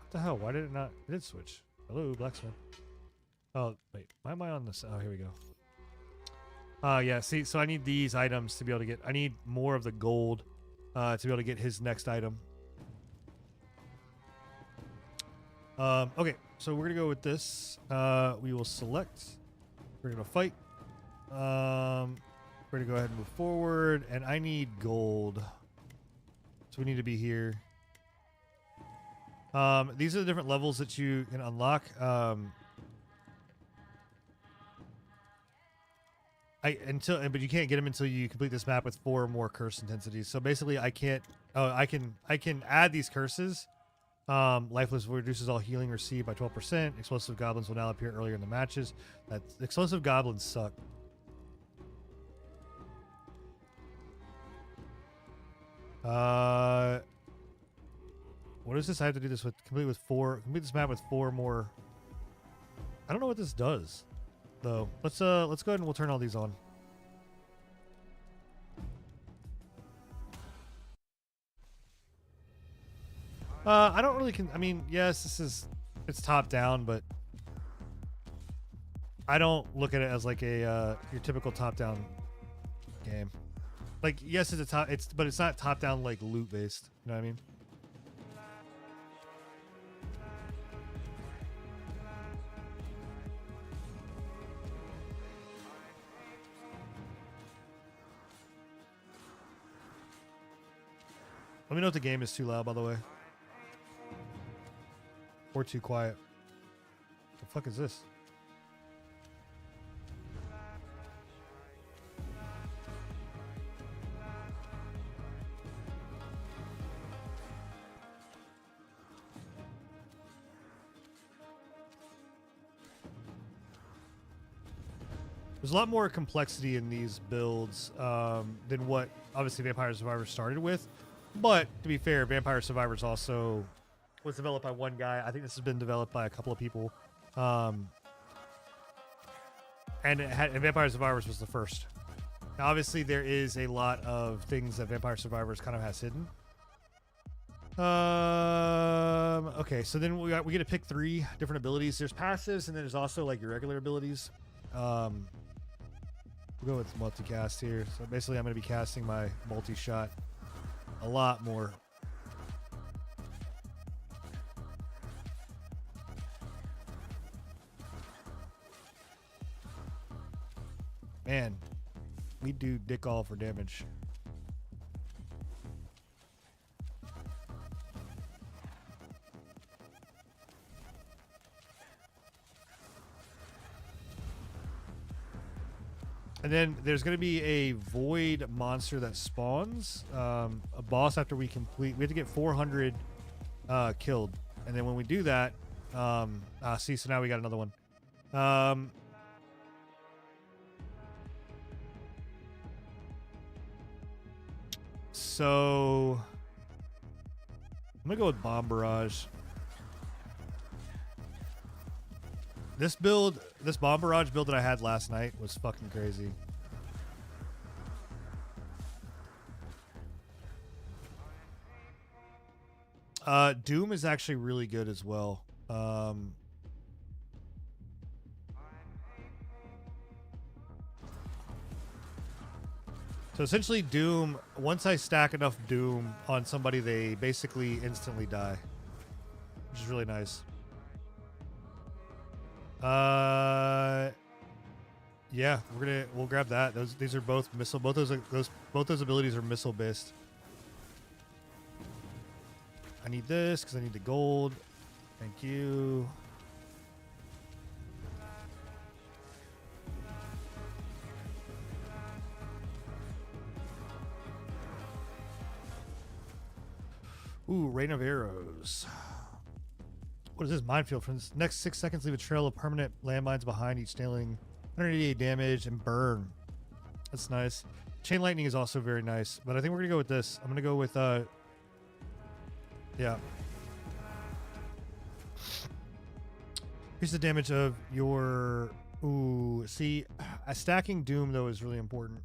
What the hell? Why did it not? It did switch. Hello, blacksmith. Oh, wait. Why am I on this? Oh, here we go. Yeah, see, so I need these items to be able to get... I need more of the gold to be able to get his next item. Okay, so we're going to go with this. We will select. We're going to fight. We're going to go ahead and move forward. And I need gold. So we need to be here. These are the different levels that you can unlock. But you can't get them until you complete this map with 4 more curse intensities. So basically, I can't. Oh, I can add these curses. Lifeless reduces all healing received by 12%. Explosive goblins will now appear earlier in the matches. Explosive goblins suck. What does this? I have to do this with complete this map with 4 more. I don't know what this does, though. Let's go ahead and we'll turn all these on. I don't really I mean, yes, it's top down, but I don't look at it as like a your typical top down game. Like, yes, but it's not top down like loot based. You know what I mean? Let me know if the game is too loud, by the way. Or too quiet. The fuck is this? There's a lot more complexity in these builds than what obviously Vampire Survivors started with. But to be fair, Vampire Survivors also was developed by one guy. I think this has been developed by a couple of people. And Vampire Survivors was the first. Now, obviously, there is a lot of things that Vampire Survivors kind of has hidden. Okay, so then we get to pick 3 different abilities. There's passives, and then there's also like your regular abilities. We'll go with multicast here. So basically, I'm going to be casting my multi-shot a lot more. Man, we do dick all for damage. And then there's going to be a void monster that spawns, a boss after we complete. We have to get 400 killed, and then when we do that, see, so now we got another one. So I'm gonna go with Bomb Barrage. This build, this Bomb Barrage build that I had last night was fucking crazy. Doom is actually really good as well. So essentially Doom, once I stack enough Doom on somebody, they basically instantly die, which is really nice. Yeah, we'll grab that. These are both missile. Both those abilities are missile based. I need this because I need the gold. Thank you. Ooh, Rain of Arrows. What is this? Minefield. For the next 6 seconds, leave a trail of permanent landmines behind, each dealing 188 damage and burn. That's nice. Chain Lightning is also very nice, but I think we're going to go with this. I'm going to go with, yeah. Here's the damage of your... Ooh, see, stacking Doom, though, is really important.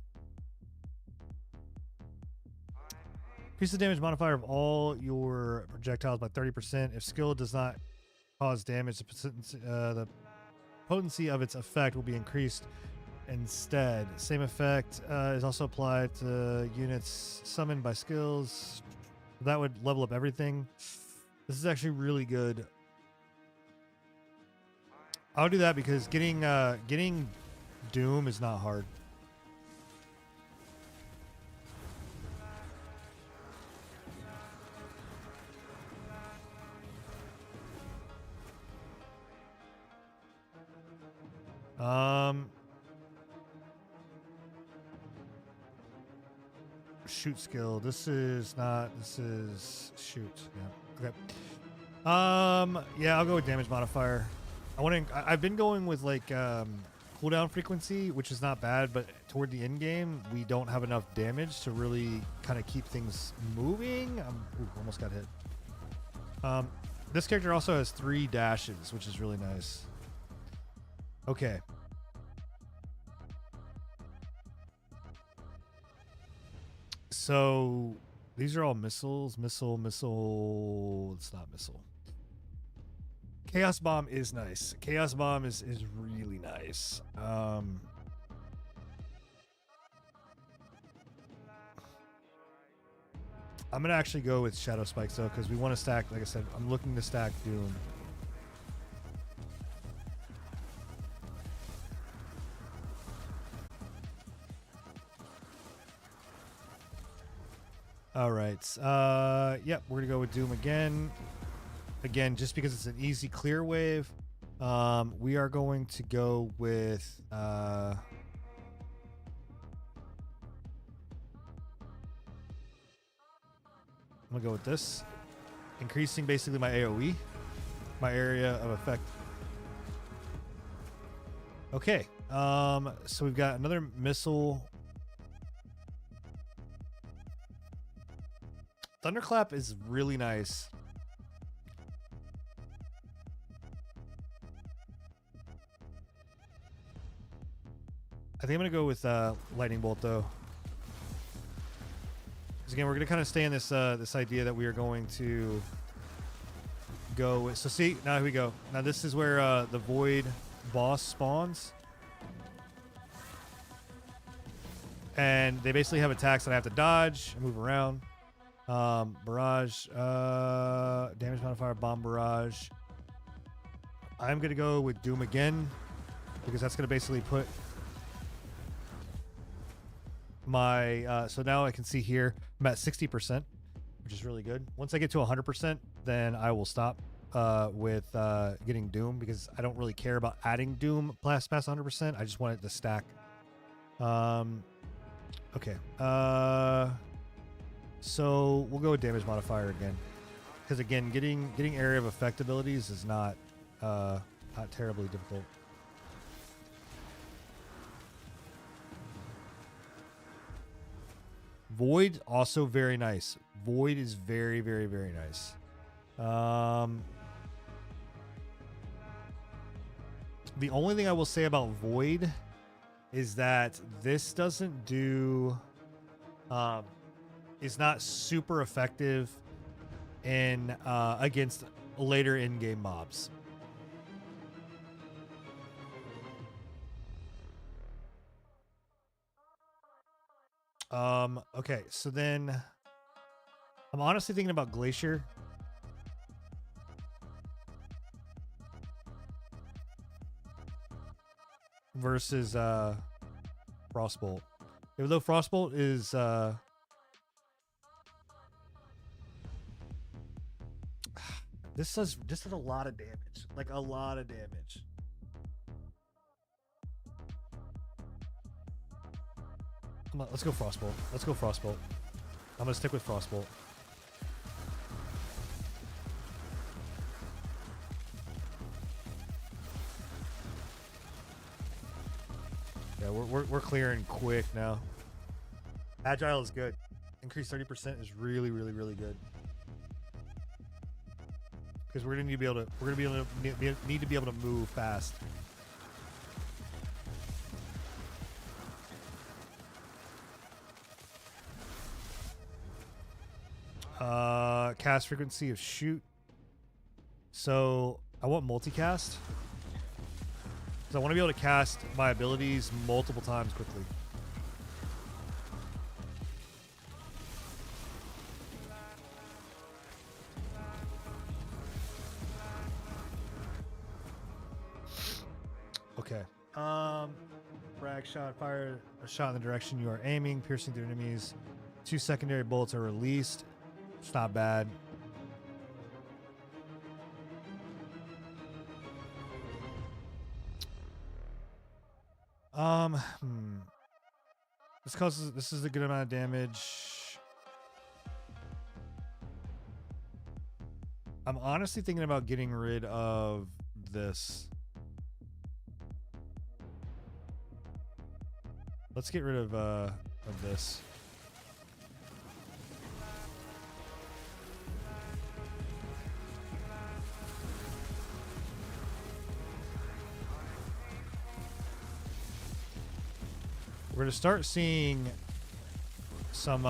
Increase the damage modifier of all your projectiles by 30%. If skill does not cause damage, the potency of its effect will be increased instead. Same effect is also applied to units summoned by skills. That would level up everything. This is actually really good. I'll do that because getting Doom is not hard. Shoot skill. This is shoot. Yeah. Okay. Yeah, I'll go with damage modifier. I've been going with like cooldown frequency, which is not bad, but toward the end game, we don't have enough damage to really kind of keep things moving. Ooh, almost got hit. This character also has 3 dashes, which is really nice. Okay. So these are all missiles. Missile. It's not missile. Chaos Bomb is nice. Chaos Bomb is really nice. I'm gonna actually go with Shadow Spikes though, because we want to stack. Like I said, I'm looking to stack Doom. All right. Yep, we're gonna go with Doom again. Again, just because it's an easy clear wave, we are going to go with. I'm gonna go with this, increasing basically my AOE, my area of effect. Okay. So we've got another missile. Thunderclap is really nice. I think I'm gonna go with lightning bolt though. Because again, we're gonna kind of stay in this this idea that we are going to go with. So see, now here we go. Now this is where the void boss spawns, and they basically have attacks that I have to dodge and move around. Barrage, damage modifier, bomb barrage. I'm gonna go with Doom again because that's gonna basically put my so now I can see here I'm at 60%, which is really good. Once I get to 100%, then I will stop with getting Doom because I don't really care about adding Doom past 100%. I just want it to stack. Okay. So we'll go with damage modifier again, because again, getting area of effect abilities is not terribly difficult. Void also very nice. Void is very, very, very nice. The only thing I will say about Void is that this doesn't do is not super effective in against later in-game mobs. Okay, so then I'm honestly thinking about Glacier. Versus Frostbolt. Even though Frostbolt is this does a lot of damage. Like a lot of damage. Come on, let's go Frostbolt. Let's go Frostbolt. I'm gonna stick with Frostbolt. Yeah, we're clearing quick now. Agile is good. Increase 30% is really, really, really good. Because we're gonna need to be able to need to be able to move fast. Cast frequency of shoot. So I want multicast. So I want to be able to cast my abilities multiple times quickly. Okay. Frag shot, fire a shot in the direction you are aiming, piercing through enemies. 2 secondary bullets are released. It's not bad. This is a good amount of damage. I'm honestly thinking about getting rid of this. Let's get rid of this. We're gonna start seeing some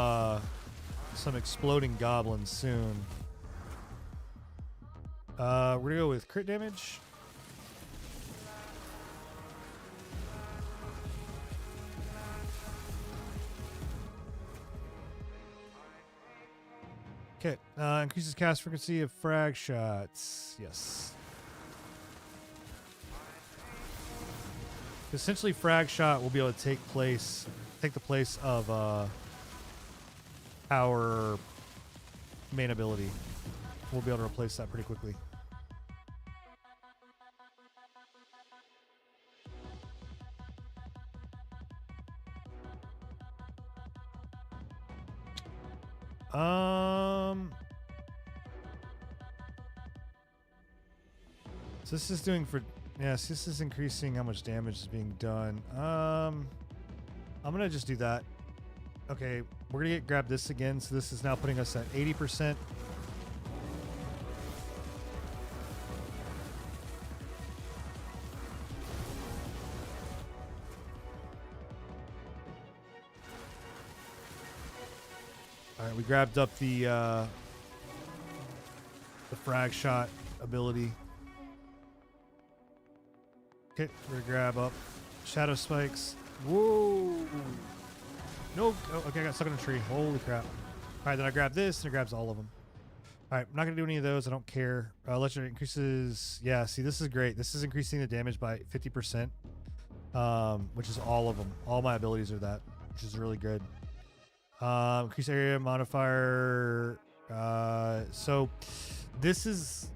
exploding goblins soon. We're gonna go with crit damage. Okay, increases cast frequency of frag shots. Yes. Essentially, frag shot will be able to take the place of our main ability. We'll be able to replace that pretty quickly. So this is doing for Yeah, so this is increasing how much damage is being done. I'm gonna just do that. Okay, we're gonna grab this again. So this is now putting us at 80%. All right, we grabbed up the frag shot ability. Okay, we're gonna grab up shadow spikes. Whoa! No, oh, okay, I got stuck in a tree. Holy crap! All right, then I grab this and it grabs all of them. All right, I'm not gonna do any of those. I don't care. Legendary increases. Yeah, see, this is great. This is increasing the damage by 50%, which is all of them. All my abilities are that, which is really good. Increase area modifier. So this is.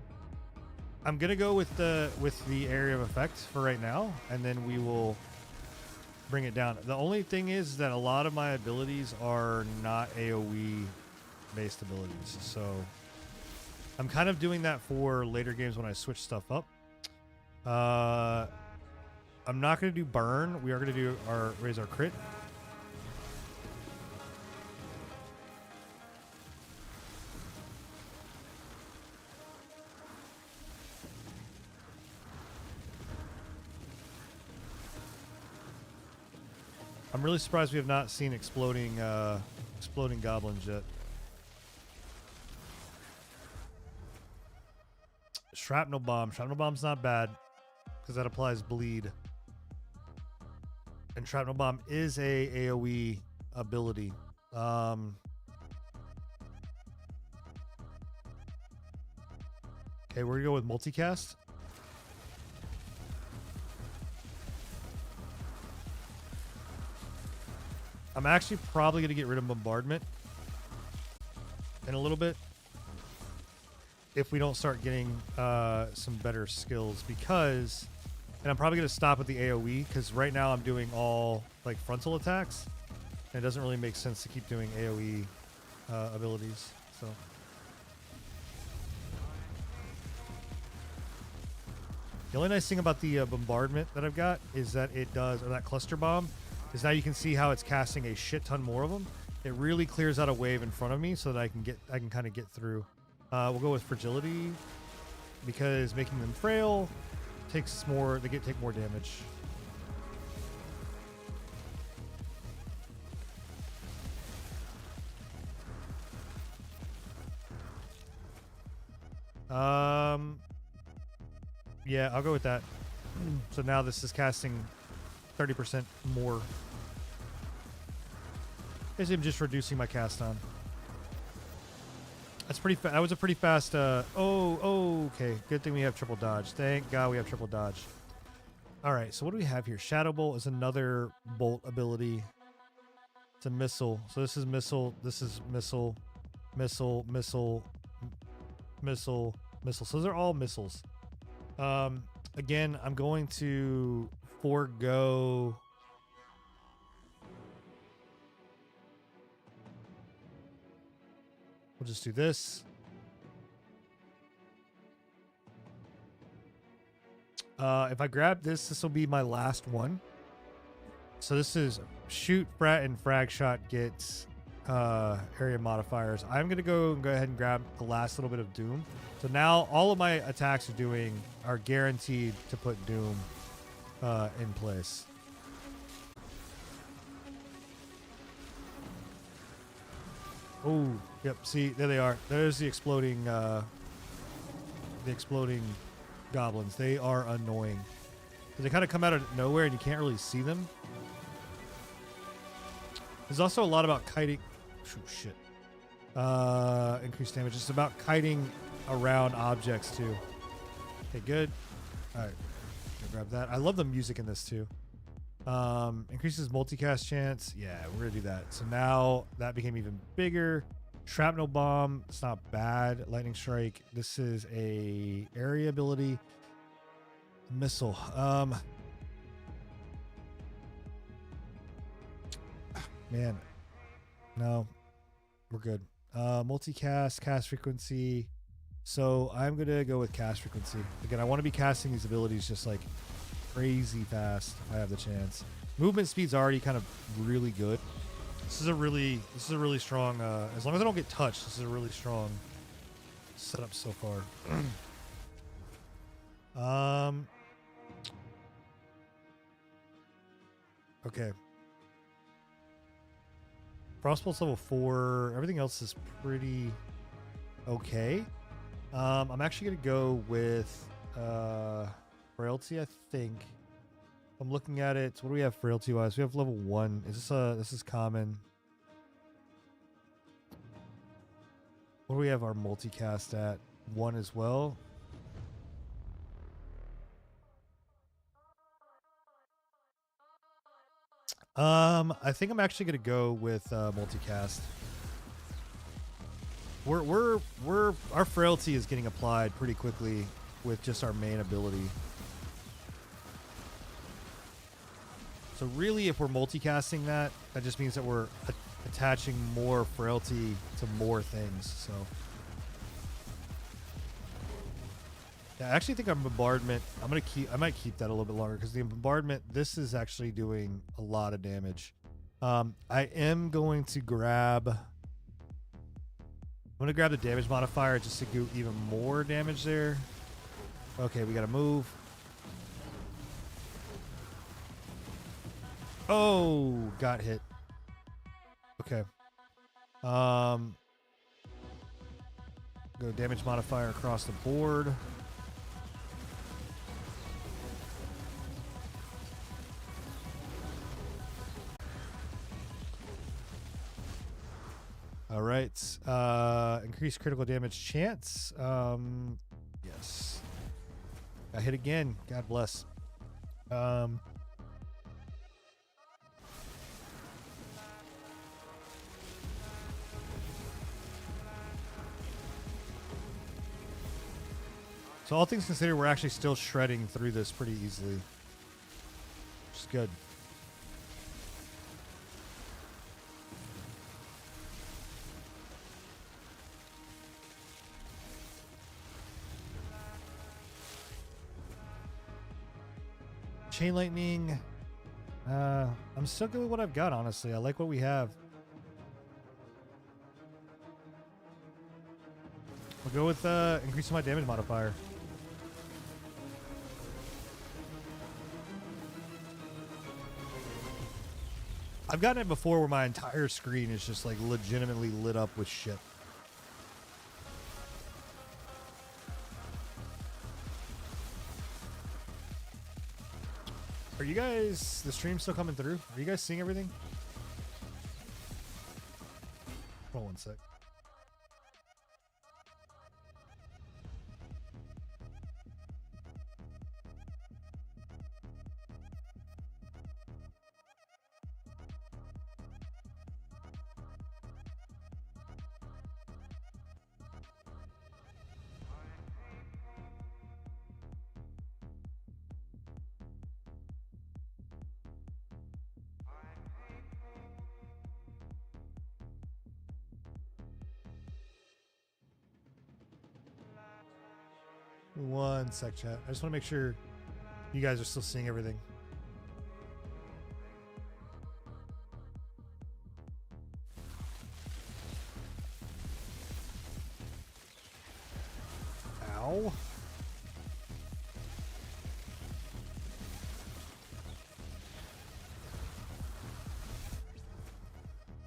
I'm gonna go with the area of effect for right now, and then we will bring it down. The only thing is that a lot of my abilities are not AoE based abilities, so I'm kind of doing that for later games when I switch stuff up. I'm not gonna do burn. We are gonna do raise our crit. I'm really surprised we have not seen exploding goblins yet. Shrapnel bomb. Shrapnel bomb's not bad because that applies bleed. And shrapnel bomb is a AoE ability. Okay, we're gonna go with multicast. I'm actually probably going to get rid of bombardment in a little bit if we don't start getting some better skills, because, and I'm probably going to stop at the AoE because right now I'm doing all like frontal attacks and it doesn't really make sense to keep doing AoE abilities. So the only nice thing about the bombardment that I've got is that it does, or that cluster bomb, is now you can see how it's casting a shit ton more of them. It really clears out a wave in front of me so that I can kind of get through. We'll go with fragility because making them frail takes more. They take more damage. Yeah, I'll go with that. So now this is casting 30% more. Basically, I'm just reducing my cast on. That's pretty. That was a pretty fast. Okay. Good thing we have triple dodge. Thank God we have triple dodge. All right. So what do we have here? Shadow Bolt is another bolt ability. It's a missile. So this is missile. This is missile. Missile. Missile. Missile. Missile. So those are all missiles. Again, I'm going to forego. We'll just do this. If I grab this, this will be my last one. So this is shoot, frat, and frag shot gets area modifiers. I'm gonna go ahead and grab the last little bit of Doom. So now all of my attacks are guaranteed to put Doom in place. Oh, yep. See, there they are. There's the exploding goblins. They are annoying. They kind of come out of nowhere and you can't really see them. There's also a lot about kiting. Shit. Increased damage. It's about kiting around objects too. Okay, good. All right. Grab that. I love the music in this too. Increases multicast chance. Yeah, we're gonna do that. So now that became even bigger. Shrapnel bomb. It's not bad. Lightning strike. This is a area ability. Missile. Man, no, we're good. Multicast, cast frequency, So I'm going to go with cast frequency. Again, I want to be casting these abilities just like crazy fast if I have the chance. Movement speed's already kind of really good. This is a really strong, as long as I don't get touched, this is a really strong setup so far. Okay. Frostbolt's level 4. Everything else is pretty okay. I'm actually going to go with frailty, I think. I'm looking at it. What do we have frailty wise? We have level 1. Is this is common. What do we have our multicast at? 1 as well. I think I'm actually gonna go with multicast. Our frailty is getting applied pretty quickly with just our main ability. So really, if we're multicasting that just means that we're attaching more frailty to more things. So yeah, I actually think our bombardment, I might keep that a little bit longer because the bombardment, this is actually doing a lot of damage. I am going to grab the damage modifier just to do even more damage there. Okay, we gotta move. Oh, got hit. Okay. Go damage modifier across the board. All right. Increased critical damage chance. Yes. I hit again. God bless. So all things considered, we're actually still shredding through this pretty easily, which is good. Chain lightning. I'm still good with what I've got, honestly. I like what we have. We'll go with increasing my damage modifier. I've gotten it before where my entire screen is just like legitimately lit up with shit. Are you guys, the stream still coming through? Are you guys seeing everything? Hold on one sec. One sec, chat. I just want to make sure you guys are still seeing everything. Ow.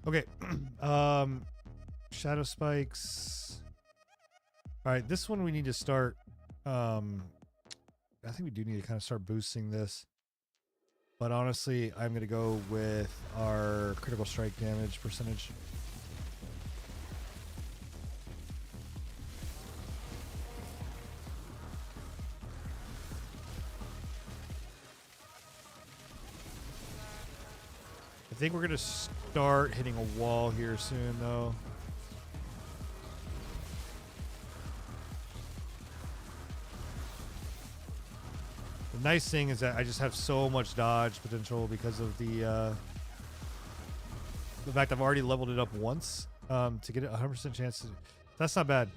Okay. Shadow spikes. All right, this one we need to start. I think we do need to kind of start boosting this. But honestly, I'm going to go with our critical strike damage percentage. I think we're going to start hitting a wall here soon, though. The nice thing is that I just have so much dodge potential because of the fact I've already leveled it up once to get it 100% chance to. That's not bad.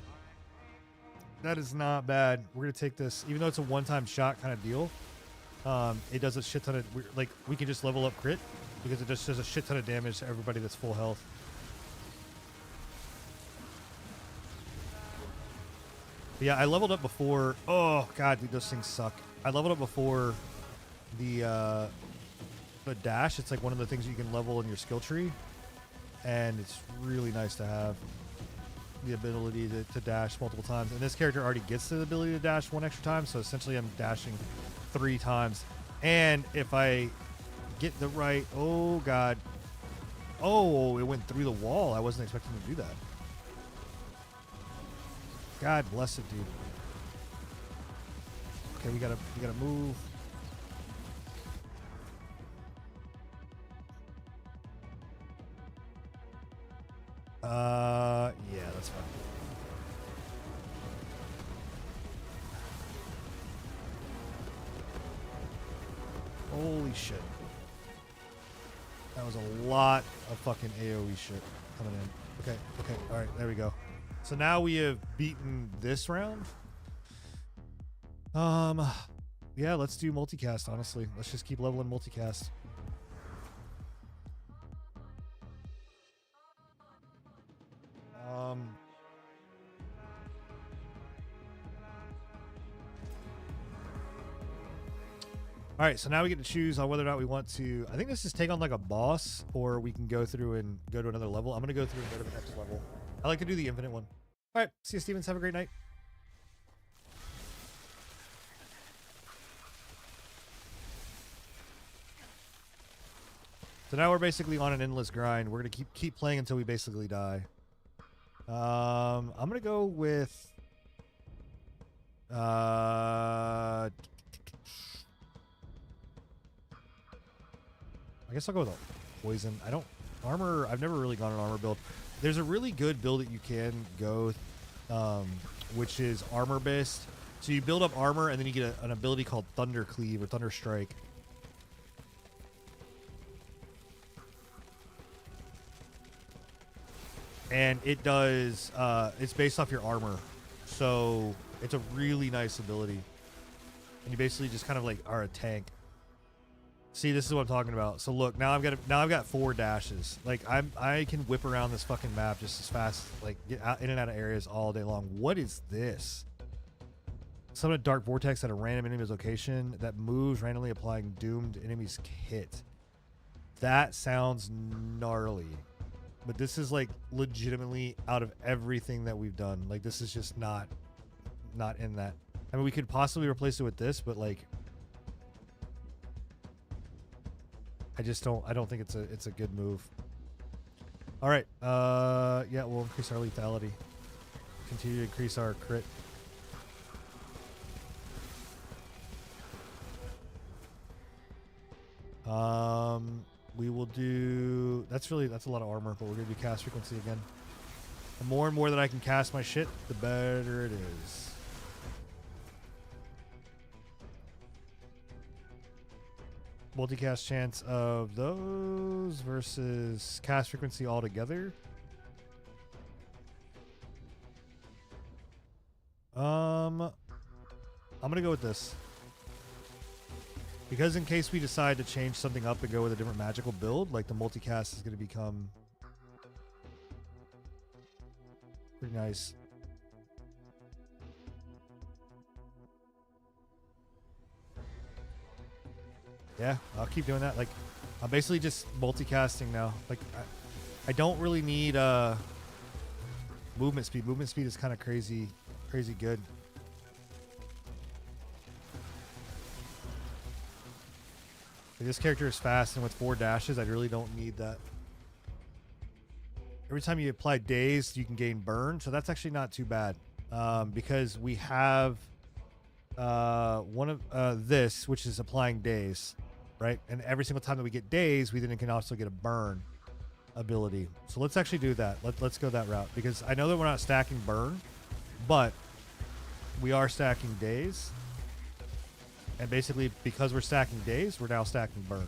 That is not bad. We're gonna take this, even though it's a one-time shot kind of deal. It does a shit ton of like we can just level up crit because it just does a shit ton of damage to everybody that's full health. But yeah, I leveled up before. Oh god, dude, those things suck. I leveled up before the dash. It's like one of the things you can level in your skill tree, and it's really nice to have the ability to dash multiple times. And this character already gets the ability to dash one extra time, so essentially I'm dashing 3 times. And if I get the right, oh god, oh, it went through the wall. I wasn't expecting to do that. God bless it, dude. Okay, we gotta move. Yeah, that's fine. Holy shit. That was a lot of fucking AoE shit coming in. Okay, alright, there we go. So now we have beaten this round. Yeah, let's do multicast, honestly. Let's just keep leveling multicast. All right, so now we get to choose on whether or not we want to. I think this is take on like a boss, or we can go through and go to another level. I'm going to go through and go to the next level. I like to do the infinite one. All right, see you, Stevens. Have a great night. So now we're basically on an endless grind. We're going to keep playing until we basically die. I'm going to go with... I guess I'll go with poison. Armor, I've never really gone an armor build. There's a really good build that you can go, which is armor based. So you build up armor and then you get an ability called Thunder Cleave or Thunder Strike. And it does, it's based off your armor. So it's a really nice ability. And you basically just kind of like are a tank. See, this is what I'm talking about. So look, now I've got 4 dashes. Like I can whip around this fucking map just as fast, like get out, in and out of areas all day long. What is this? Summon a dark vortex at a random enemy's location that moves randomly, applying doomed enemies hit. That sounds gnarly. But this is like legitimately out of everything that we've done. Like this is just not in that. I mean, we could possibly replace it with this, but like I don't think it's a good move. All right. Yeah, we'll increase our lethality. Continue to increase our crit. We will do, that's a lot of armor, but we're going to do cast frequency again. The more and more that I can cast my shit, the better it is. Multicast chance of those versus cast frequency altogether. I'm going to go with this. Because in case we decide to change something up and go with a different magical build, like the multicast is going to become pretty nice. Yeah, I'll keep doing that. Like, I'm basically just multicasting now. Like, I don't really need movement speed. Movement speed is kind of crazy good. This character is fast, and with 4 dashes, I really don't need that. Every time you apply daze, you can gain burn, so that's actually not too bad. Because we have one of this, which is applying daze, right? And every single time that we get daze, we then can also get a burn ability. So let's actually do that. Let's go that route, because I know that we're not stacking burn, but we are stacking daze. And basically, because we're stacking days, we're now stacking burn.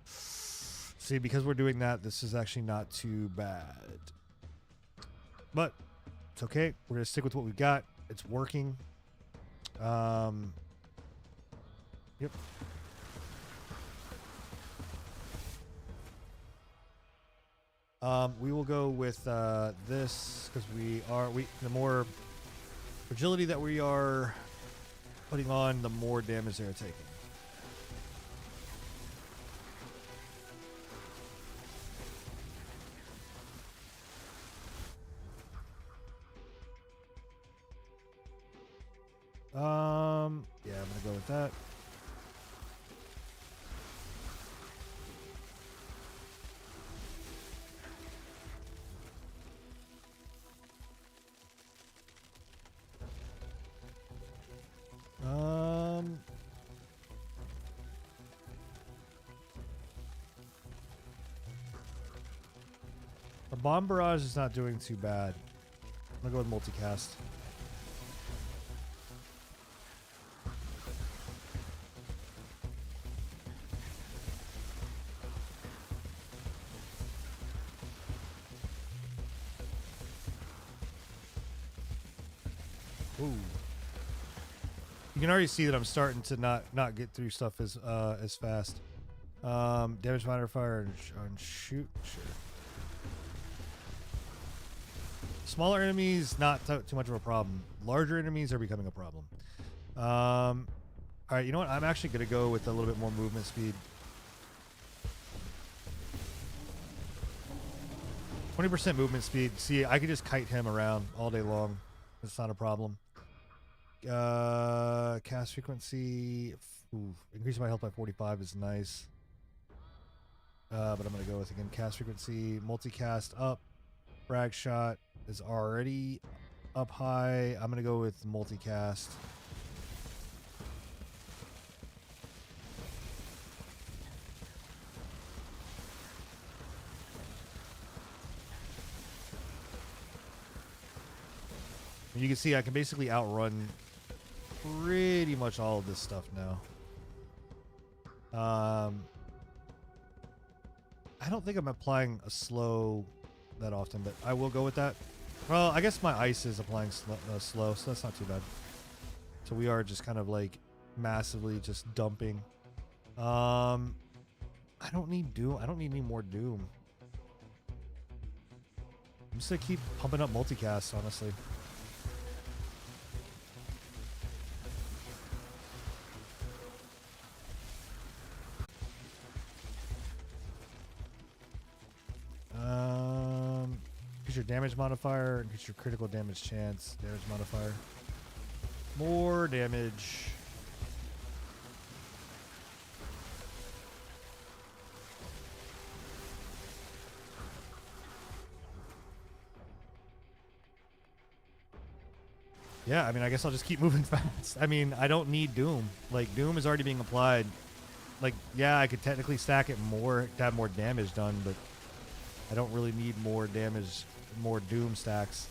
See, because we're doing that, this is actually not too bad. But it's okay. We're gonna stick with what we've got. It's working. Yep. We will go with this because the more fragility that we are putting on, the more damage they're taking. Yeah, I'm gonna go with that. Our bomb barrage is not doing too bad. I'm gonna go with multicast. Ooh. You can already see that I'm starting to not get through stuff as fast. Damage modifier on shoot. Sure. Smaller enemies, not too much of a problem. Larger enemies are becoming a problem. All right, you know what? I'm actually going to go with a little bit more movement speed. 20% movement speed. See, I could just kite him around all day long. It's not a problem. Cast frequency. Ooh, increase my health by 45 is nice. But I'm going to go with, again, cast frequency. Multicast up. Frag shot is already up high. I'm going to go with multicast. You can see I can basically outrun pretty much all of this stuff now. I don't think I'm applying a slow that often, but I will go with that. Well, I guess my ice is applying slow, so that's not too bad. So we are just kind of like massively just dumping. I don't need Doom. I don't need any more Doom. I'm just gonna keep pumping up multicast, honestly. Increase your damage modifier, increase your critical damage chance, damage modifier. More damage. Yeah, I mean, I guess I'll just keep moving fast. I mean, I don't need Doom. Like, Doom is already being applied. Like, yeah, I could technically stack it more to have more damage done, but I don't really need more damage, more Doom stacks.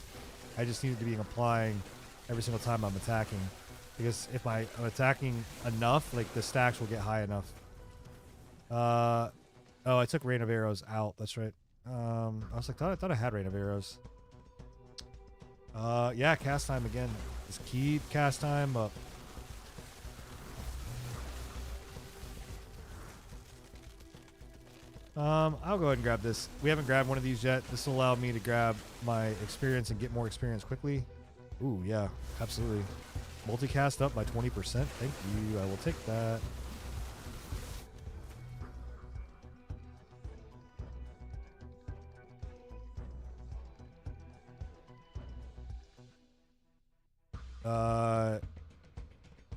I just need it to be applying every single time I'm attacking. Because if I'm attacking enough, like, the stacks will get high enough. Oh, I took Rain of Arrows out. That's right. I was like, I thought I had Rain of Arrows. Yeah, cast time again. Just keep cast time up. I'll go ahead and grab this. We haven't grabbed one of these yet. This will allow me to grab my experience and get more experience quickly. Ooh, yeah, absolutely. Multicast up by 20%. Thank you. I will take that.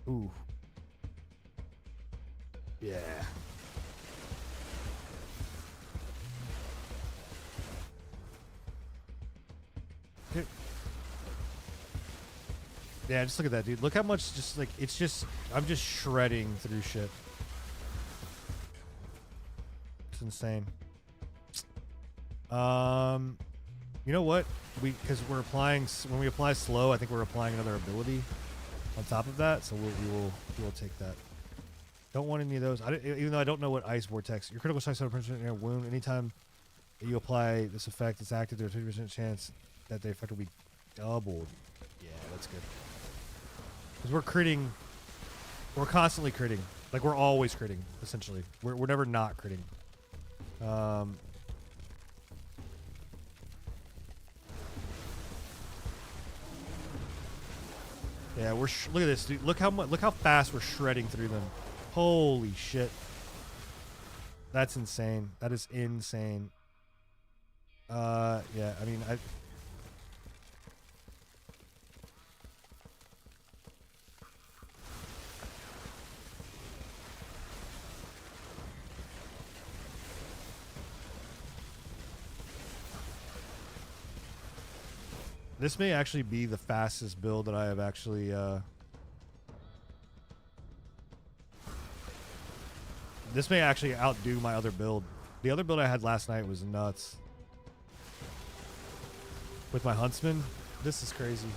Ooh. Yeah. Okay. Yeah, just look at that, dude. Look how much just like it's just I'm just shredding through shit. It's insane. You know what? Because we're applying when we apply slow, I think we're applying another ability on top of that, so we will take that. Don't want any of those. Even though I don't know what ice vortex. Your critical strike 7% in your wound. Anytime you apply this effect, it's active. There's a 50% chance that the effect will be doubled. Yeah, that's good. Because we're critting. We're constantly critting. Like, we're always critting, essentially. We're never not critting. Yeah, look at this, dude. Look how fast we're shredding through them. Holy shit. That's insane. That is insane. Yeah, I mean, this may actually be the fastest build that I have actually, this may actually outdo my other build. The other build I had last night was nuts. With my Huntsman, this is crazy.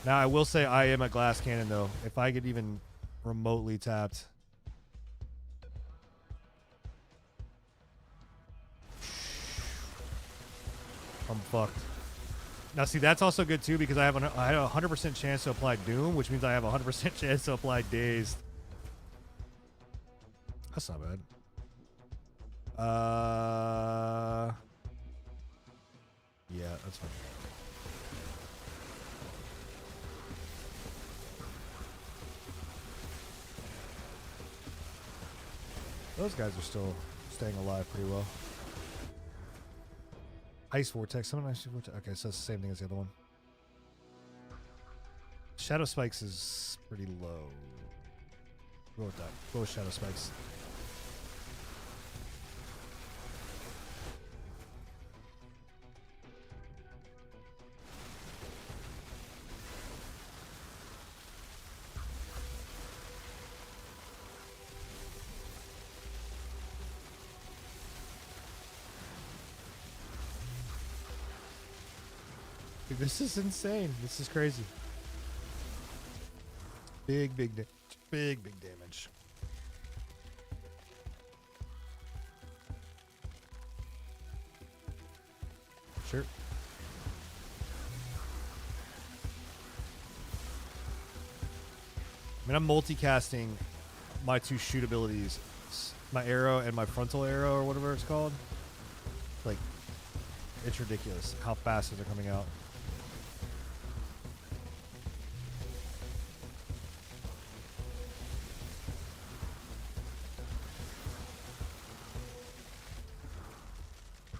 Now, I will say I am a glass cannon, though. If I get even remotely tapped. I'm fucked. Now, see, that's also good, too, because I had a 100% chance to apply Doom, which means I have a 100% chance to apply Dazed. That's not bad. Yeah, that's fine. Those guys are still staying alive pretty well. Ice Vortex. Someone Ice Vortex. Okay, so it's the same thing as the other one. Shadow Spikes is pretty low. Go with that. Go with Shadow Spikes. Dude, this is insane. This is crazy. Big damage. Big damage. Sure. I mean, I'm multicasting my two shoot abilities. My arrow and my frontal arrow, or whatever it's called. Like, it's ridiculous how fast they're coming out.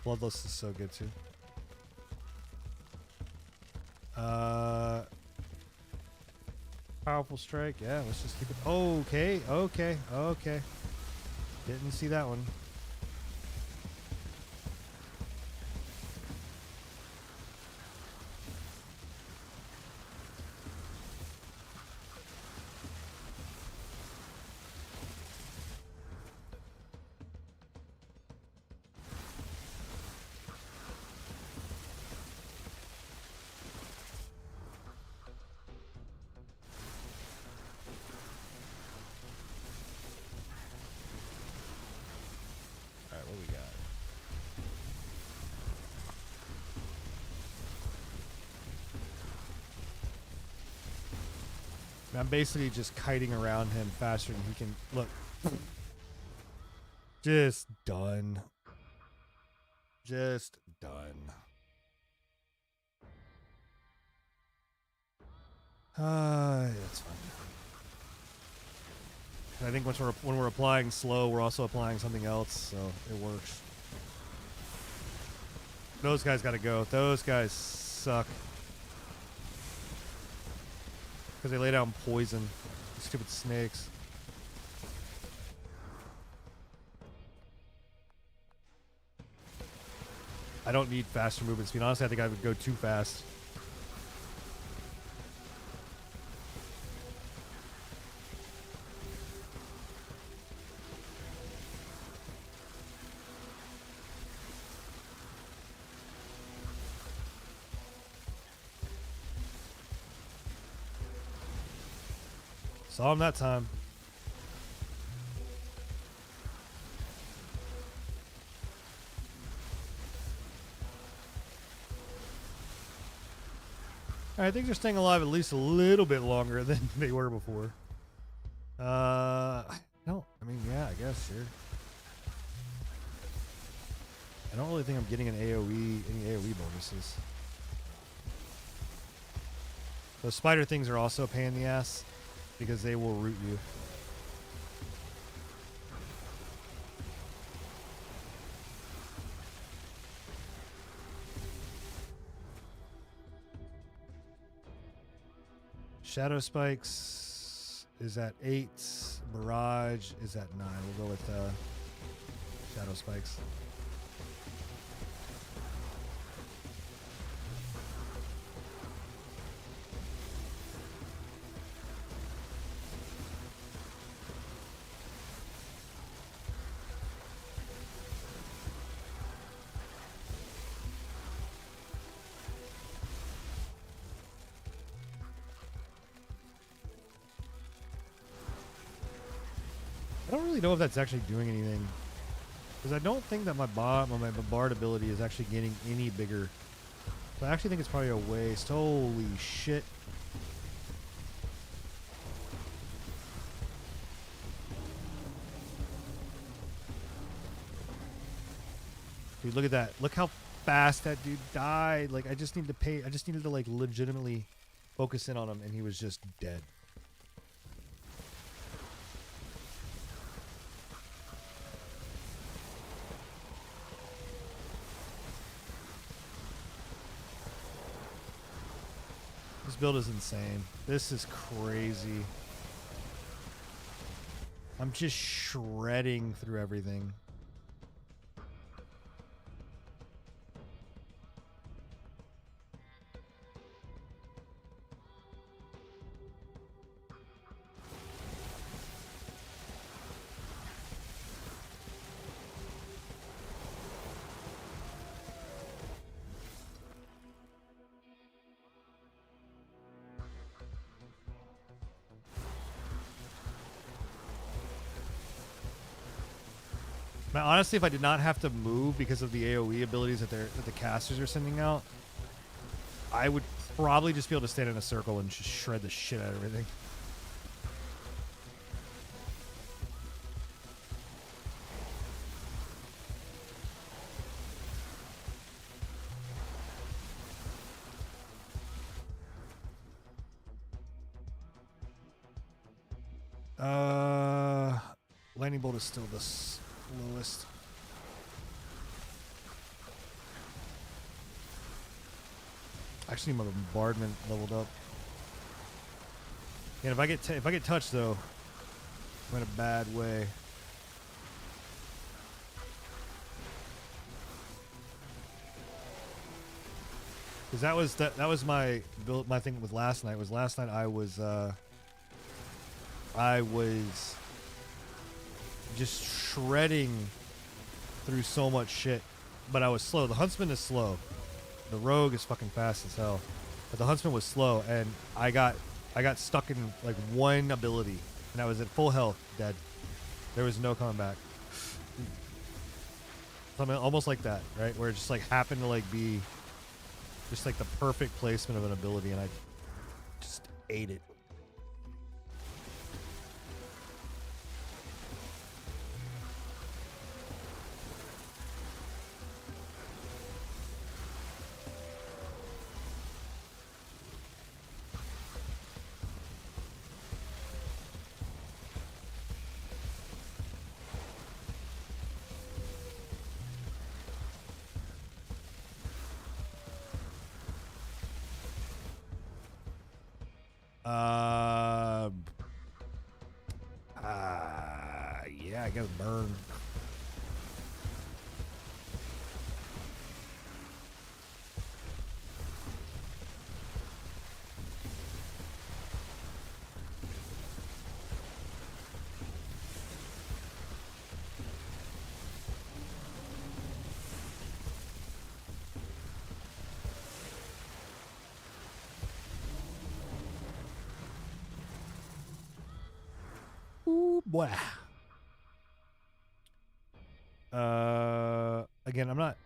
Bloodlust is so good too. Powerful strike. Yeah, let's just keep it. Okay. Didn't see that one. I'm basically just kiting around him faster than he can. Look. Just done. Just done. That's fine. And I think when we're applying slow, we're also applying something else, so it works. Those guys gotta go. Those guys suck. Because they lay down poison. Stupid snakes. I don't need faster movement speed. Honestly, I think I would go too fast. Saw him that time. I think they're staying alive at least a little bit longer than they were before. No, I mean, yeah, I guess, sure. I don't really think I'm getting an AoE, any AoE bonuses. Those spider things are also a pain in the ass because they will root you. Shadow Spikes is at 8. Barrage is at 9. We'll go with Shadow Spikes. I don't really know if that's actually doing anything, because I don't think that my bombard ability is actually getting any bigger. So I actually think it's probably a waste. Holy shit. Dude, look at that. Look how fast that dude died. Like, I just needed to like legitimately focus in on him and he was just dead. This build is insane. This is crazy. I'm just shredding through everything. Man, honestly, if I did not have to move because of the AoE abilities that the casters are sending out, I would probably just be able to stand in a circle and just shred the shit out of everything. Lightning bolt is still the slowest. Actually, my bombardment leveled up. And if I get touched though, I'm in a bad way. Because that was my thing with last night. Was last night I was just shredding through so much shit, but I was slow. The Huntsman is slow. The Rogue is fucking fast as hell, but the Huntsman was slow, and I got stuck in like one ability, and I was at full health, dead. There was no coming back. Something almost like that, right? Where it just like happened to like be just like the perfect placement of an ability, and I just ate it. Yeah, I guess burn. Wow. Again, I'm not.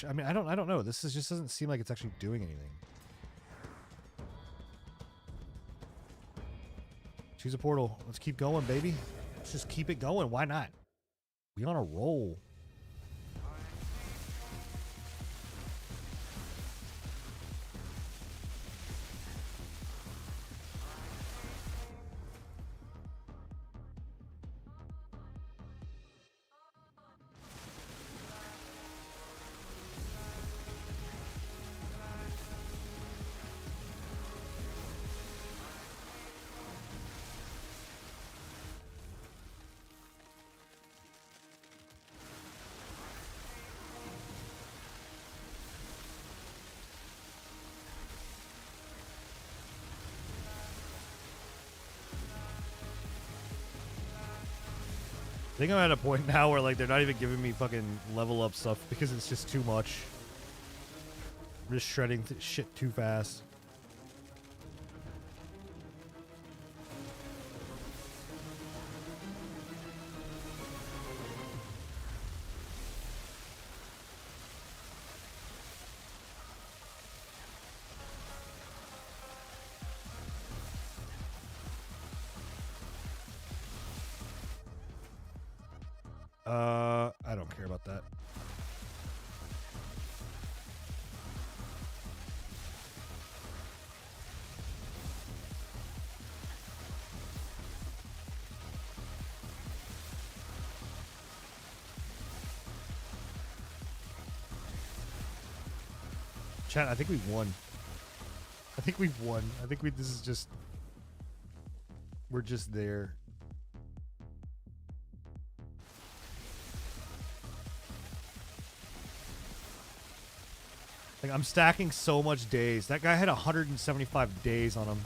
I mean, I don't know. This just doesn't seem like it's actually doing anything. Choose a portal. Let's keep going, baby. Let's just keep it going. Why not? We on a roll. I think I'm at a point now where like they're not even giving me fucking level up stuff because it's just too much. I'm just shredding shit too fast. I don't care about that. Chat, I think we've won. I think we've won. I think this is just, we're just there. Like, I'm stacking so much days. That guy had 175 days on him.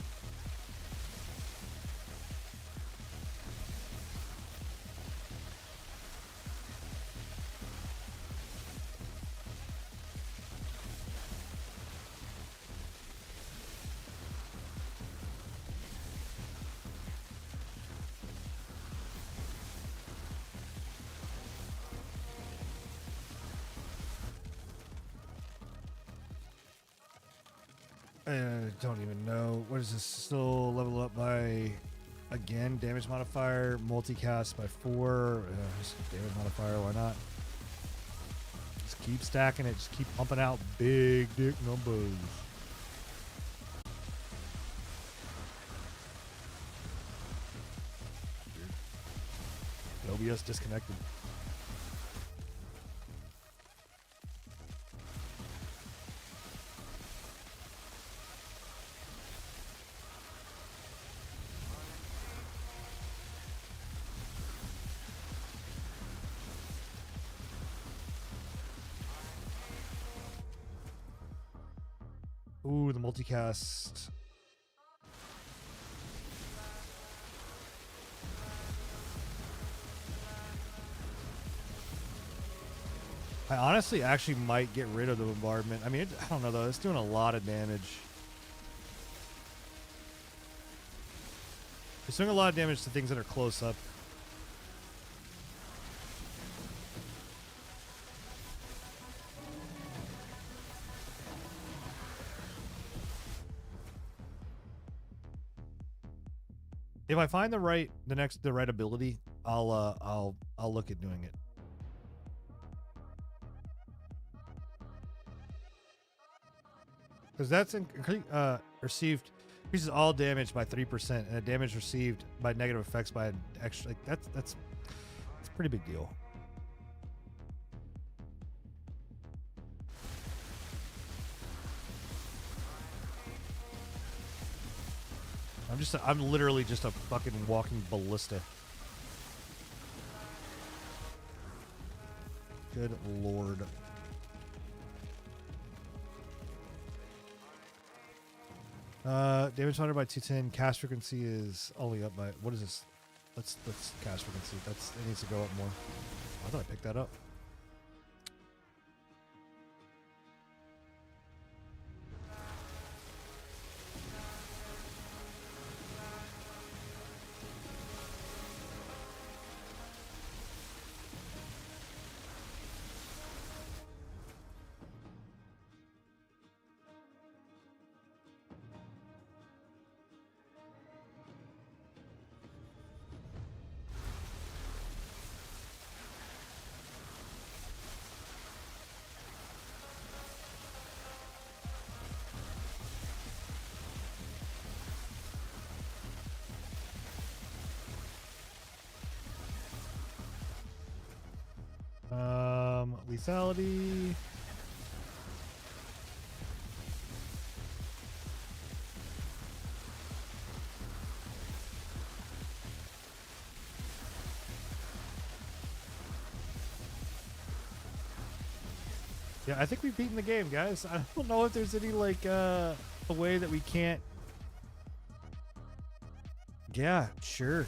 Don't even know. What is this? Still level up by, again, damage modifier, multicast by 4. Just damage modifier, why not? Just keep stacking it. Just keep pumping out big dick numbers. OBS disconnected. Ooh, the multicast. I honestly actually might get rid of the bombardment. I mean, I don't know though. It's doing a lot of damage. It's doing a lot of damage to things that are close up. If I find the right ability, I'll look at doing it. Because that's received increases all damage by 3%, and the damage received by negative effects by an extra. Like that's a pretty big deal. I'm literally just a fucking walking ballista. Good lord. Damage modifier by 210. Cast frequency is only up by, what is this? Let's cast frequency. It needs to go up more. I thought I picked that up. Fatality. Yeah, I think we've beaten the game, guys. I don't know if there's any like a way that we can't. Yeah, sure.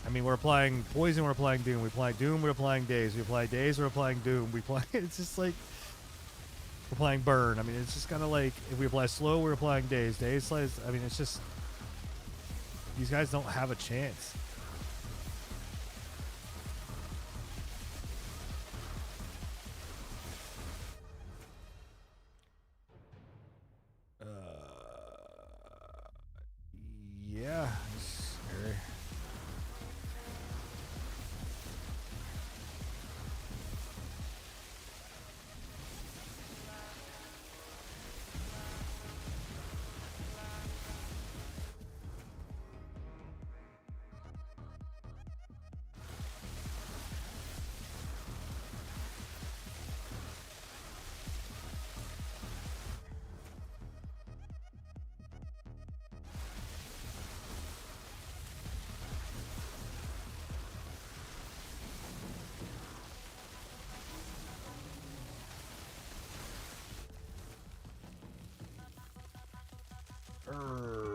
I mean, we're applying poison, we're applying doom. We apply doom, we're applying daze. We apply daze, we're applying doom. We apply. It's just like we're applying burn. I mean, it's just kind of like if we apply slow, we're applying daze. Daze slice. I mean, it's just these guys don't have a chance. Yeah. Scary.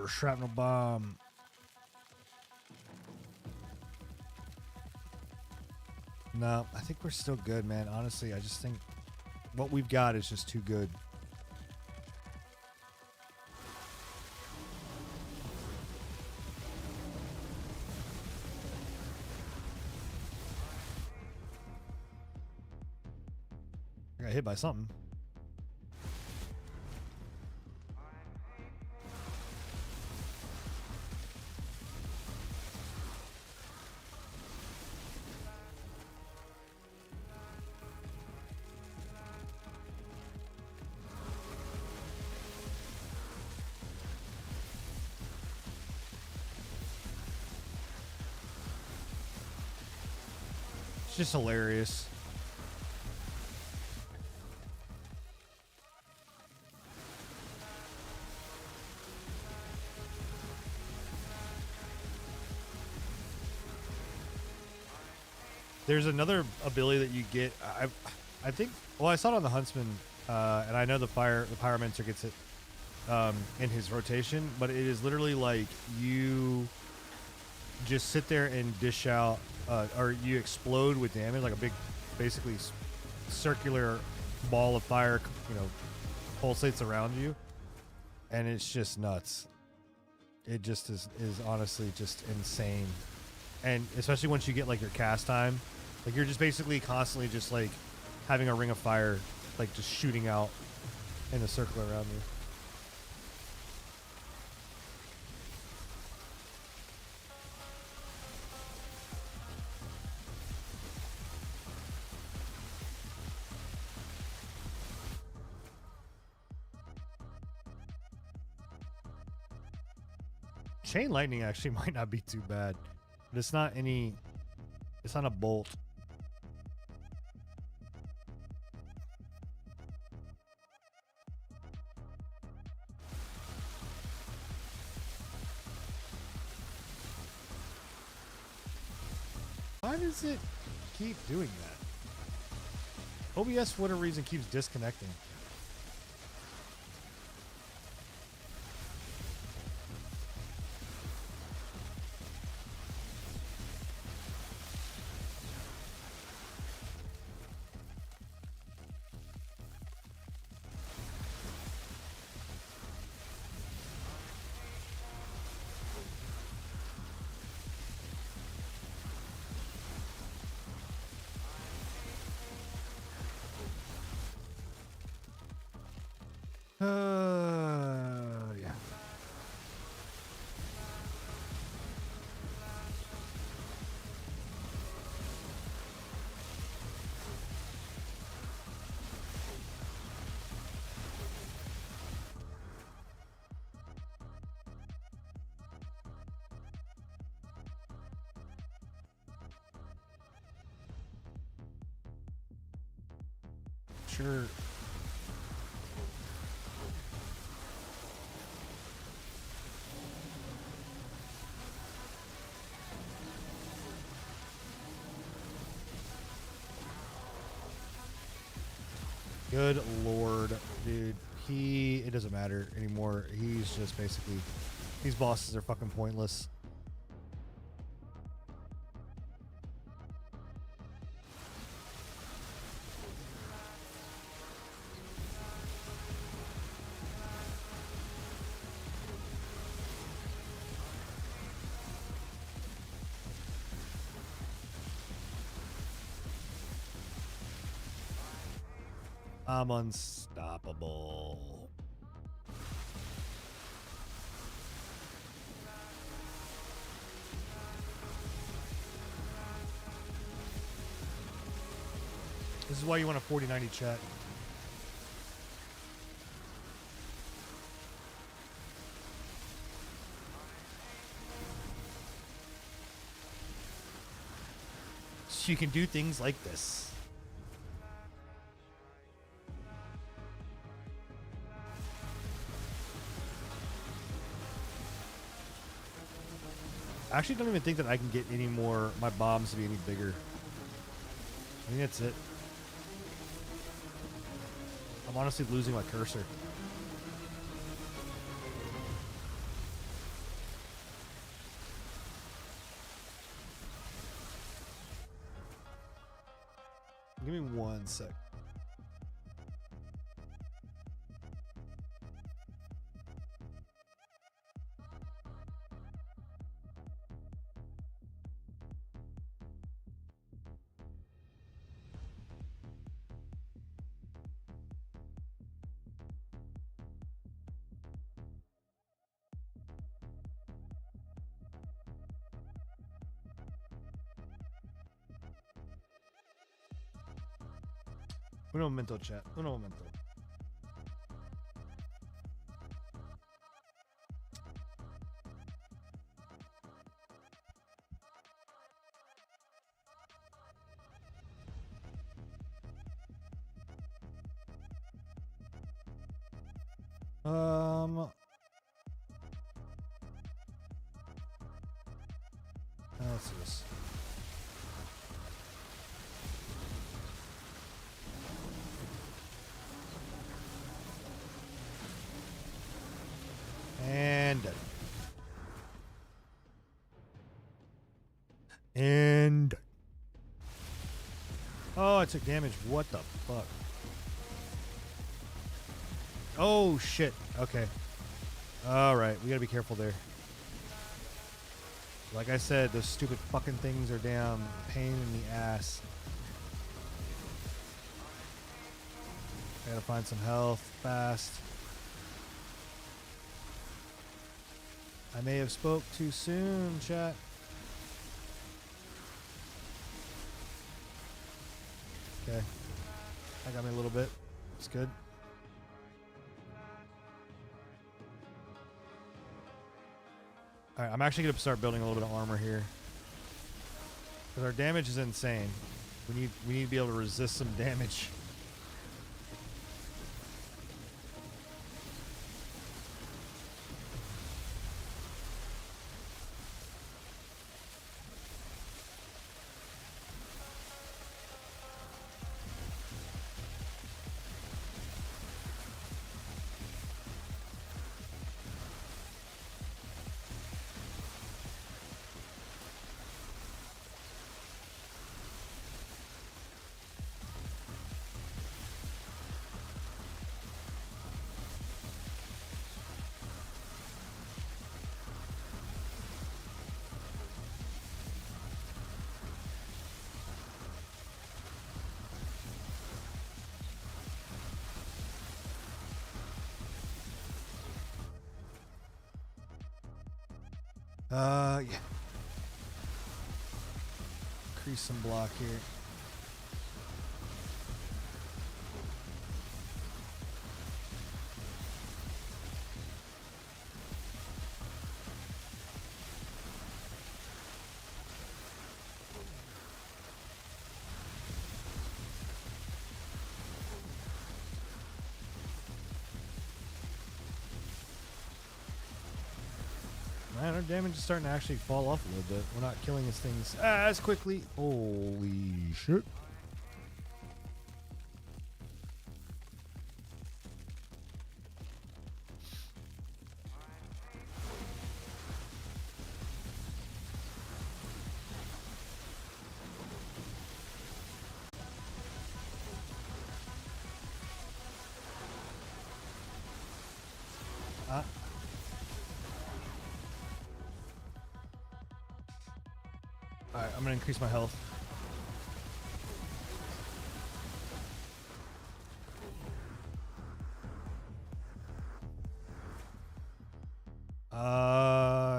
Shrapnel bomb. No, I think we're still good, man. Honestly, I just think what we've got is just too good. I got hit by something. It's just hilarious. There's another ability that you get. I think. Well, I saw it on the Huntsman, and I know the Pyromancer gets it in his rotation. But it is literally like you just sit there and dish out, or you explode with damage, like a big, basically circular ball of fire. You know, pulsates around you, and it's just nuts. It just is honestly just insane. And especially once you get like your cast time, like you're just basically constantly just like having a ring of fire, like just shooting out in a circle around you. Chain lightning actually might not be too bad, but it's not any. It's not a bolt. Why does it keep doing that? OBS, for whatever reason, keeps disconnecting. Yeah. sure. Good lord, dude. It doesn't matter anymore. He's just basically, these bosses are fucking pointless. I'm unstoppable. This is why you want a 4090 chat. So you can do things like this. I actually don't even think that I can get any more, my bombs to be any bigger. I think that's it. I'm honestly losing my cursor. Give me 1 sec. Un momento, chat. Un momento. Let's do this. And done. And oh, I took damage. What the fuck? Oh shit. Okay. All right, we gotta be careful there. Like I said, those stupid fucking things are damn pain in the ass. I gotta find some health fast. I may have spoke too soon, chat. Okay. That got me a little bit. It's good. Alright, I'm actually going to start building a little bit of armor here. Because our damage is insane. We need to be able to resist some damage. Yeah. Increase some block here. Man, our damage is starting to actually fall off a little bit. We're not killing these things as quickly. Holy shit. Alright, I'm gonna increase my health.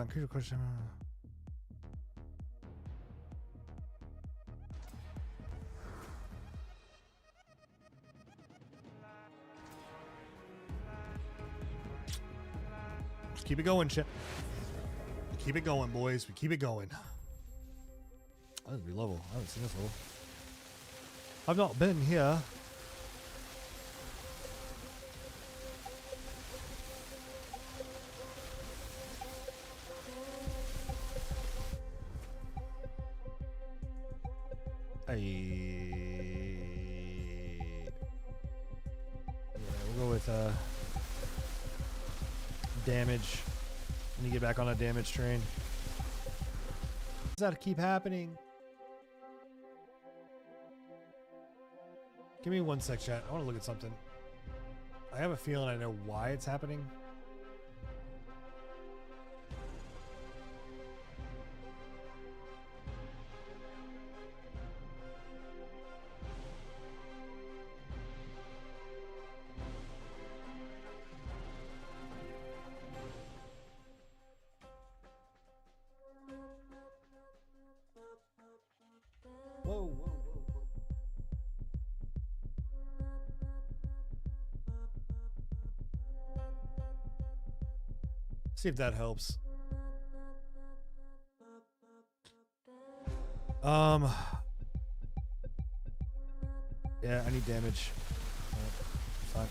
Increase the question. Just keep it going, shit. Keep it going, boys. We keep it going. That would be level. I haven't seen this level. I've not been here. Yeah, we'll go with damage. Let me get back on a damage train. Does that keep happening? Give me 1 sec, chat. I want to look at something. I have a feeling I know why it's happening. Whoa, whoa, whoa, whoa. See if that helps. Yeah, I need damage. Fine.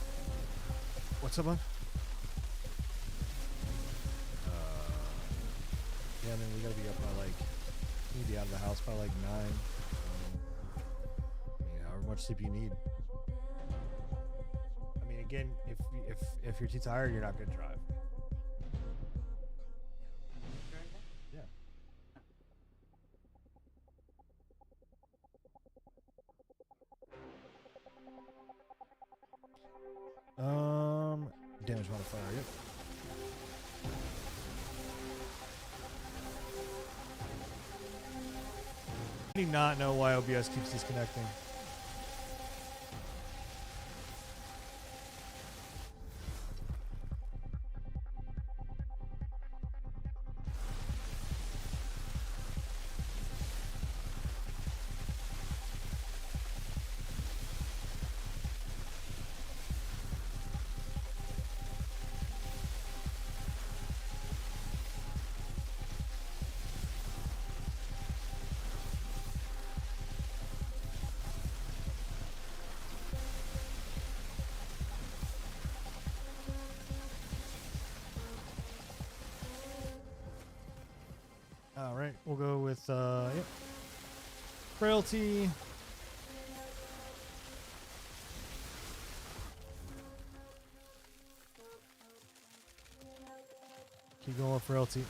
What's up, man? Yeah, man, we gotta be up by like. We need to be out of the house by like 9. I mean, however much sleep you need. I mean, again, if you're too tired, you're not gonna drive. Yeah. Damage modifier. Yep. I do not know why OBS keeps disconnecting. All right, we'll go with yep. Frailty. Keep going with frailty.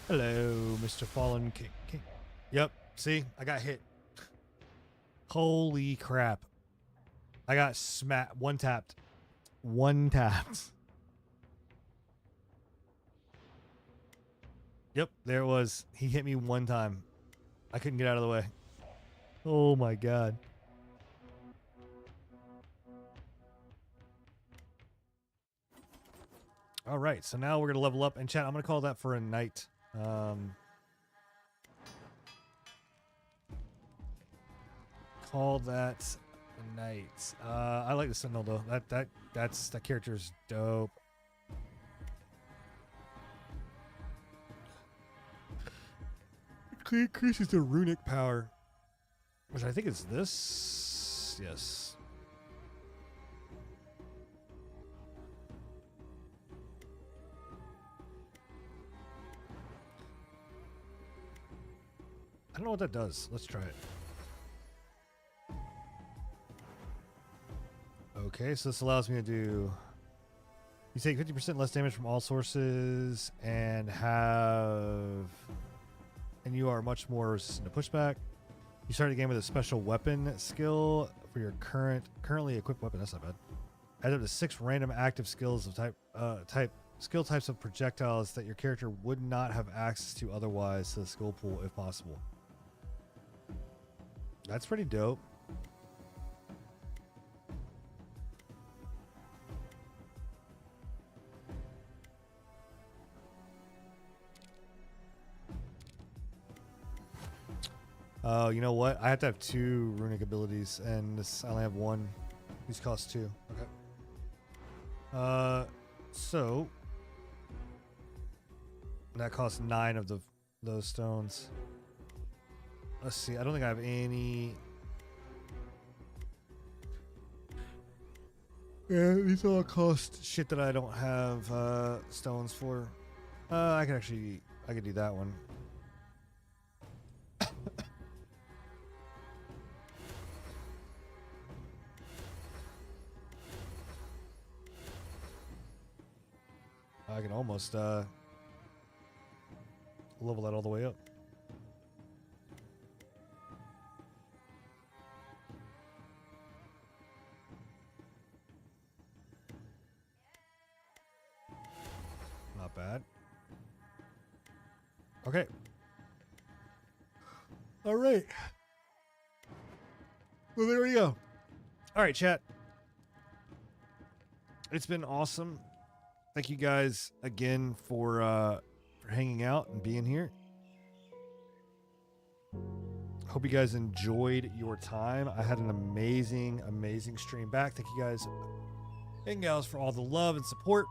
Hello, Mr. Fallen King. Yep, see? I got hit. Holy crap. I got smacked. One tapped. Yep, there it was. He hit me one time. I couldn't get out of the way. Oh my god. All right, so now we're gonna level up, and chat, I'm gonna call that for a night. Call that a night. I like the Sentinel though. That character's dope. Increases the runic power, which I think is this. Yes. I don't know what that does. Let's try it. Okay, so this allows me to do... You take 50% less damage from all sources and have... And you are much more resistant to pushback. You start the game with a special weapon skill for your currently equipped weapon. That's not bad. Add up to 6 random active skills of skill types of projectiles that your character would not have access to otherwise to the skill pool if possible. That's pretty dope. Oh, you know what? I have to have 2 runic abilities, and this I only have 1. These cost 2. Okay. So that costs 9 of those stones. Let's see. I don't think I have any. Yeah, these all cost shit that I don't have stones for. I could do that one. I can almost level that all the way up. Not bad. Okay. All right. Well, there we go. All right, chat. It's been awesome. Thank you guys again for hanging out and being here. Hope you guys enjoyed your time. I had an amazing stream back. Thank you guys and gals for all the love and support.